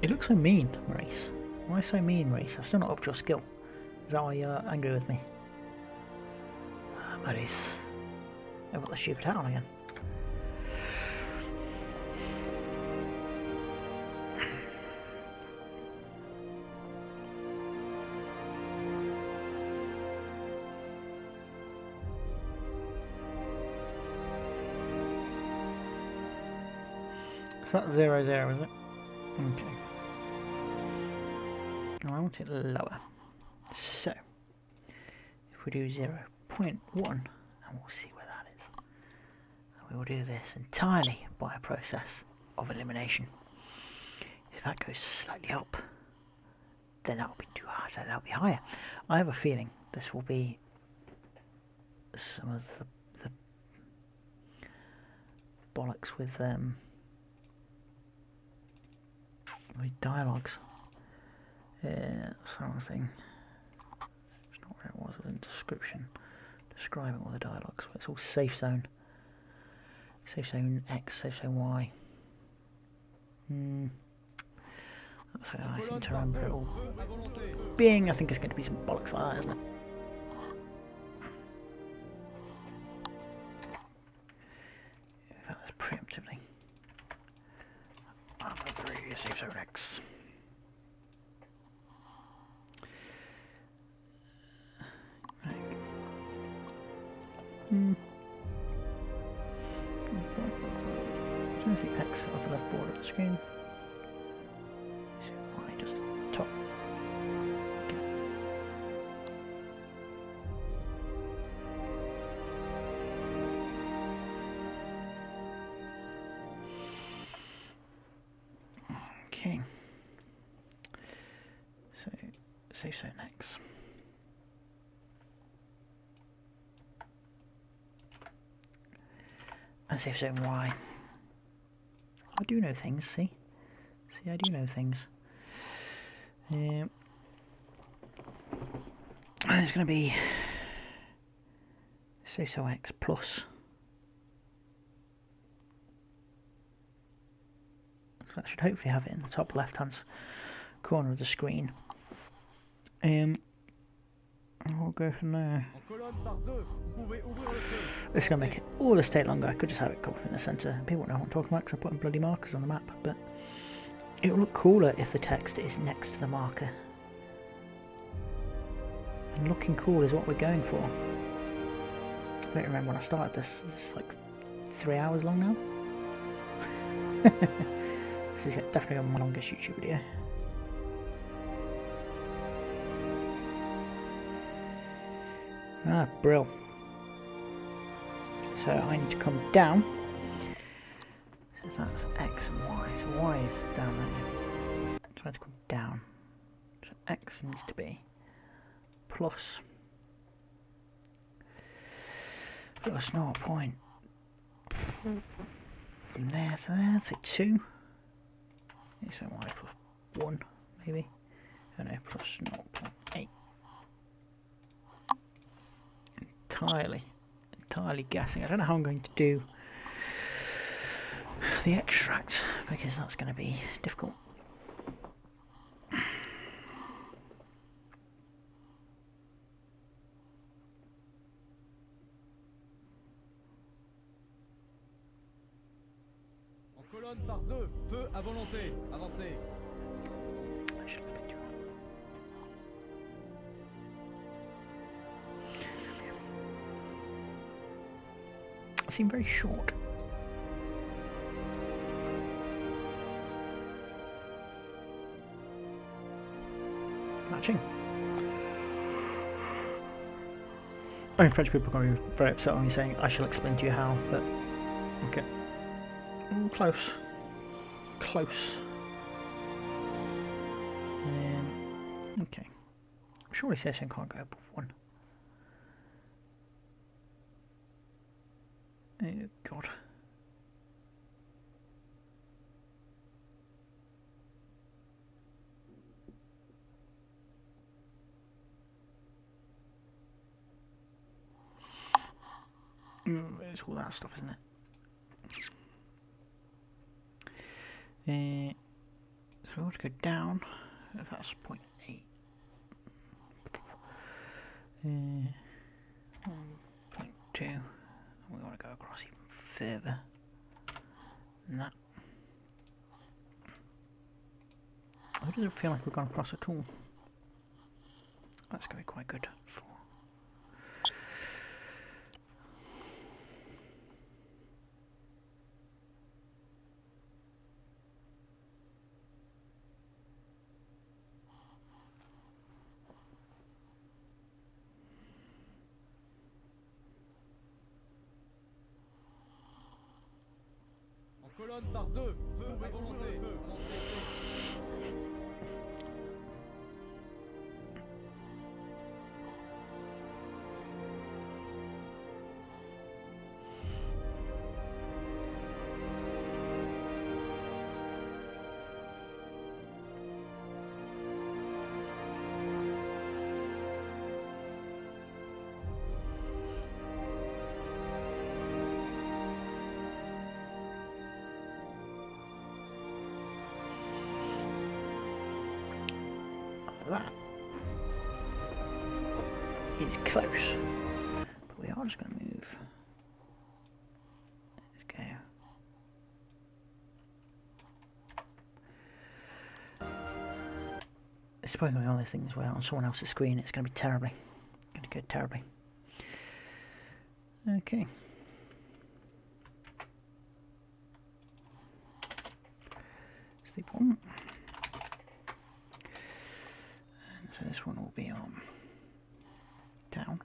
You look so mean, Maurice. Why so mean, Maurice? I've still not upped your skill. Is that why you're angry with me? Maurice. I've got the stupid hat on again. So that's 0, 0, is it? Okay. I want it lower. So, if we do 0.1, and we'll see where that is. And we will do this entirely by a process of elimination. If that goes slightly up, then that will be too high. That will be higher. I have a feeling this will be some of the bollocks with dialogues. That's the wrong thing. It's not where it was in description. Describing all the dialogues. It's all safe zone. Safe zone X, safe zone Y. That's how I seem to remember it all being. I think it's going to be some bollocks like that, isn't it? In fact, that's preemptively. safe zone X. Right. Where's the X off the left border of the screen? So Y just the top. Okay. So safe zone X. And safe zone Y. I do know things, see? See, I do know things. And it's going to be safe zone X plus. So that should hopefully have it in the top left-hand corner of the screen. And we'll go from there. This is going to make it all this take longer. I could just have it come up in the centre. People won't know what I'm talking about because I'm putting bloody markers on the map, but it would look cooler if the text is next to the marker. And looking cool is what we're going for. I don't remember when I started this. Is this like 3 hours long now? This is definitely my longest YouTube video. Ah, brill. So I need to come down. So that's X and Y. So Y is down there. So I need to come down. So X needs to be plus 0.0 from there to there. Say 2. So Y plus 1 maybe. Oh no, plus 0.8. Entirely guessing. I don't know how I'm going to do the extract because that's going to be difficult. En colonne par deux, feu à volonté, avancez. Seem very short. Matching. I mean, French people are going to be very upset on me saying I shall explain to you how, but okay. Close. Close. Okay. Surely session can't go above 1. Oh God. It's all that stuff, isn't it? So we want to go down. If that's 0.8. 1.2. We want to go across even further than that. It doesn't feel like we've gone across at all. That's going to be quite good for. Colonne par deux, feu à volonté, feu. That is close, but we are just going to move. Let's go. probably going to be one of those things where on someone else's screen it's going to be terribly. Going to go terribly. Okay. Sleep one. And so this one will be on down.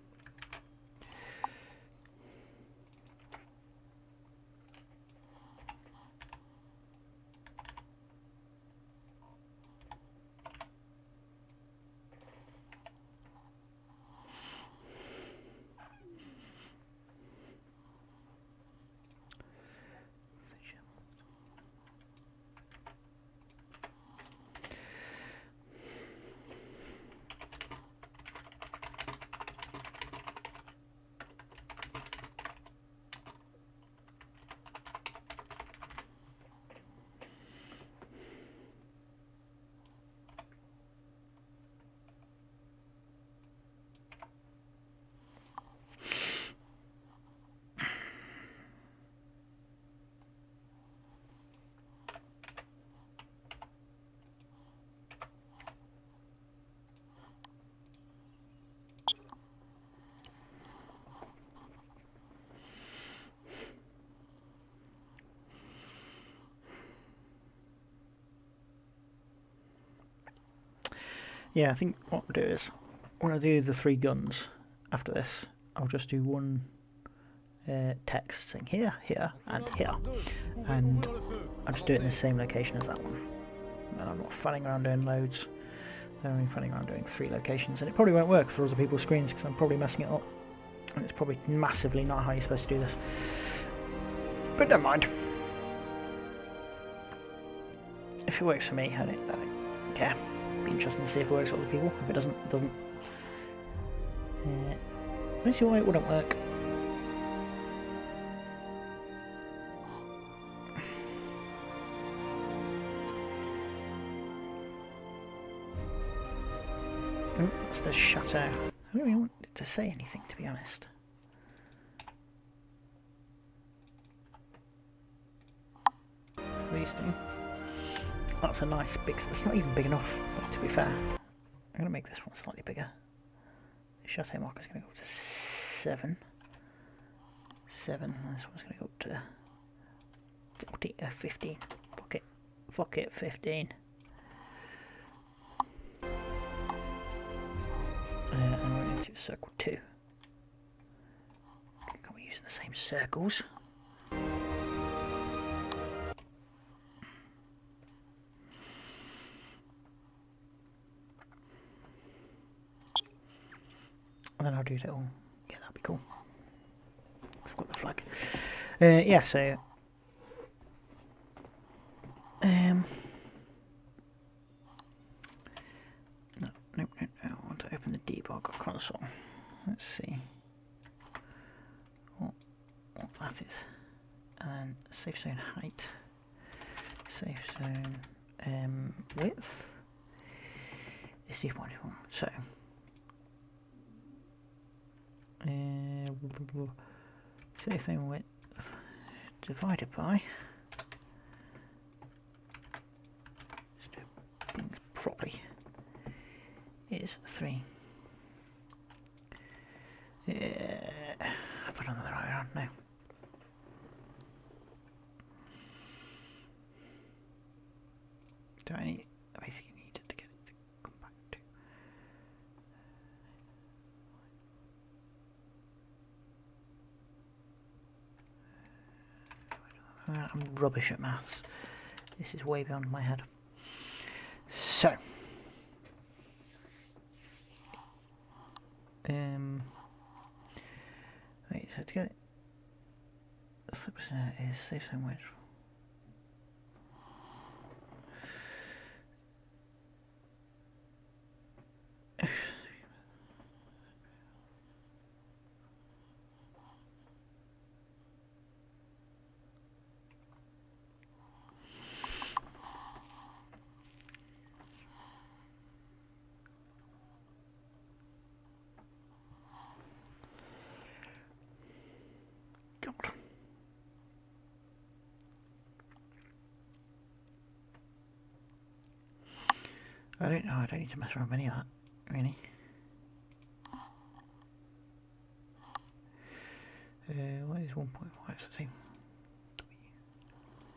Yeah, I think what we'll do is, when I do the 3 guns after this, I'll just do one text saying here, here, and here. And I'll just do it in the same location as that one. And I'm not funning around doing loads. I'm only funning around doing 3 locations. And it probably won't work for other people's screens because I'm probably messing it up. And it's probably massively not how you're supposed to do this. But never mind. If it works for me, I don't care. Be interesting to see if it works for other people. If it doesn't, it doesn't. Let's see why it wouldn't work. Oh, that's the shutter. I don't really want it to say anything, to be honest. These two. That's a nice big... It's not even big enough, to be fair. I'm going to make this one slightly bigger. The chateau marker is going to go up to 7. 7. And this one's going to go up to 40, 15. Fuck it, 15. And we're going to do circle 2. Can't we use the same circles? And then I'll do it all. Yeah, that'd be cool. I've got the flag. Yeah, so... No. I want to open the debug console. Let's see what that is. And then safe zone height. Safe zone width. Is 2.1. So... safe zone width divided by, just do things properly, is 3. Have I done that right around? No. Do I basically need to get it to come back to... I'm rubbish at maths. This is way beyond my head. So, wait. So to get it, is safe zone wedge. God. I don't know, I don't need to mess around with any of that, really. What is 1.5? It's the same.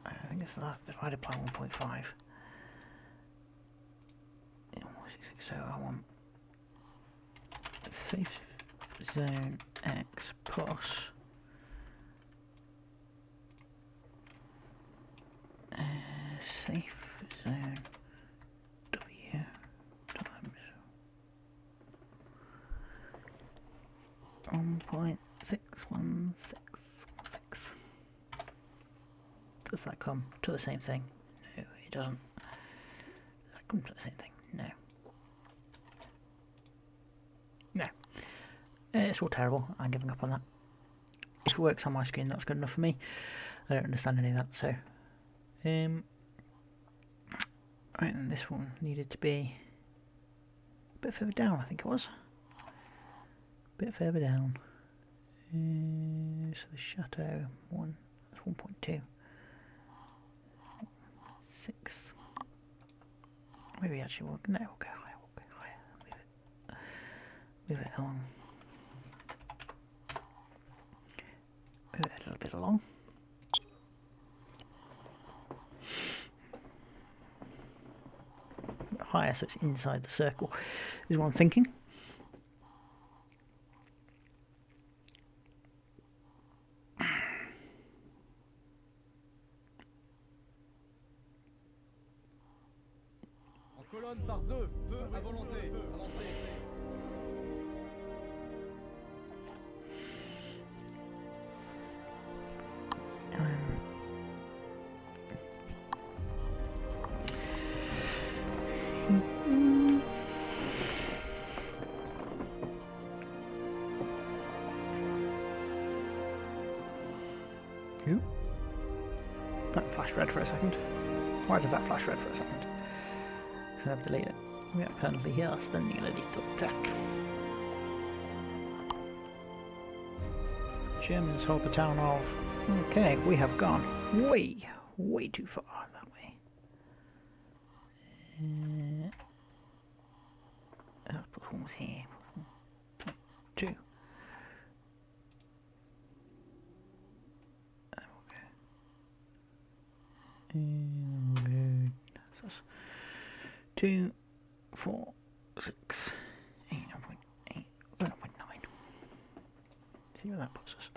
I think it's that divided by 1.5. So I want safe zone X plus safe zone W times 1.61616. Does that come to the same thing? No, it doesn't. Does that come to the same thing? No. No. It's all terrible. I'm giving up on that. If it works on my screen, that's good enough for me. I don't understand any of that, so... right, then this one needed to be a bit further down, I think it was. A bit further down. So the chateau, that's 1.2. 6. Maybe actually we'll go higher, Move it along. Move it a little bit along. A bit higher so it's inside the circle is what I'm thinking. En colonne par deux, feu à volonté, avancez. Ooh. That flashed red for a second. Why did that flash red for a second? So I have to delete it. We are currently here, standing ready to attack. Germans hold the town of... Okay, we have gone way too far that way. Let's put one here. 2. So 2, 4, 6, 8, 9.8, 9.9. See where that puts us.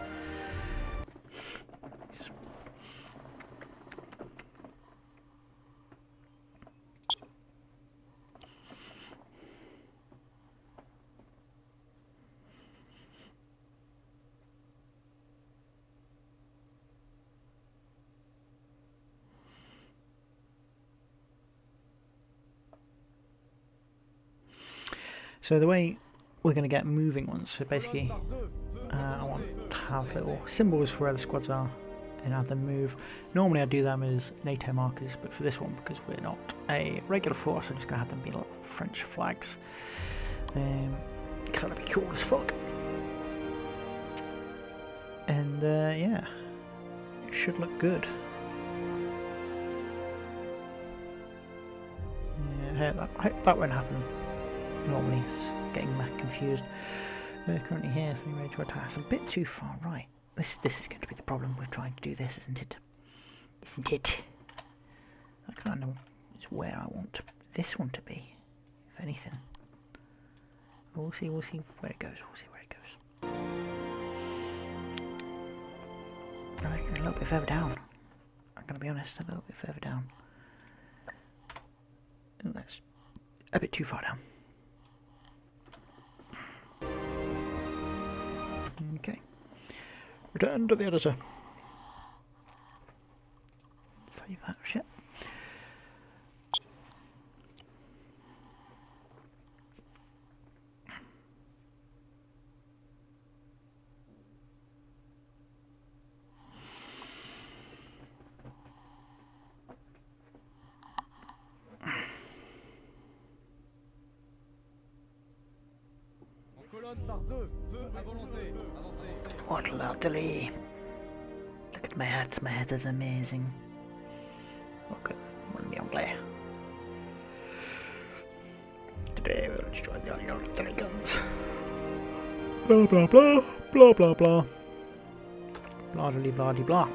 So the way we're going to get moving ones, so basically I want to have little symbols for where the squads are and have them move. Normally I do them as NATO markers, but for this one, because we're not a regular force, I'm just going to have them be little French flags. Because that'd be cool as fuck. And yeah, it should look good. Yeah, that won't happen. Normally it's getting Mac confused. We're currently here, so we're ready to attack. It's a bit too far right. This is going to be the problem with trying to do this, isn't it? Isn't it? That kind of is where I want this one to be, if anything. We'll see where it goes. I reckon a little bit further down. I'm going to be honest, a little bit further down. Ooh, that's a bit too far down. Okay. Return to the editor. Save that shit. Colonne par deux, feu à volonté, avancez. What l'artillery! Look at my hat is amazing. Okay, on me anglais. destroy the artillery guns. Blah blah blah, blah blah blah. Blah blah blah blah.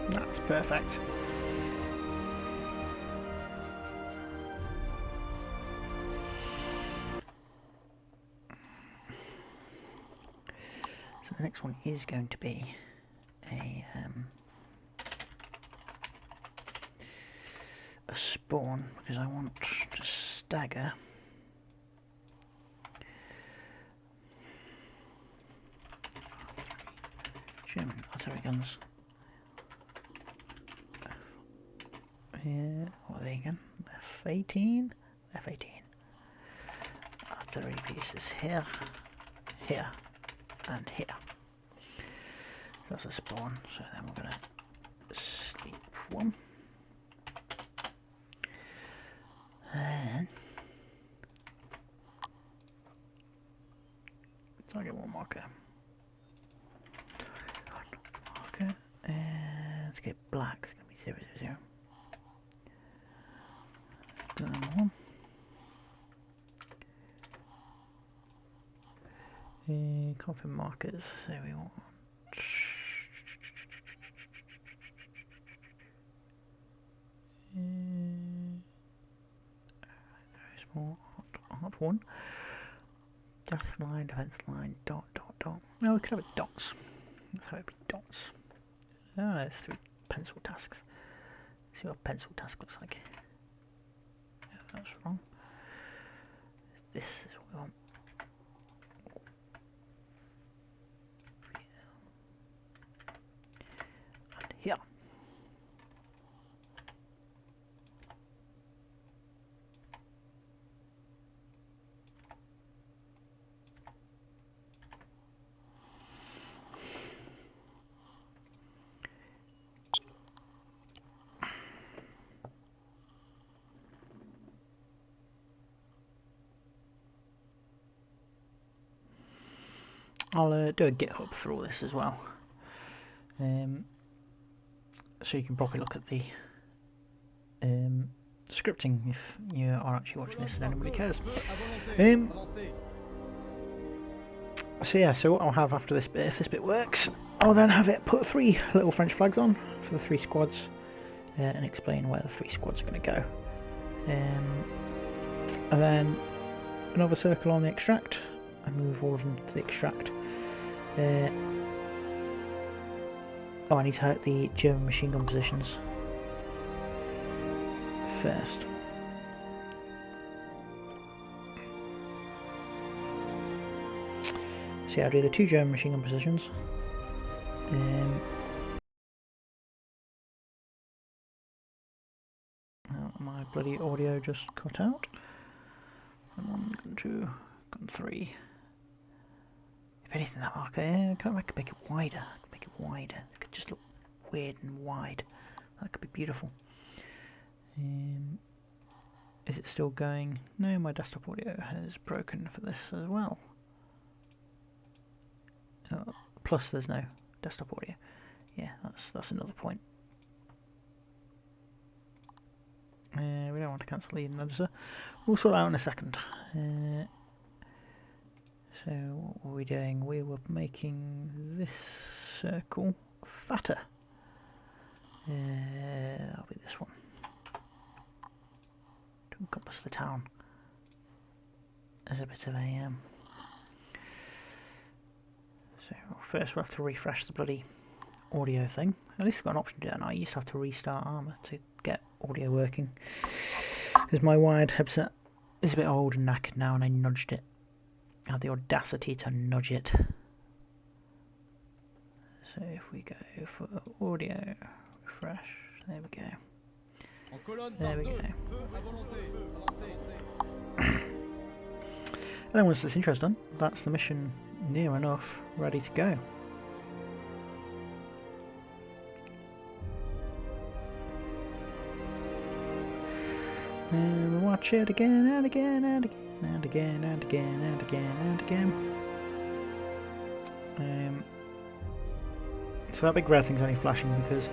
That's perfect. So the next one is going to be a spawn, because I want to stagger German artillery guns. What are they again? F-18? F-18. Artillery pieces here, here, and here. That's a spawn, so then we're going to sleep one. And target one marker. Marker, and let's get black, it's going to be 0, 0, 0. One. Confirm markers, so we want very small, hot one. Death line, defense line, dot, dot, dot. No, we could have it dots. Let's have it be dots. Ah, there's 3 pencil tasks. Let's see what a pencil task looks like. Yeah, that's wrong. This is what we want. And here. I'll do a GitHub for all this as well, so you can probably look at the scripting if you are actually watching this and anybody cares. So yeah, so what I'll have after this bit, if this bit works, I'll then have it put 3 little French flags on for the 3 squads and explain where the 3 squads are going to go. And then another circle on the extract and move all of them to the extract. Oh, I need to hurt the German machine gun positions first. So yeah, I'll do the 2 German machine gun positions. My bloody audio just cut out. Gun 1, gun 2, gun 3. If anything, that marker, yeah, I could make it wider. Make it wider. It could just look weird and wide. That could be beautiful. Is it still going? No, my desktop audio has broken for this as well. Plus, there's no desktop audio. Yeah, that's another point. We don't want to cancel the editor. We'll sort that out in a second. So what were we doing? We were making this circle fatter. That'll be this one. To encompass the town. There's a bit of a so first we'll have to refresh the bloody audio thing. At least I've got an option to do that now. I used to have to restart ArmA to get audio working. Because my wired headset is a bit old and knackered now, and I nudged it. I had the audacity to nudge it. So if we go for audio, refresh, there we go. There we go. And then once this intro's done, that's the mission near enough ready to go. And we'll watch it again and again and again and again and again and again and again. So that big red thing's only flashing because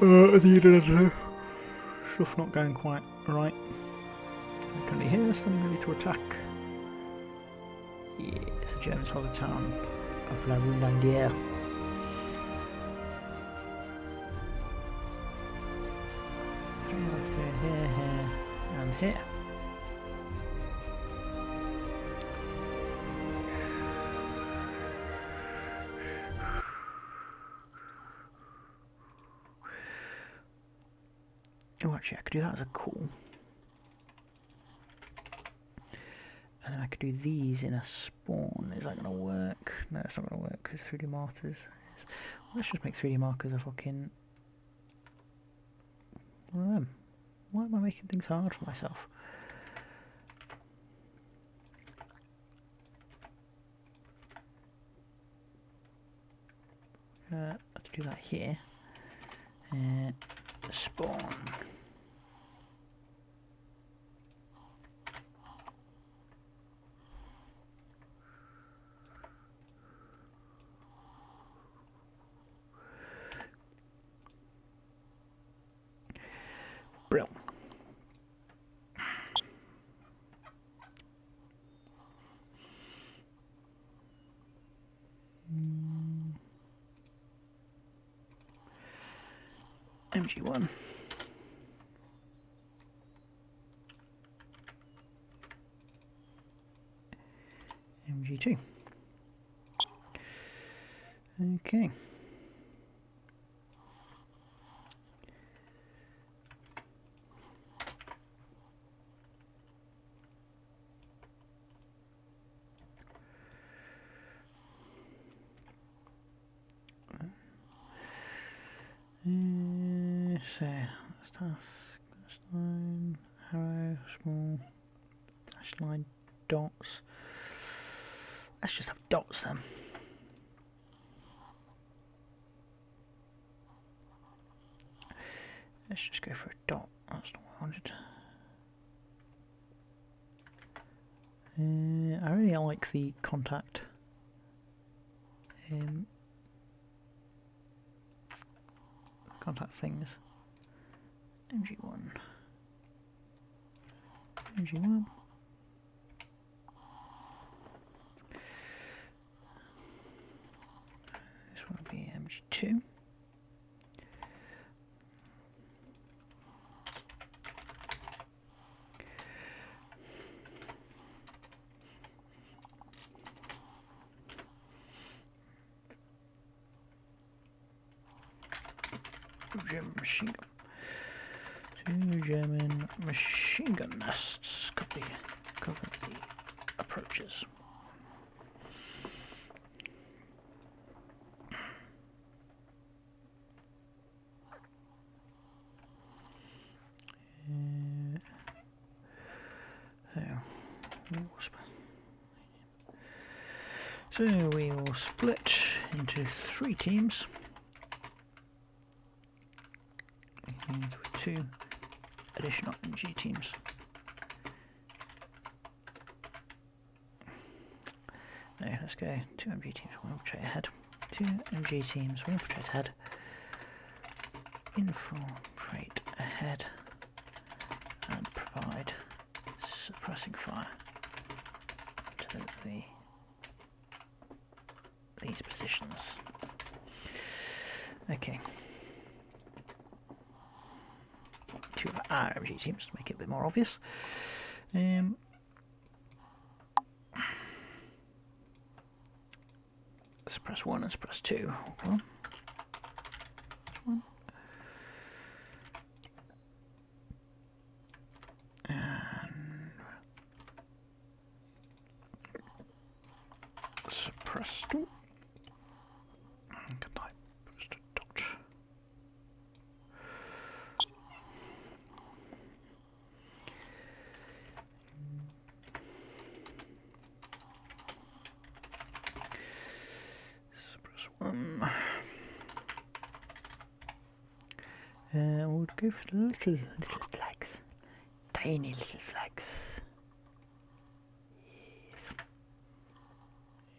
the internet stuff not going quite right. We're currently here, standing ready to attack. Yes, the Germans hold the town of La Roulandière. Here, and here. Oh, actually, I could do that as a call. And then I could do these in a spawn. Is that going to work? No, it's not going to work because 3D markers. Let's just make 3D markers a fucking one of them. Why am I making things hard for myself? Have to do that here. Spawn. Brill. MG1. MG2. Okay. So that's task, dash line, arrow, small, dash line, dots. Let's just have dots then. Let's just go for a dot. That's not what I wanted. I really like the contact. Contact things. MG1. MG1. This one will be MG2. German machine gun. 2 German machine gun nests cover the approaches. So we will split into 3 teams. With 2 additional MG teams. No, let's go 2 MG teams, 1 infiltrate ahead. 2 MG teams, 1 infiltrate ahead. Infiltrate ahead and provide suppressing fire to these positions. Okay. 2 of our MG teams to make it a bit more obvious. Suppress 1 and suppress 2. Okay. 1. And suppress 2. Can type just a dot. Suppress 1. We'll go for the little flags. Tiny little flags.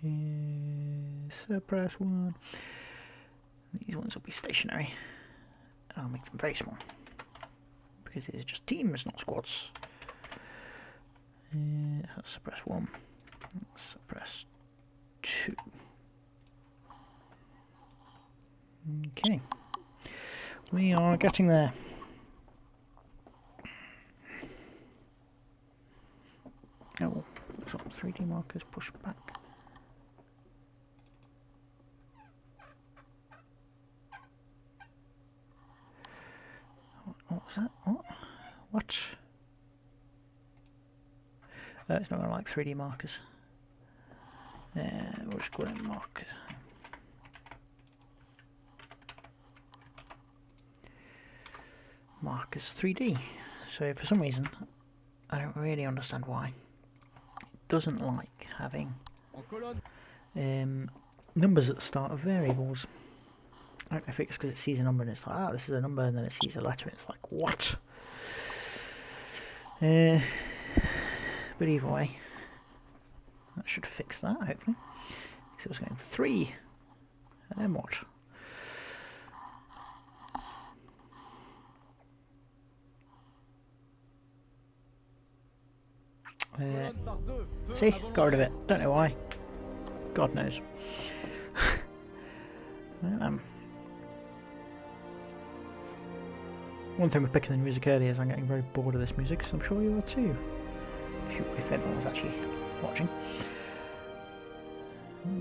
Yes. Suppress one. These ones will be stationary. I'll make them very small. Because these are just teams, not squads. Suppress one. Suppress two. Okay. We are getting there. Oh, some 3D markers push back. What was that? What? It's not going to like 3D markers. We'll just call it markers. Markers 3D. So for some reason, I don't really understand why. It doesn't like having numbers at the start of variables. I don't know if it's because it sees a number and it's like, ah, this is a number, and then it sees a letter and it's like, what? But either way, that should fix that, hopefully. Because it was going 3, and then what? See? Got rid of it. Don't know why. God knows. One thing with picking the music earlier is I'm getting very bored of this music, so I'm sure you are too. If anyone was actually watching.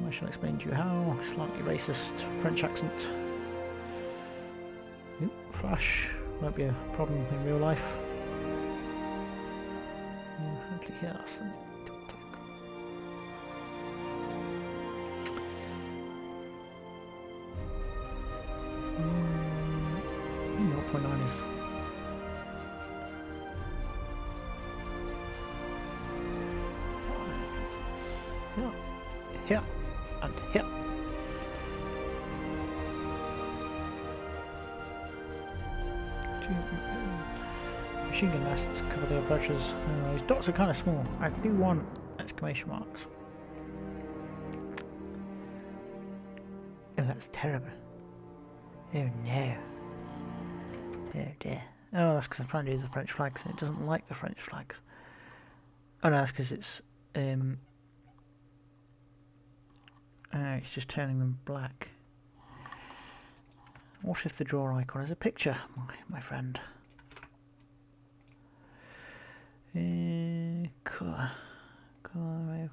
I shall explain to you how. Slightly racist French accent. Oop, flash. Won't be a problem in real life. Friendly here, something to attack. 0.9 is. Here and here. Machine gun nests cover the approaches. These dots are kind of small. I do want exclamation marks. Oh, that's terrible. Oh no. Oh dear. Oh, that's because I'm trying to use the French flags and it doesn't like the French flags. Oh no, that's because it's just turning them black. What if the draw icon is a picture, my friend? Colour. Colours.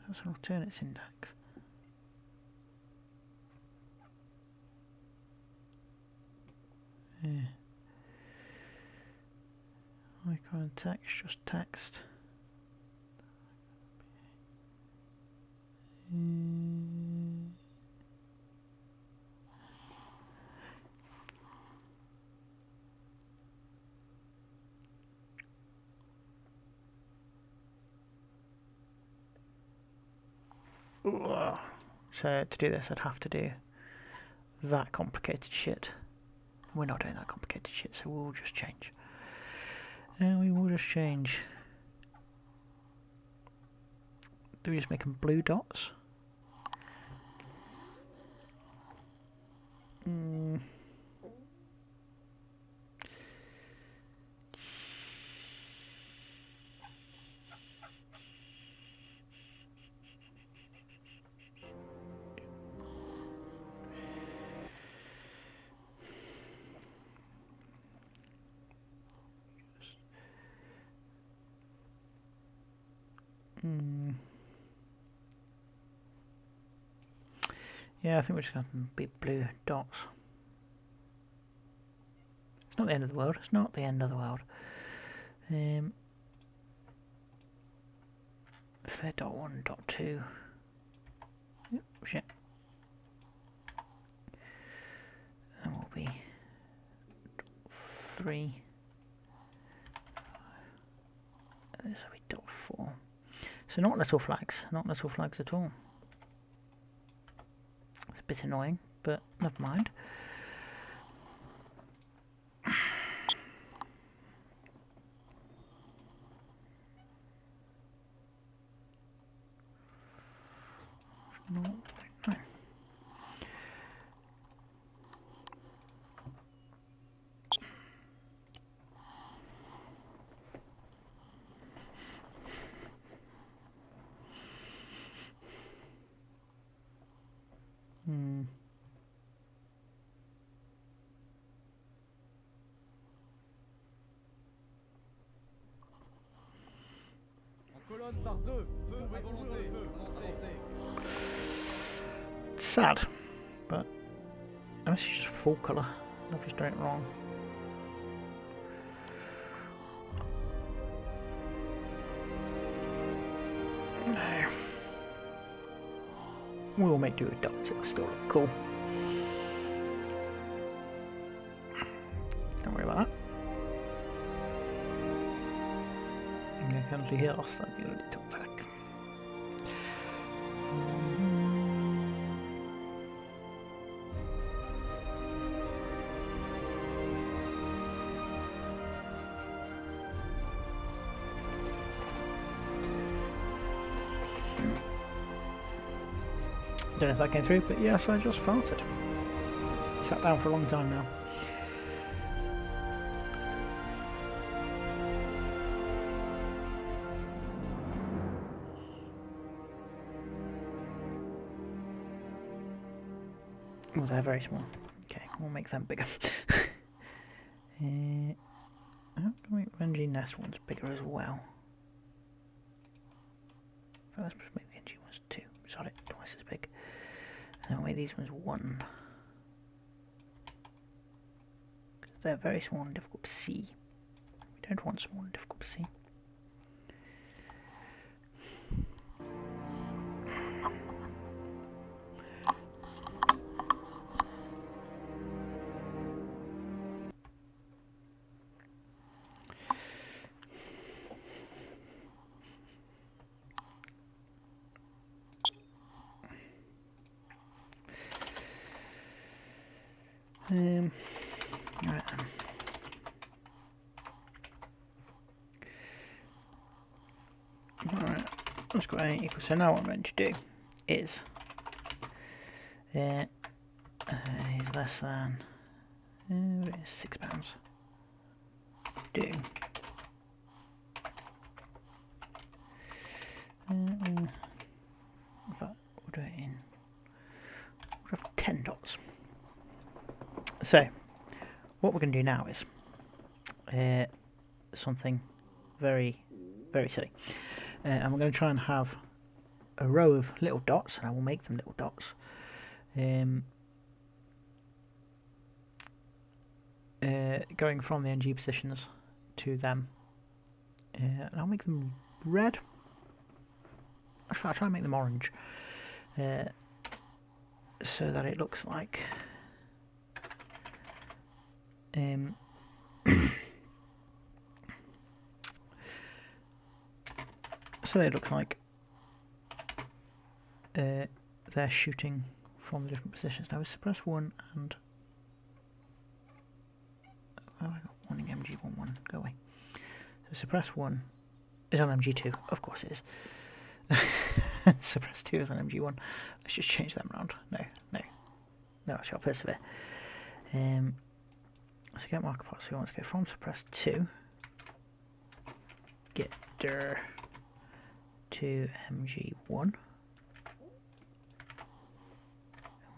That's an alternate syntax. Icon text, just text. So to do this I'd have to do that complicated shit. We're not doing that complicated shit, so we'll just change. And we will just change. Do we just make them blue dots? Yeah, I think we're just going to have big blue dots. It's not the end of the world. It's not the end of the world. Third dot 1, dot 2. Yep, shit. That will be 3. 4. So not little flags at all. It's a bit annoying, but never mind. No. En colonne par deux. Feu à volonté. Commencez. It's sad, but unless it's just full colour, I've just done it wrong. No. We'll make do with dots, it'll still look cool. Don't worry about that. Jag kan inte höra oss, det blir lite attack. Don't know if that came through, but yes, I just farted. Sat down for a long time now. Oh, they're very small. Okay, we'll make them bigger. How can we make the NG Nest ones bigger as well? Let's make the NG ones 2. Sorry, twice as big. And then we'll make these ones 1. Because they're very small and difficult to see. We don't want small and difficult to see. Right then. Alright, let's go 8 equals. So now what I'm going to do is is less than £6. Do in fact, we'll do it in. We'll have 10 dots. So, what we're going to do now is something very, very silly. And we're going to try and have a row of little dots, and I will make them little dots. Going from the NG positions to them. And I'll make them red. I'll try and make them orange. So that it looks like so it looks like they're shooting from the different positions. Now we suppress 1 and oh, I got warning MG11, go away. So suppress 1 is on MG2, of course it is. Suppress 2 is on MG1. Let's just change them around. No, I shall persevere. So get marker parts, so we want to go from suppress 2, get der to MG1.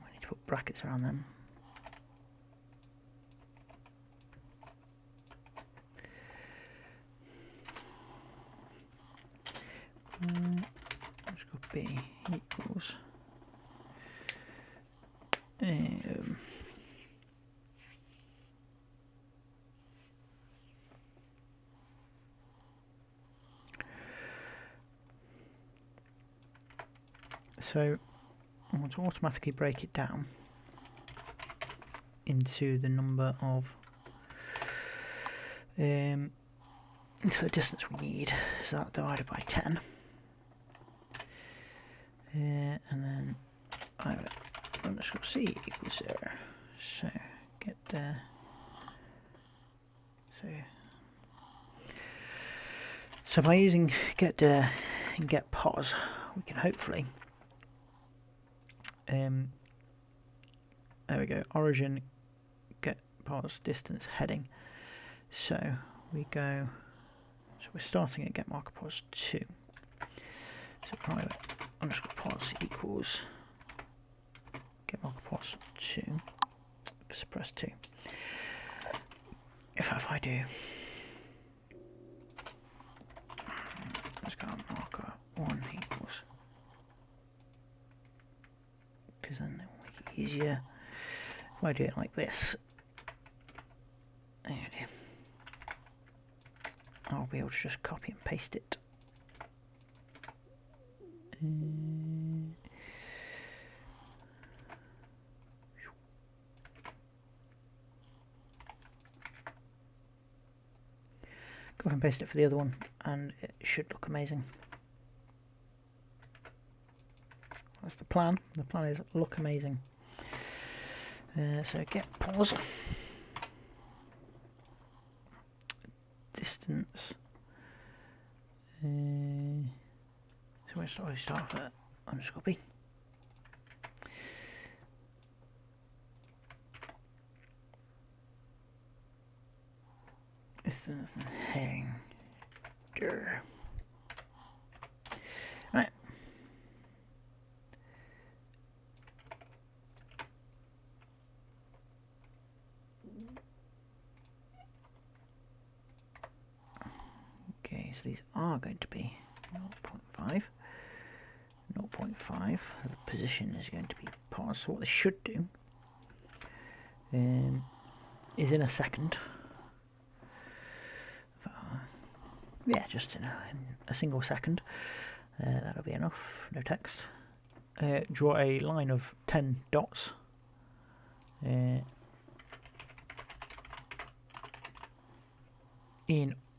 We need to put brackets around them. Let's go B equals so I want to automatically break it down into the number of into the distance we need, so that divided by 10. And then underscore c equals 0. So get there. So by using get and get pos, we can hopefully there we go, origin get pos distance heading. So we go, so we're starting at get marker pos 2. So private underscore pos equals get marker pos 2 suppress 2. If I do, let's go marker 1 equals, because then it will make it easier. If I do it like this, there it is. I'll be able to just copy and paste it. Copy and paste it for the other one, and it should look amazing. That's the plan. The plan is look amazing. So get pause, distance. So where should I start at underscore b? Hang. Right. Okay, so these are going to be 0.5. 0.5. The position is going to be paused. So what they should do is in a second. Yeah, just in a single second. That'll be enough. No text. Draw a line of 10 dots. In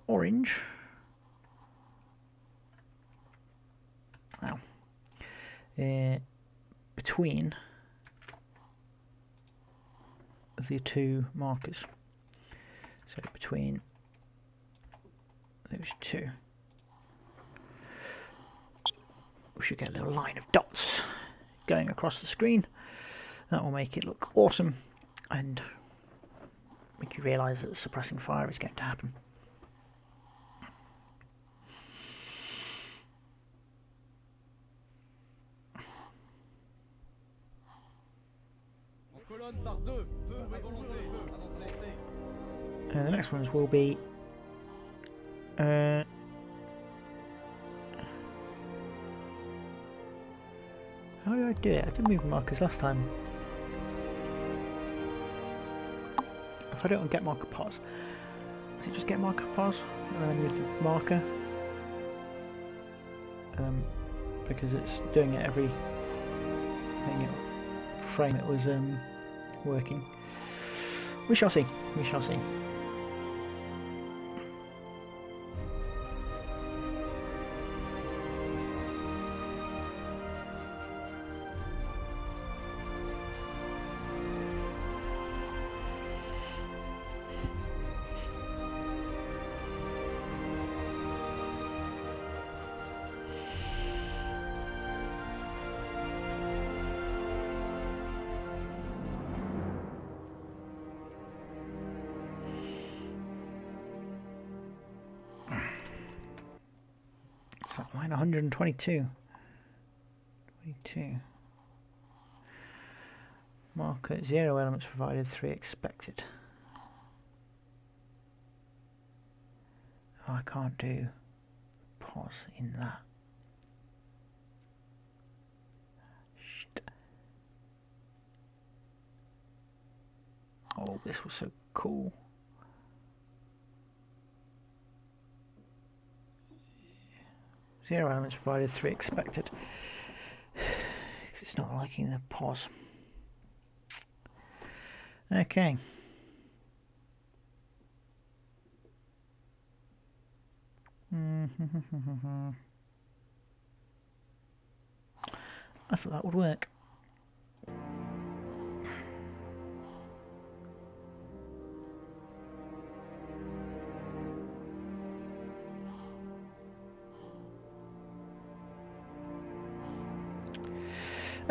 orange. Wow. Between the two markers. So between those two, we should get a little line of dots going across the screen. That will make it look awesome and make you realise that suppressing fire is going to happen. The next ones will be how did I do it? I didn't move markers last time. If I do it on get marker pos, does it just get marker pos and then I move the marker? Because it's doing it every frame it was working. We shall see. We shall see. Line 122. 22. Marker 0 elements provided, 3 expected. Oh, I can't do pause in that. Shit. Oh, this was so cool. Zero elements provided, 3 expected. Because it's not liking the pause. Okay. I thought that would work.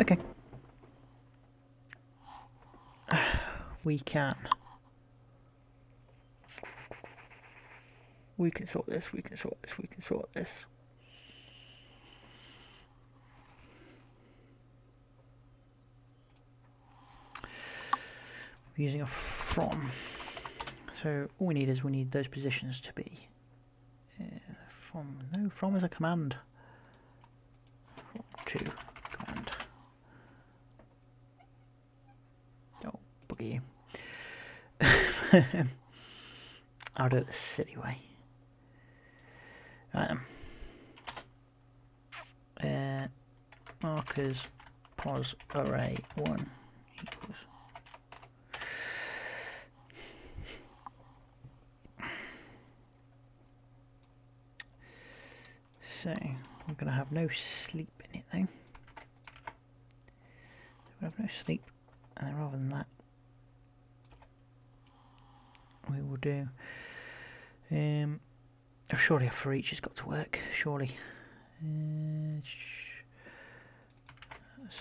Okay. We can sort this, we can sort this, we can sort this. We're using a from. So all we need is those positions to be from is a command. From to command. Oh, buggy. I'll do it the silly way. Markers pos array 1 equals. So we're going to have no sleep in it though. We'll have no sleep, and then rather than that, we will do. Surely a for each has got to work. Surely.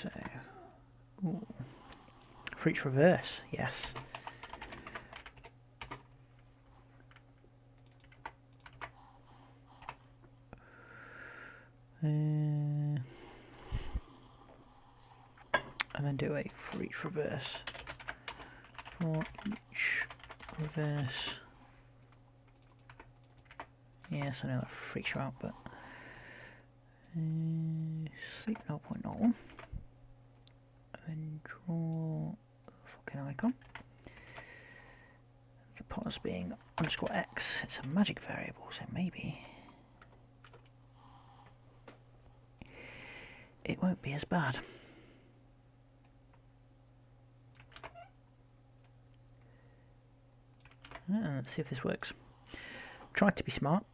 So, ooh. For each reverse, yes. And then do a for each reverse. For each reverse. Yes, I know that freaks you out, but sleep 0.01. And then draw the fucking icon. The pos being underscore x. It's a magic variable, so maybe it won't be as bad. Let's see if this works. Try to be smart.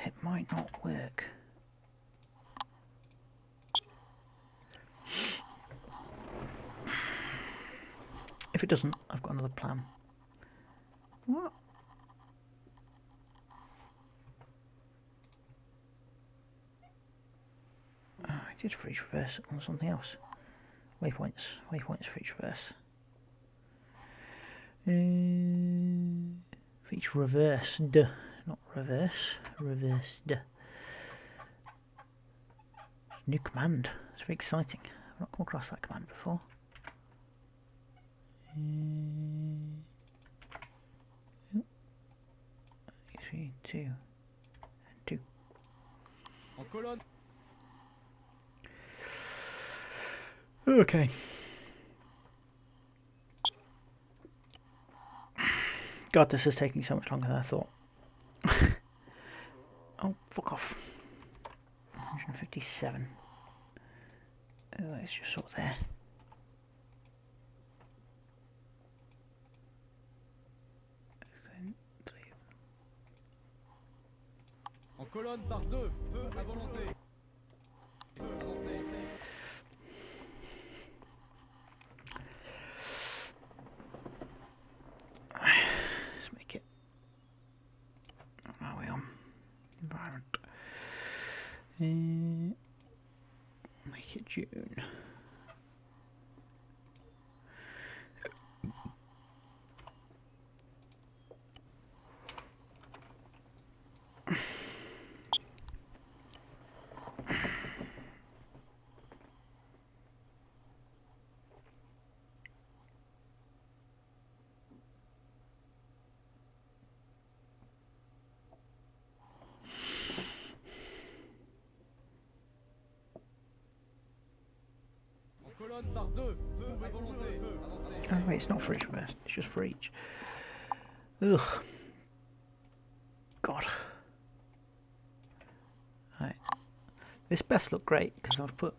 It might not work. If it doesn't, I've got another plan. What? I did for each reverse on something else. Waypoints for each reverse. For each reverse, not reverse, reversed. New command. It's very exciting. I've not come across that command before. 3, 2, and 2. En colonne. Okay. God, this is taking so much longer than I thought. Oh, fuck off. 157. Let's just sort there. En colonne par 2. Feu à volonté. Feu avancé. Let's make it. Where are we on? Environment. Make it June. Colonne par 2. Feu à volonté. Feu avancé. Oh wait, it's not for each reverse, it's just for each. Ugh. God. Right. This best look great because I've put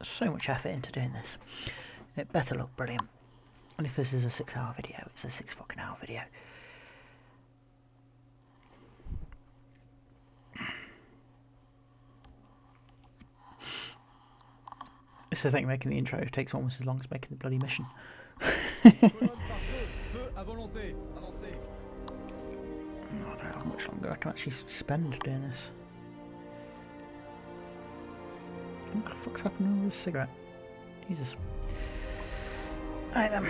so much effort into doing this. It better look brilliant. And if this is a 6-hour video, it's a 6 fucking hour video. It's the thing, making the intro takes almost as long as making the bloody mission. Colonne par deux, feu à volonté, avancez. I don't know how much longer I can actually spend doing this. What the fuck's happening with this cigarette? Jesus. Alright then.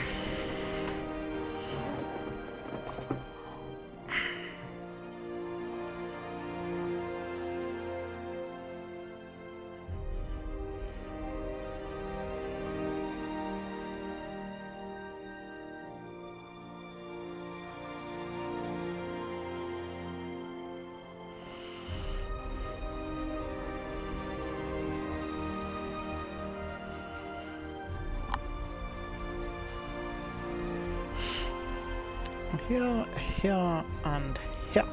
Here, here, and here.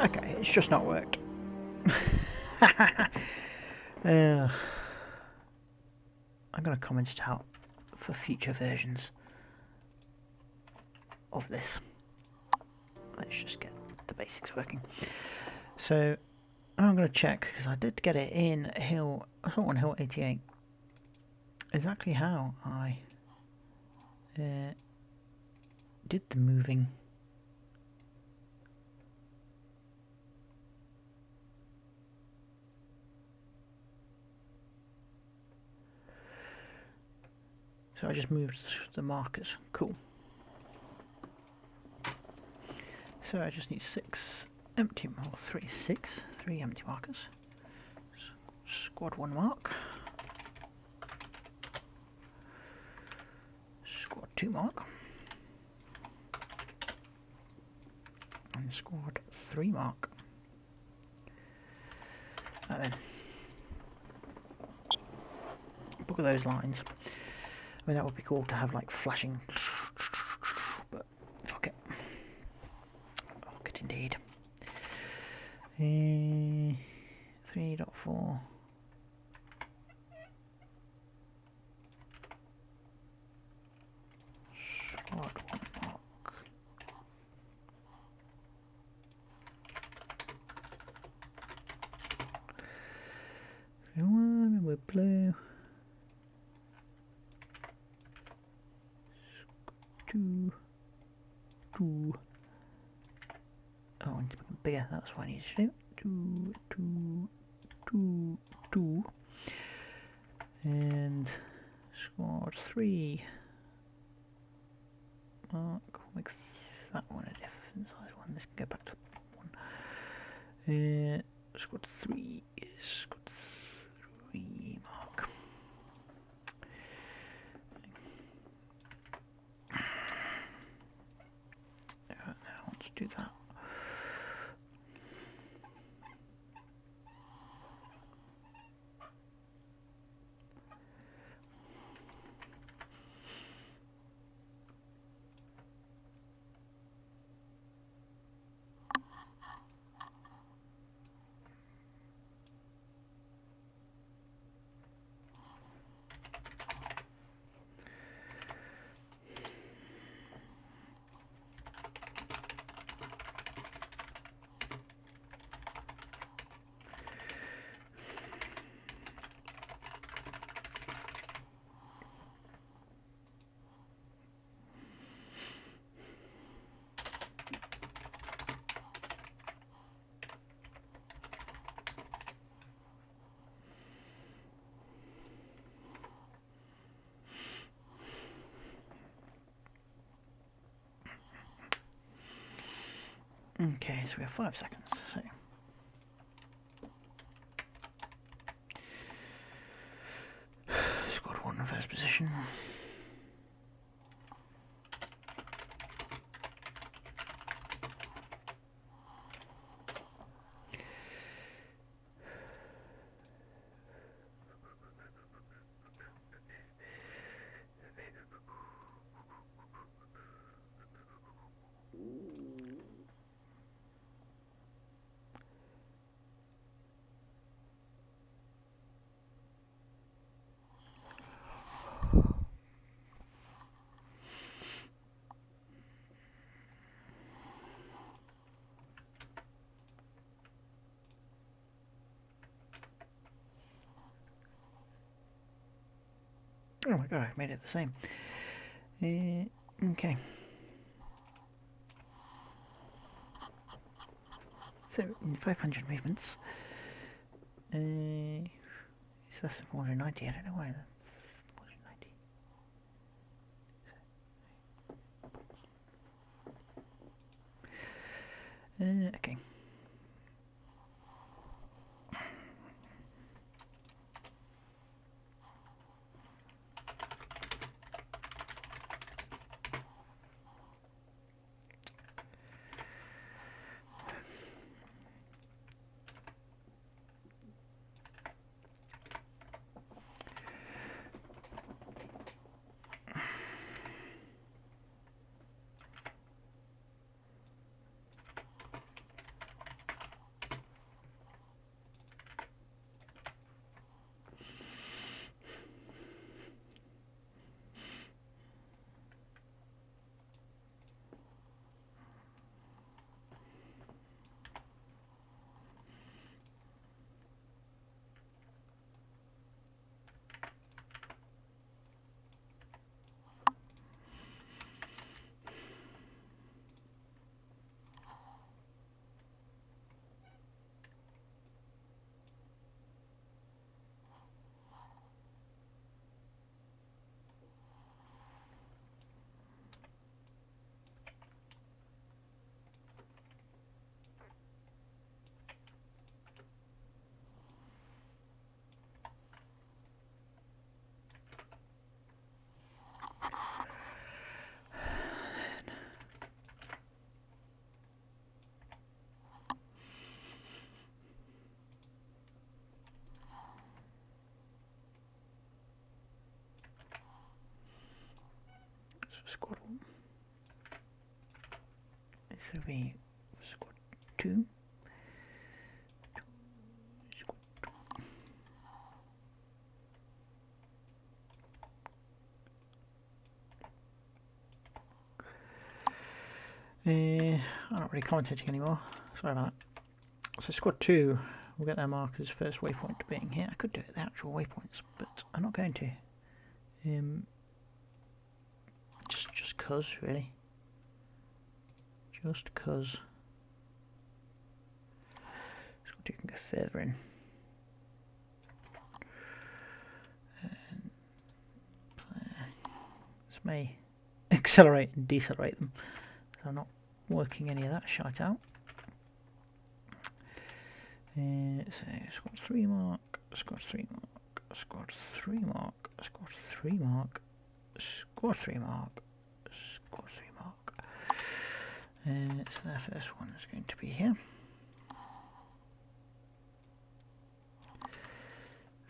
Okay, it's just not worked. I'm going to comment it out for future versions of this. Let's just get the basics working. So I'm going to check, because I did get it in Hill, I saw on Hill 88, exactly how I did the moving. So I just moved the markers. Cool. So I just need 6 empty, or 3 empty markers. Squad 1 mark. Squad 2 mark. And squad 3 mark. And then book of those lines. I mean, that would be cool to have like flashing, but fuck it. Fuck it indeed. 3.4. Squad 1 mark. And we're blue. 2. Oh, I need to make it bigger. That's what I need to do. 2. And squad 3 mark. Make that one a different size one. This can go back to 1. Squad 3 is squad 3 mark. Now let's do that. Okay, so we have 5 seconds. So. Squad 1 in first position. Oh my god, I made it the same. Okay. So, 500 movements. It's less than 490, I don't know why that's 490. Okay. Squad 1. This will be squad 2. Squad 2. I'm not really commentating anymore. Sorry about that. So squad 2 will get their markers first waypoint being here. I could do it the actual waypoints, but I'm not going to. Just cause, really. Just cause. Squad 2 can go further in. And this may accelerate and decelerate them. So I'm not working any of that shite out. So squad 3 mark, squad 3 mark, squad 3 mark, squad 3 mark, squad 3 mark, squad 3 mark. So their first one is going to be here.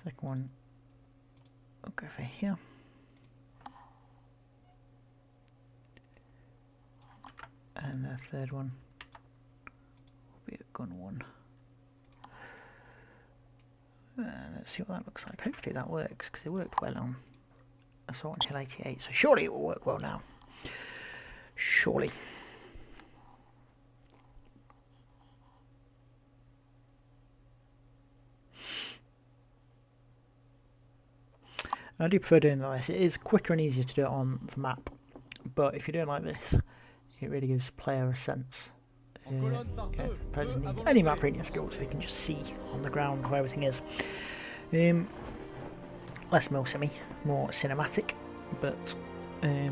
Second one will go for here. And the third one will be a gun 1. Let's see what that looks like. Hopefully that works, because it worked well on Assault until 88, so surely it will work well now. Surely. I do prefer doing it like this. It is quicker and easier to do it on the map, but if you're doing it like this, it really gives the player a sense. The player doesn't need any map reading skills, they can just see on the ground where everything is. Less milsim-y, more cinematic, but you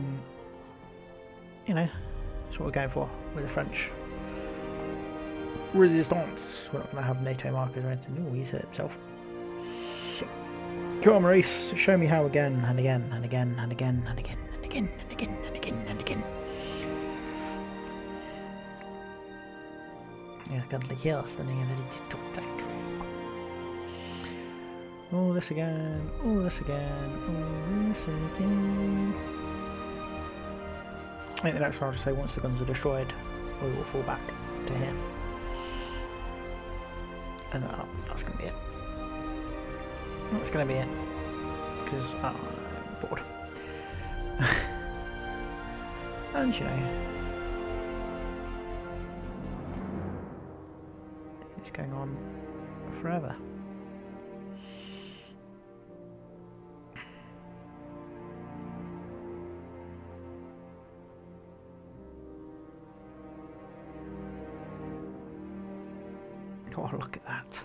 know, that's what we're going for with the French resistance. We're not going to have NATO markers or anything. Oh, he's hurt himself. Come on, Maurice, show me how again and again and again and again and again and again and again and again and again. Yeah, I got the heal standing in a to attack. All this again, all this again, all this again. I think the next one I'll just say once the guns are destroyed, we will fall back to here. And that's going to be it. That's going to be it. Because I'm bored. And you know, it's going on forever. Oh, look at that.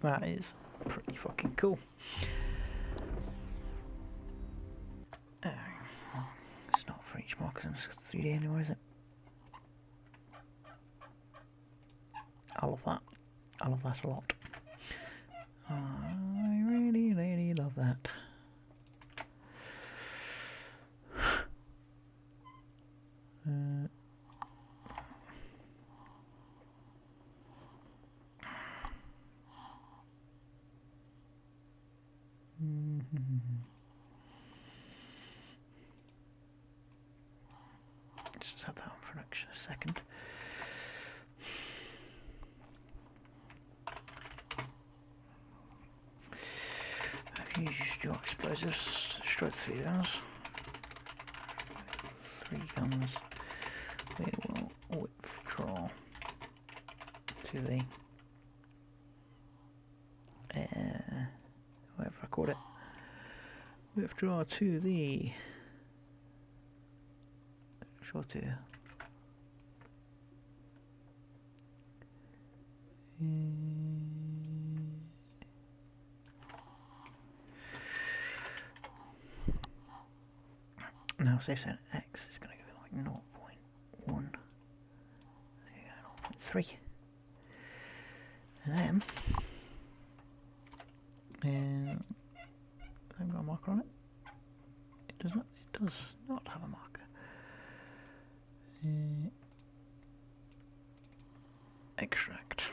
That is pretty fucking cool. It's not for each marker, it's 3D anymore, is it? I love that. I love that a lot. I really, really love that. Let's just have that on for an extra second. I've used your explosives to destroy 3 of those. 3 guns. We will withdraw to the whatever I call it. Withdraw to the shorter. Now, say so X is going to go like 0.1, 0.3, and then I've got a marker on it. It does not. It does not have a marker. Extract.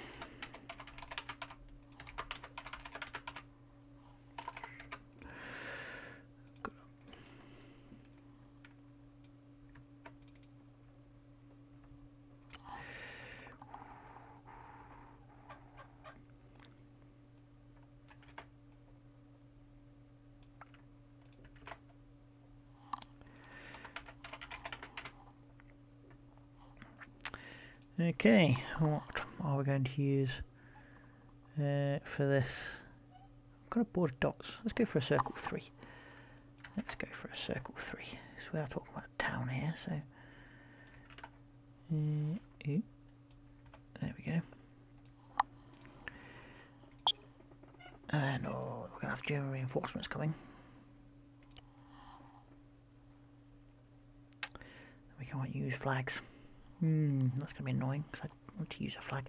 Okay, what are we going to use for this? I've got a board of dots. Let's go for a circle 3. Let's go for a circle 3. So we are talking about town here, so there we go. And we're going to have German reinforcements coming. We can't use flags. That's going to be annoying because I want to use a flag.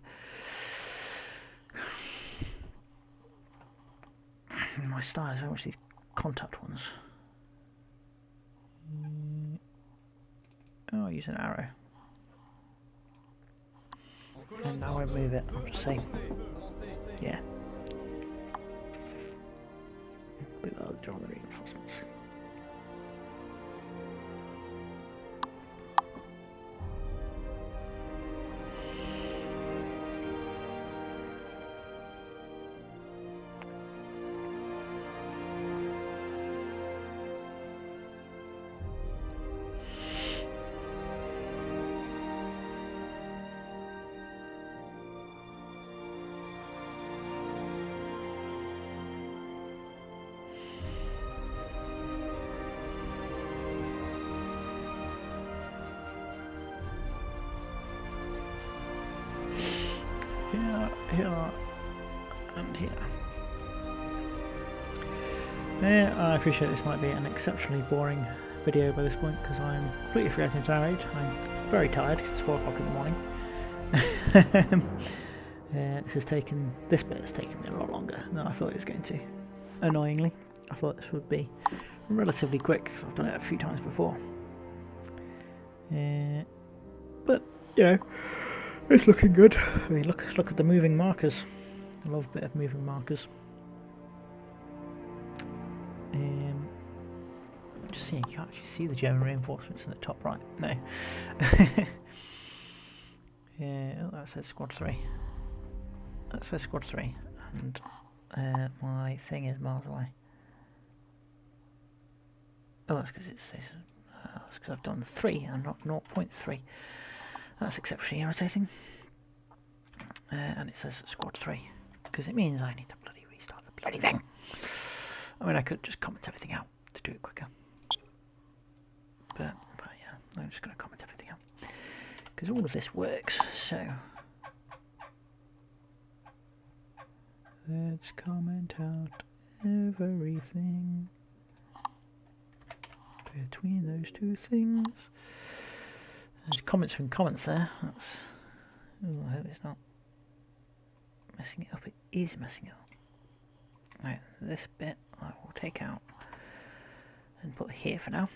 My style is very much these contact ones. Oh, I'll use an arrow. And I won't move it, I'll just say, yeah. But I'll draw the reinforcements. Here, and here. I appreciate this might be an exceptionally boring video by this point because I'm completely forgetting to narrate. I'm very tired because it's 4 o'clock in the morning. This bit has taken me a lot longer than I thought it was going to. Annoyingly, I thought this would be relatively quick because I've done it a few times before. But you know, it's looking good. I mean, look at the moving markers. I love a bit of moving markers. Just seeing, you can't actually see the German reinforcements in the top right. No. Yeah, oh, that says squad 3. That says squad 3, and my thing is miles away. Oh, that's because it says. That's because I've done 3 and not 0.3. That's exceptionally irritating. And it says squad 3 because it means I need to bloody restart the bloody thing. I mean, I could just comment everything out do it quicker. But yeah, I'm just going to comment everything out because all of this works. So let's comment out everything between those two things. There's comments from comments there. That's. Oh, I hope it's not messing it up. It is messing it up. Right, this bit I will take out and put here for now.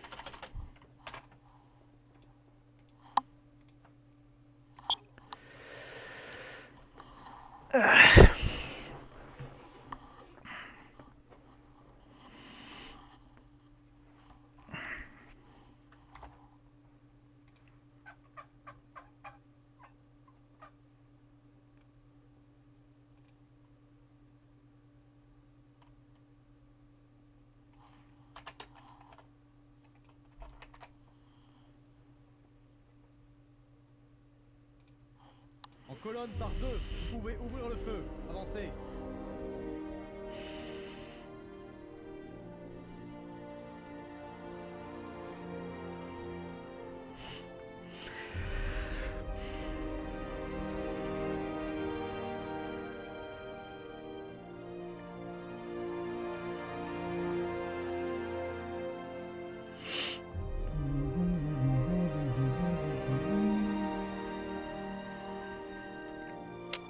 En colonne par deux, vous pouvez ouvrir le feu. Avancez.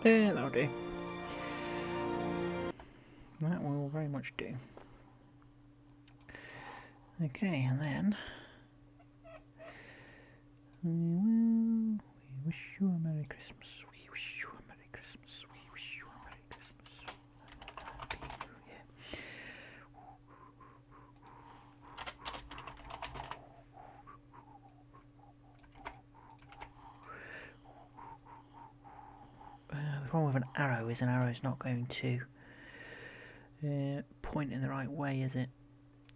Yeah, that'll do. That will very much do. Okay, and then we wish you a Merry Christmas. We wish you a Merry Christmas. We wish you a Merry Christmas. Happy New Year. The problem with an arrow is an arrow is not going to point in the right way, is it?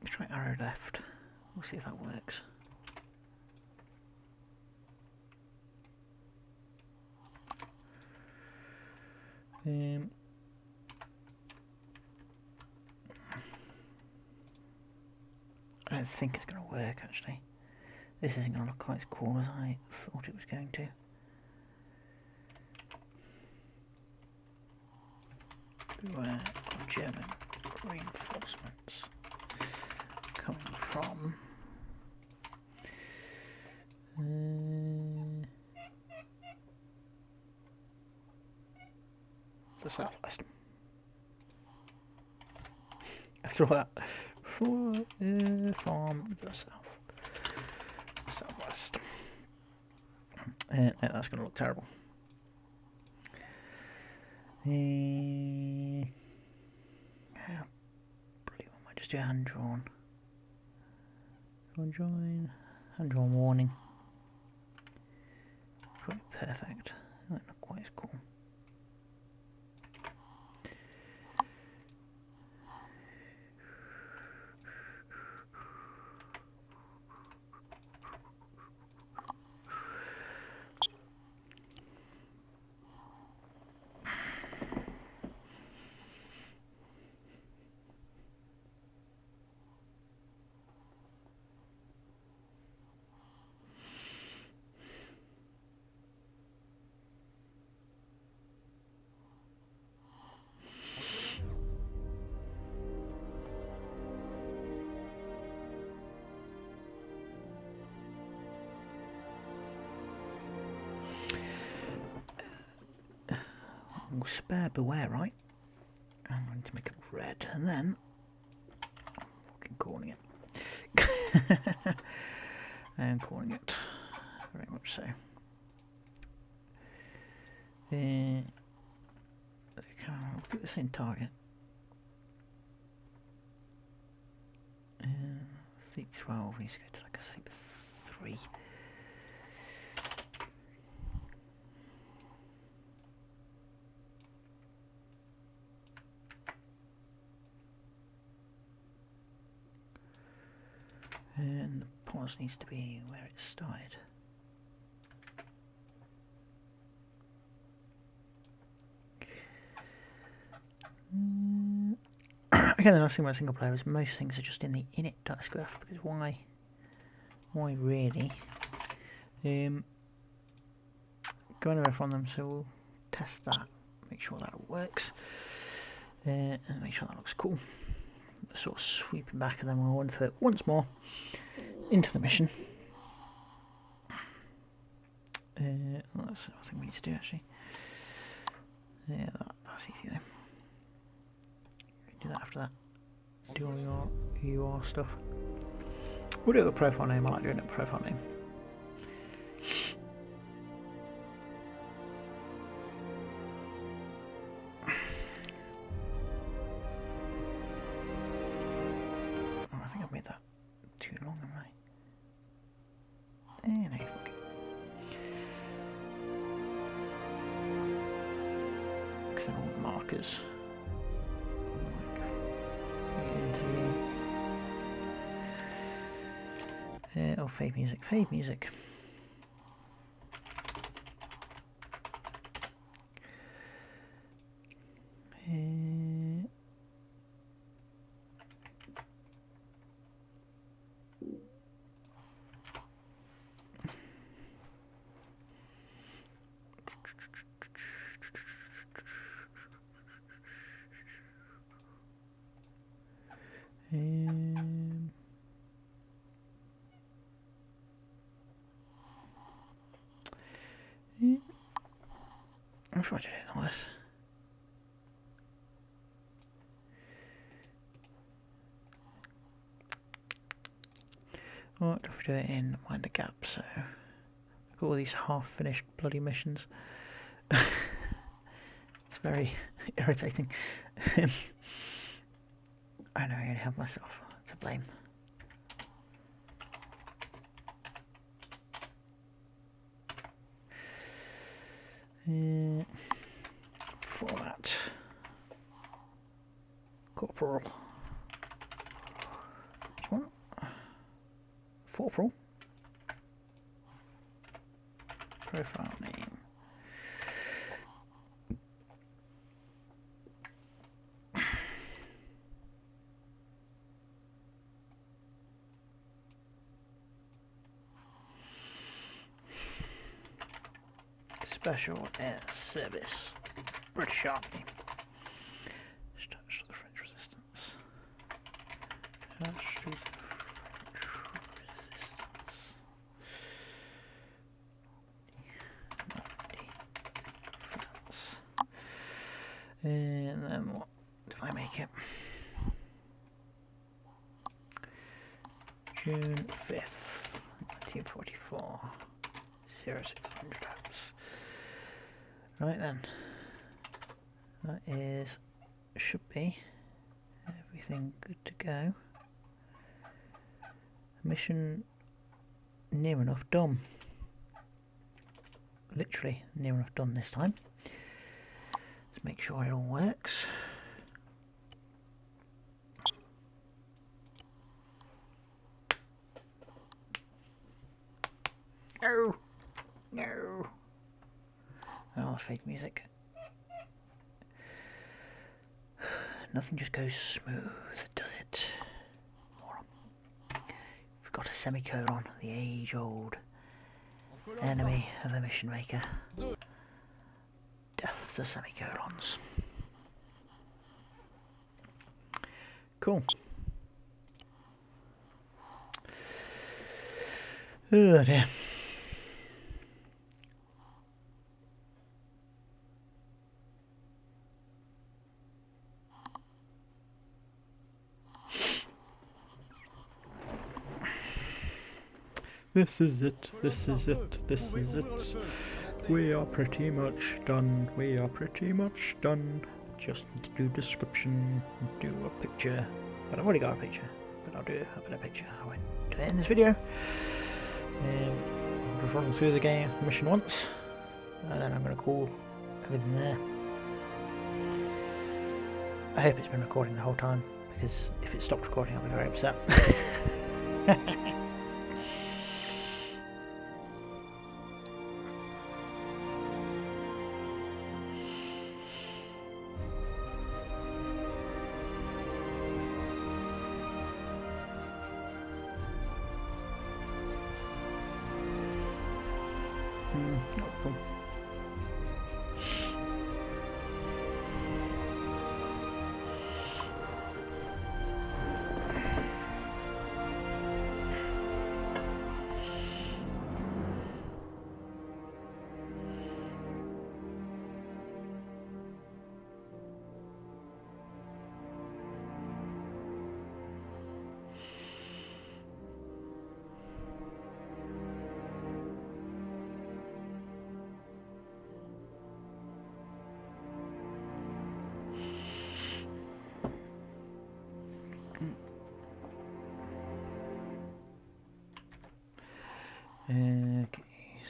Let's try arrow left. We'll see if that works. I don't think it's going to work actually. This isn't going to look quite as cool as I thought it was going to. Beware of German reinforcements coming from the southwest. After all that, from the southwest. No, that's going to look terrible. I believe I might just do a hand drawn. Join hand drawn warning. Probably perfect. Not quite as cool. Spare beware, right? I'm going to make it red, and then I'm fucking calling it. I am calling it very much so. I'll put this in target. Fleet 12 needs to go to like a sleep 3. And the pause needs to be where it started. Again, the nice thing about single player is most things are just in the init.sqf, because why really go anywhere from them, so we'll test that, make sure that works, and make sure that looks cool. Sort of sweeping back, and then we'll run through it once more into the mission. That's the thing we need to do actually. Yeah, that's easy though. Do that after that. Do all your stuff. We'll do it with profile name. I like doing it with profile name. Oh, I think I've made that too long, haven't I? No, okay. Because they're all markers. Oh, fade music, fade music. I'm sure I did it on this. What if we do it in Mind the Gap? So look at all these half-finished bloody missions. It's very irritating. I know I only have myself to blame. Format. Corporal. Which one? Corporal. Profile name. Special Air Service. British Army. Attached to the French resistance. Attached to the French resistance. France. And then what did I make it? June 5th, 1944. 0600 laps. Right then. That is, should be everything good to go. Mission near enough done. Literally near enough done this time. Let's make sure it all works. No! No! Oh, fake music. Nothing just goes smooth, does it? We've got a semicolon, the age-old enemy of a mission maker. Death to semicolons. Cool. Oh dear. This is it, this is it, this is it. We are pretty much done, we are pretty much done. Just need to do description, do a picture. But I've already got a picture, but I'll do a better picture. I won't do it in this video. I'll just run through the game, the mission once, and then I'm going to call everything there. I hope it's been recording the whole time, because if it stopped recording I'll be very upset.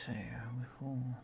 So before.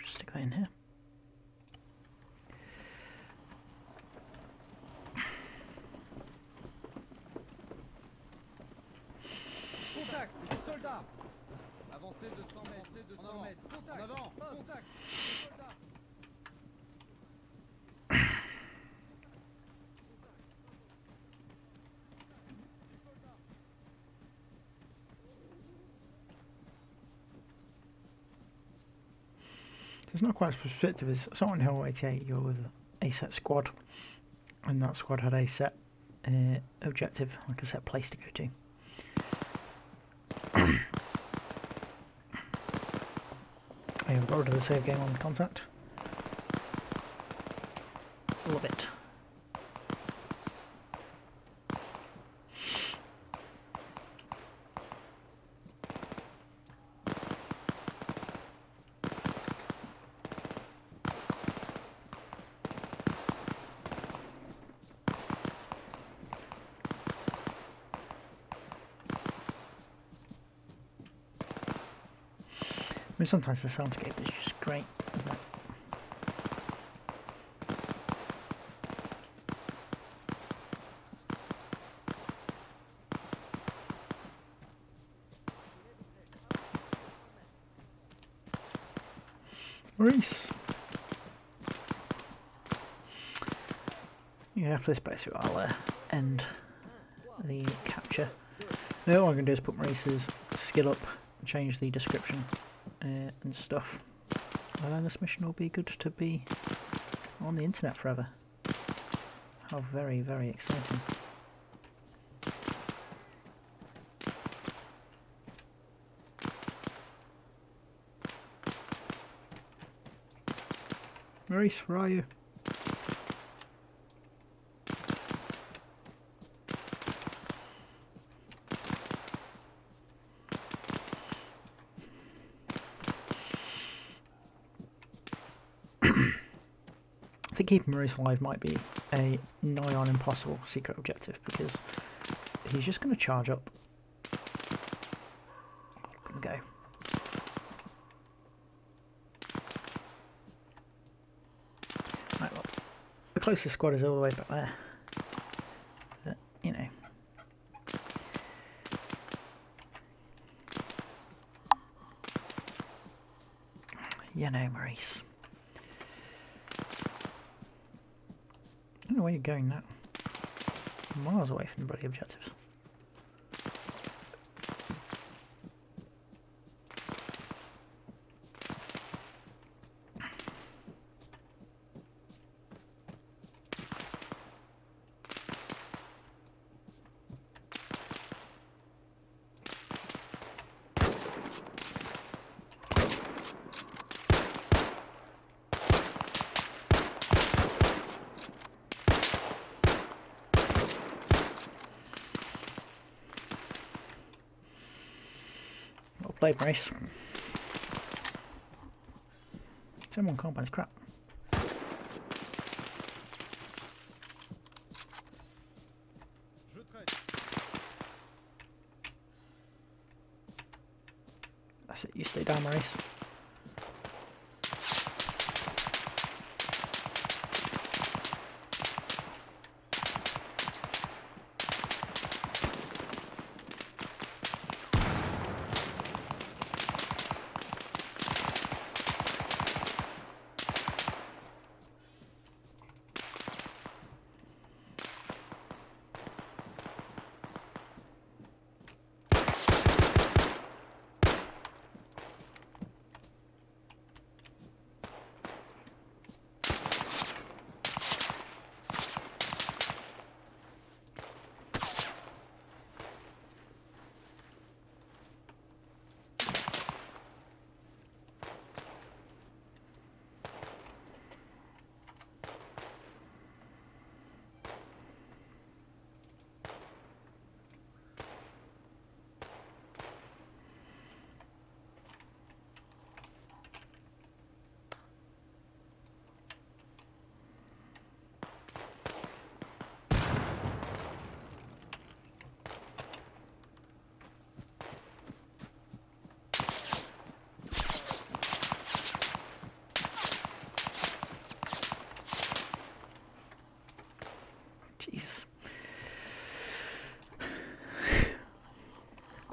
Just stick that in here. Contact, soldat. Avancez 200 mètres, 200 mètres. Contact, en avant, contact, soldat. It's not quite as prescriptive as Silent Hill 88. You're with a set squad, and that squad had a set objective, like a set place to go to. I have got rid of the save game on contact. Love it. I mean, sometimes the soundscape is just great, isn't it? Reese! Yeah, after this playthrough I'll end the capture. Now all I'm going to do is put Maurice's skill up, change the description and stuff, and then this mission will be good to be on the internet forever. How very, very exciting. Maurice, where are you? I think keeping Maurice alive might be a nigh on impossible secret objective, because he's just going to charge up and go. Right, well, the closest squad is all the way back there, but, you know. You know, Maurice. I don't know where you're going now. Miles away from the bloody objectives. Well played, Maurice. Someone compound is crap. Je traite. That's it, you stay down, Maurice.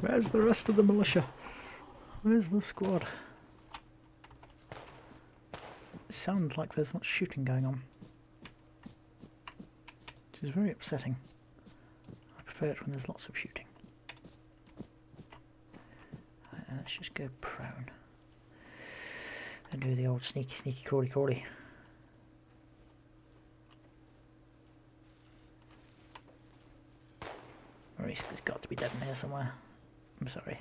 Where's the rest of the militia? Where's the squad? It sounds like there's much shooting going on, which is very upsetting. I prefer it when there's lots of shooting. Right, let's just go prone and do the old sneaky, sneaky, crawly, crawly. Maurice has got to be dead in here somewhere. I'm sorry,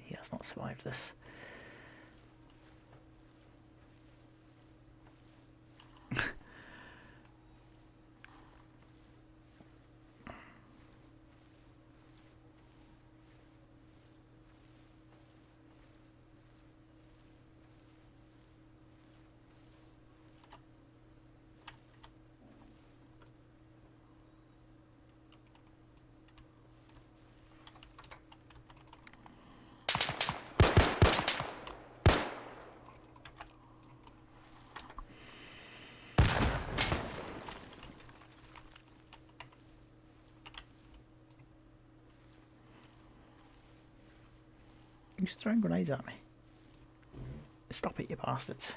he has not survived this. He's throwing grenades at me. Stop it, you bastards.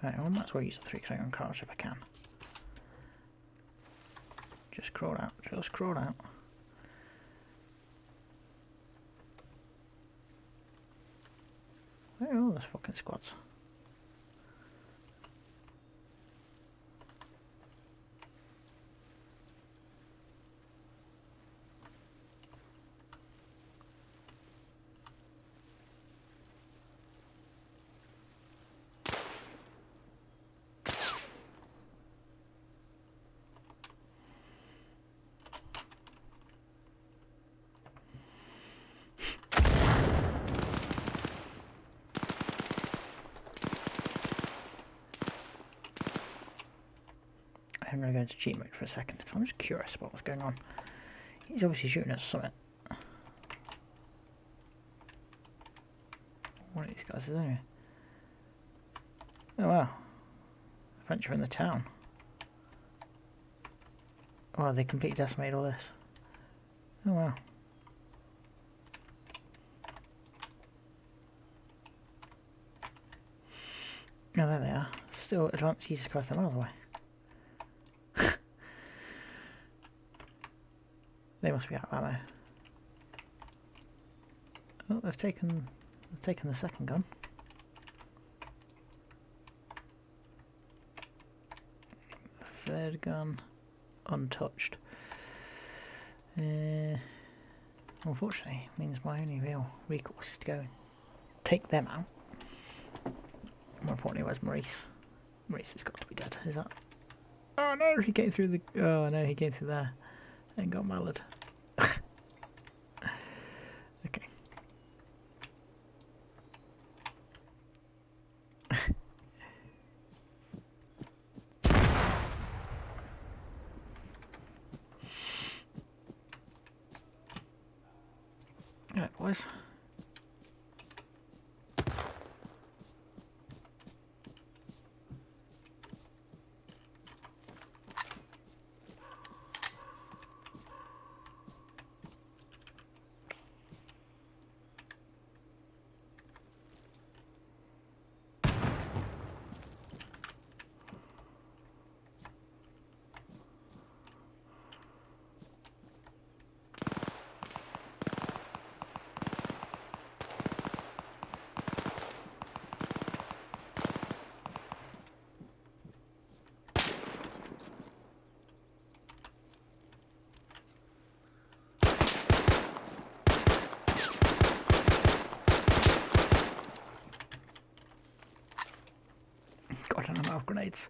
Right, I might as well use the 3 on cars if I can. Just crawl out, just crawl out. Where are all those fucking squads? I'm going to go into cheat mode for a second because I'm just curious about what's going on. He's obviously shooting at something. What are these guys doing? Oh wow. French are in the town. Oh, they completely decimated all this. Oh wow. Oh, there they are. Still advanced. Jesus Christ, they're miles away. They must be out of ammo. Oh, they've taken the second gun. The third gun untouched. Unfortunately, means my only real recourse is to go take them out. More importantly, where's Maurice? Maurice has got to be dead. Is that? Oh no, he came through the. Oh no, he came through there and got mallard. Okay. Alright, boys. God, I'm out of grenades.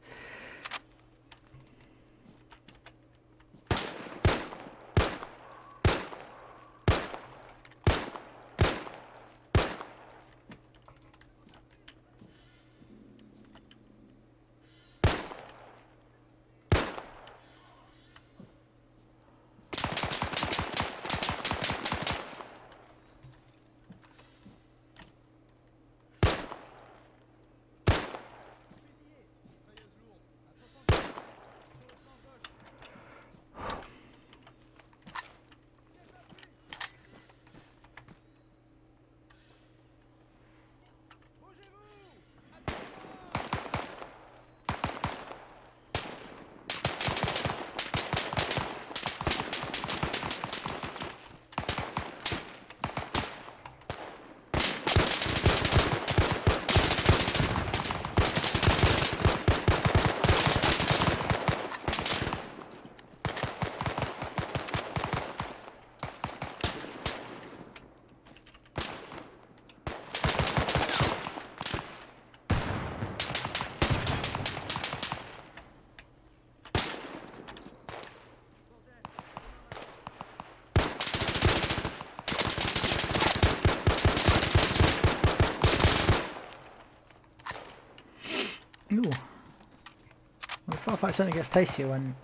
Well, the firefight certainly gets tastier when...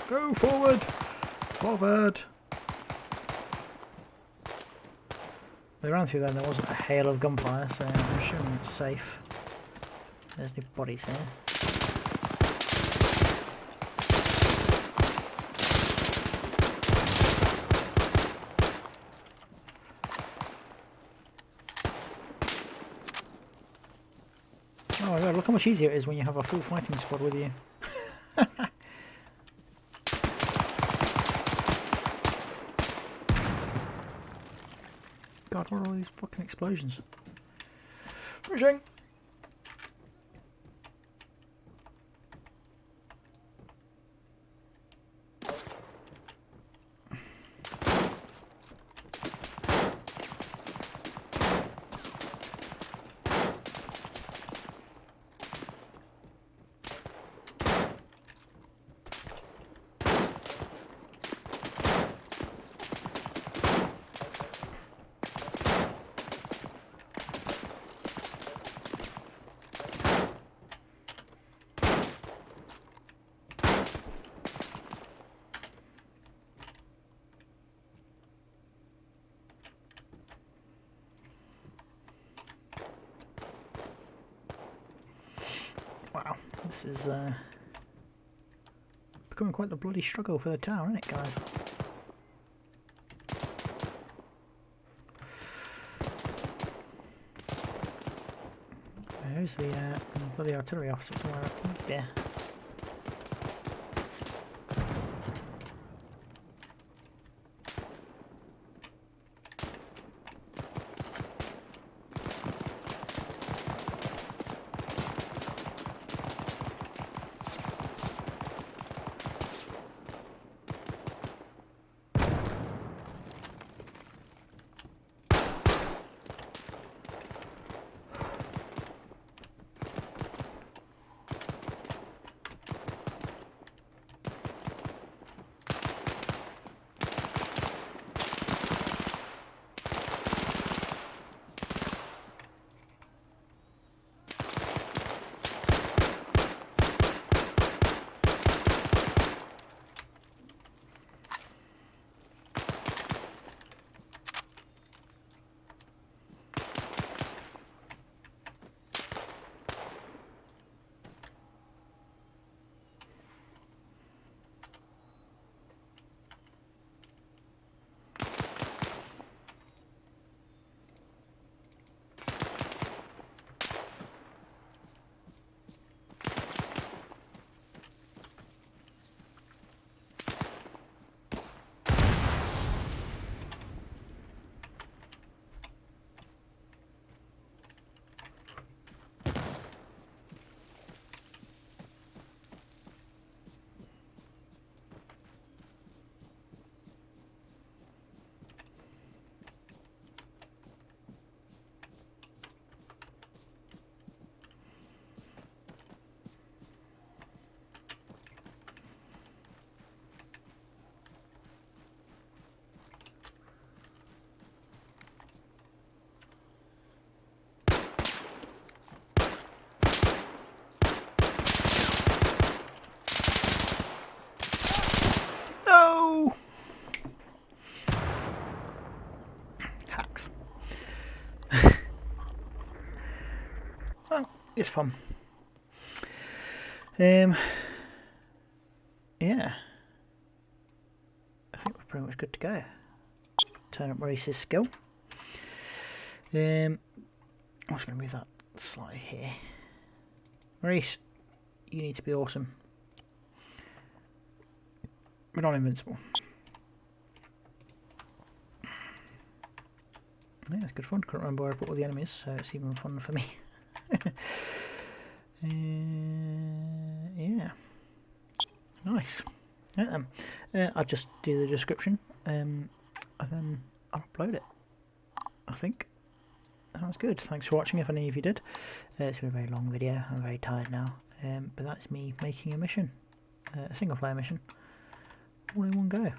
Go forward! Forward! They ran through there and there wasn't a hail of gunfire, so I'm assuming it's safe. There's no bodies here. Oh my god, look how much easier it is when you have a full fighting squad with you. God, what are all these fucking explosions? Pushing! Wow, this is becoming quite the bloody struggle for the tower, isn't it, guys? There's the bloody artillery officer somewhere up there. No! Hacks. Well, it's fun. Yeah. I think we're pretty much good to go. Turn up Maurice's skill. I'm just going to move that slightly here. Maurice, you need to be awesome. We're not invincible. Yeah, it's good fun. Can't remember where I put all the enemies, so it's even fun for me. Yeah. Nice. Yeah, I'll just do the description and then I'll upload it. I think. Sounds good. Thanks for watching if any of you did. It's been a very long video. I'm very tired now. But that's me making a mission. A single player mission. All in one go.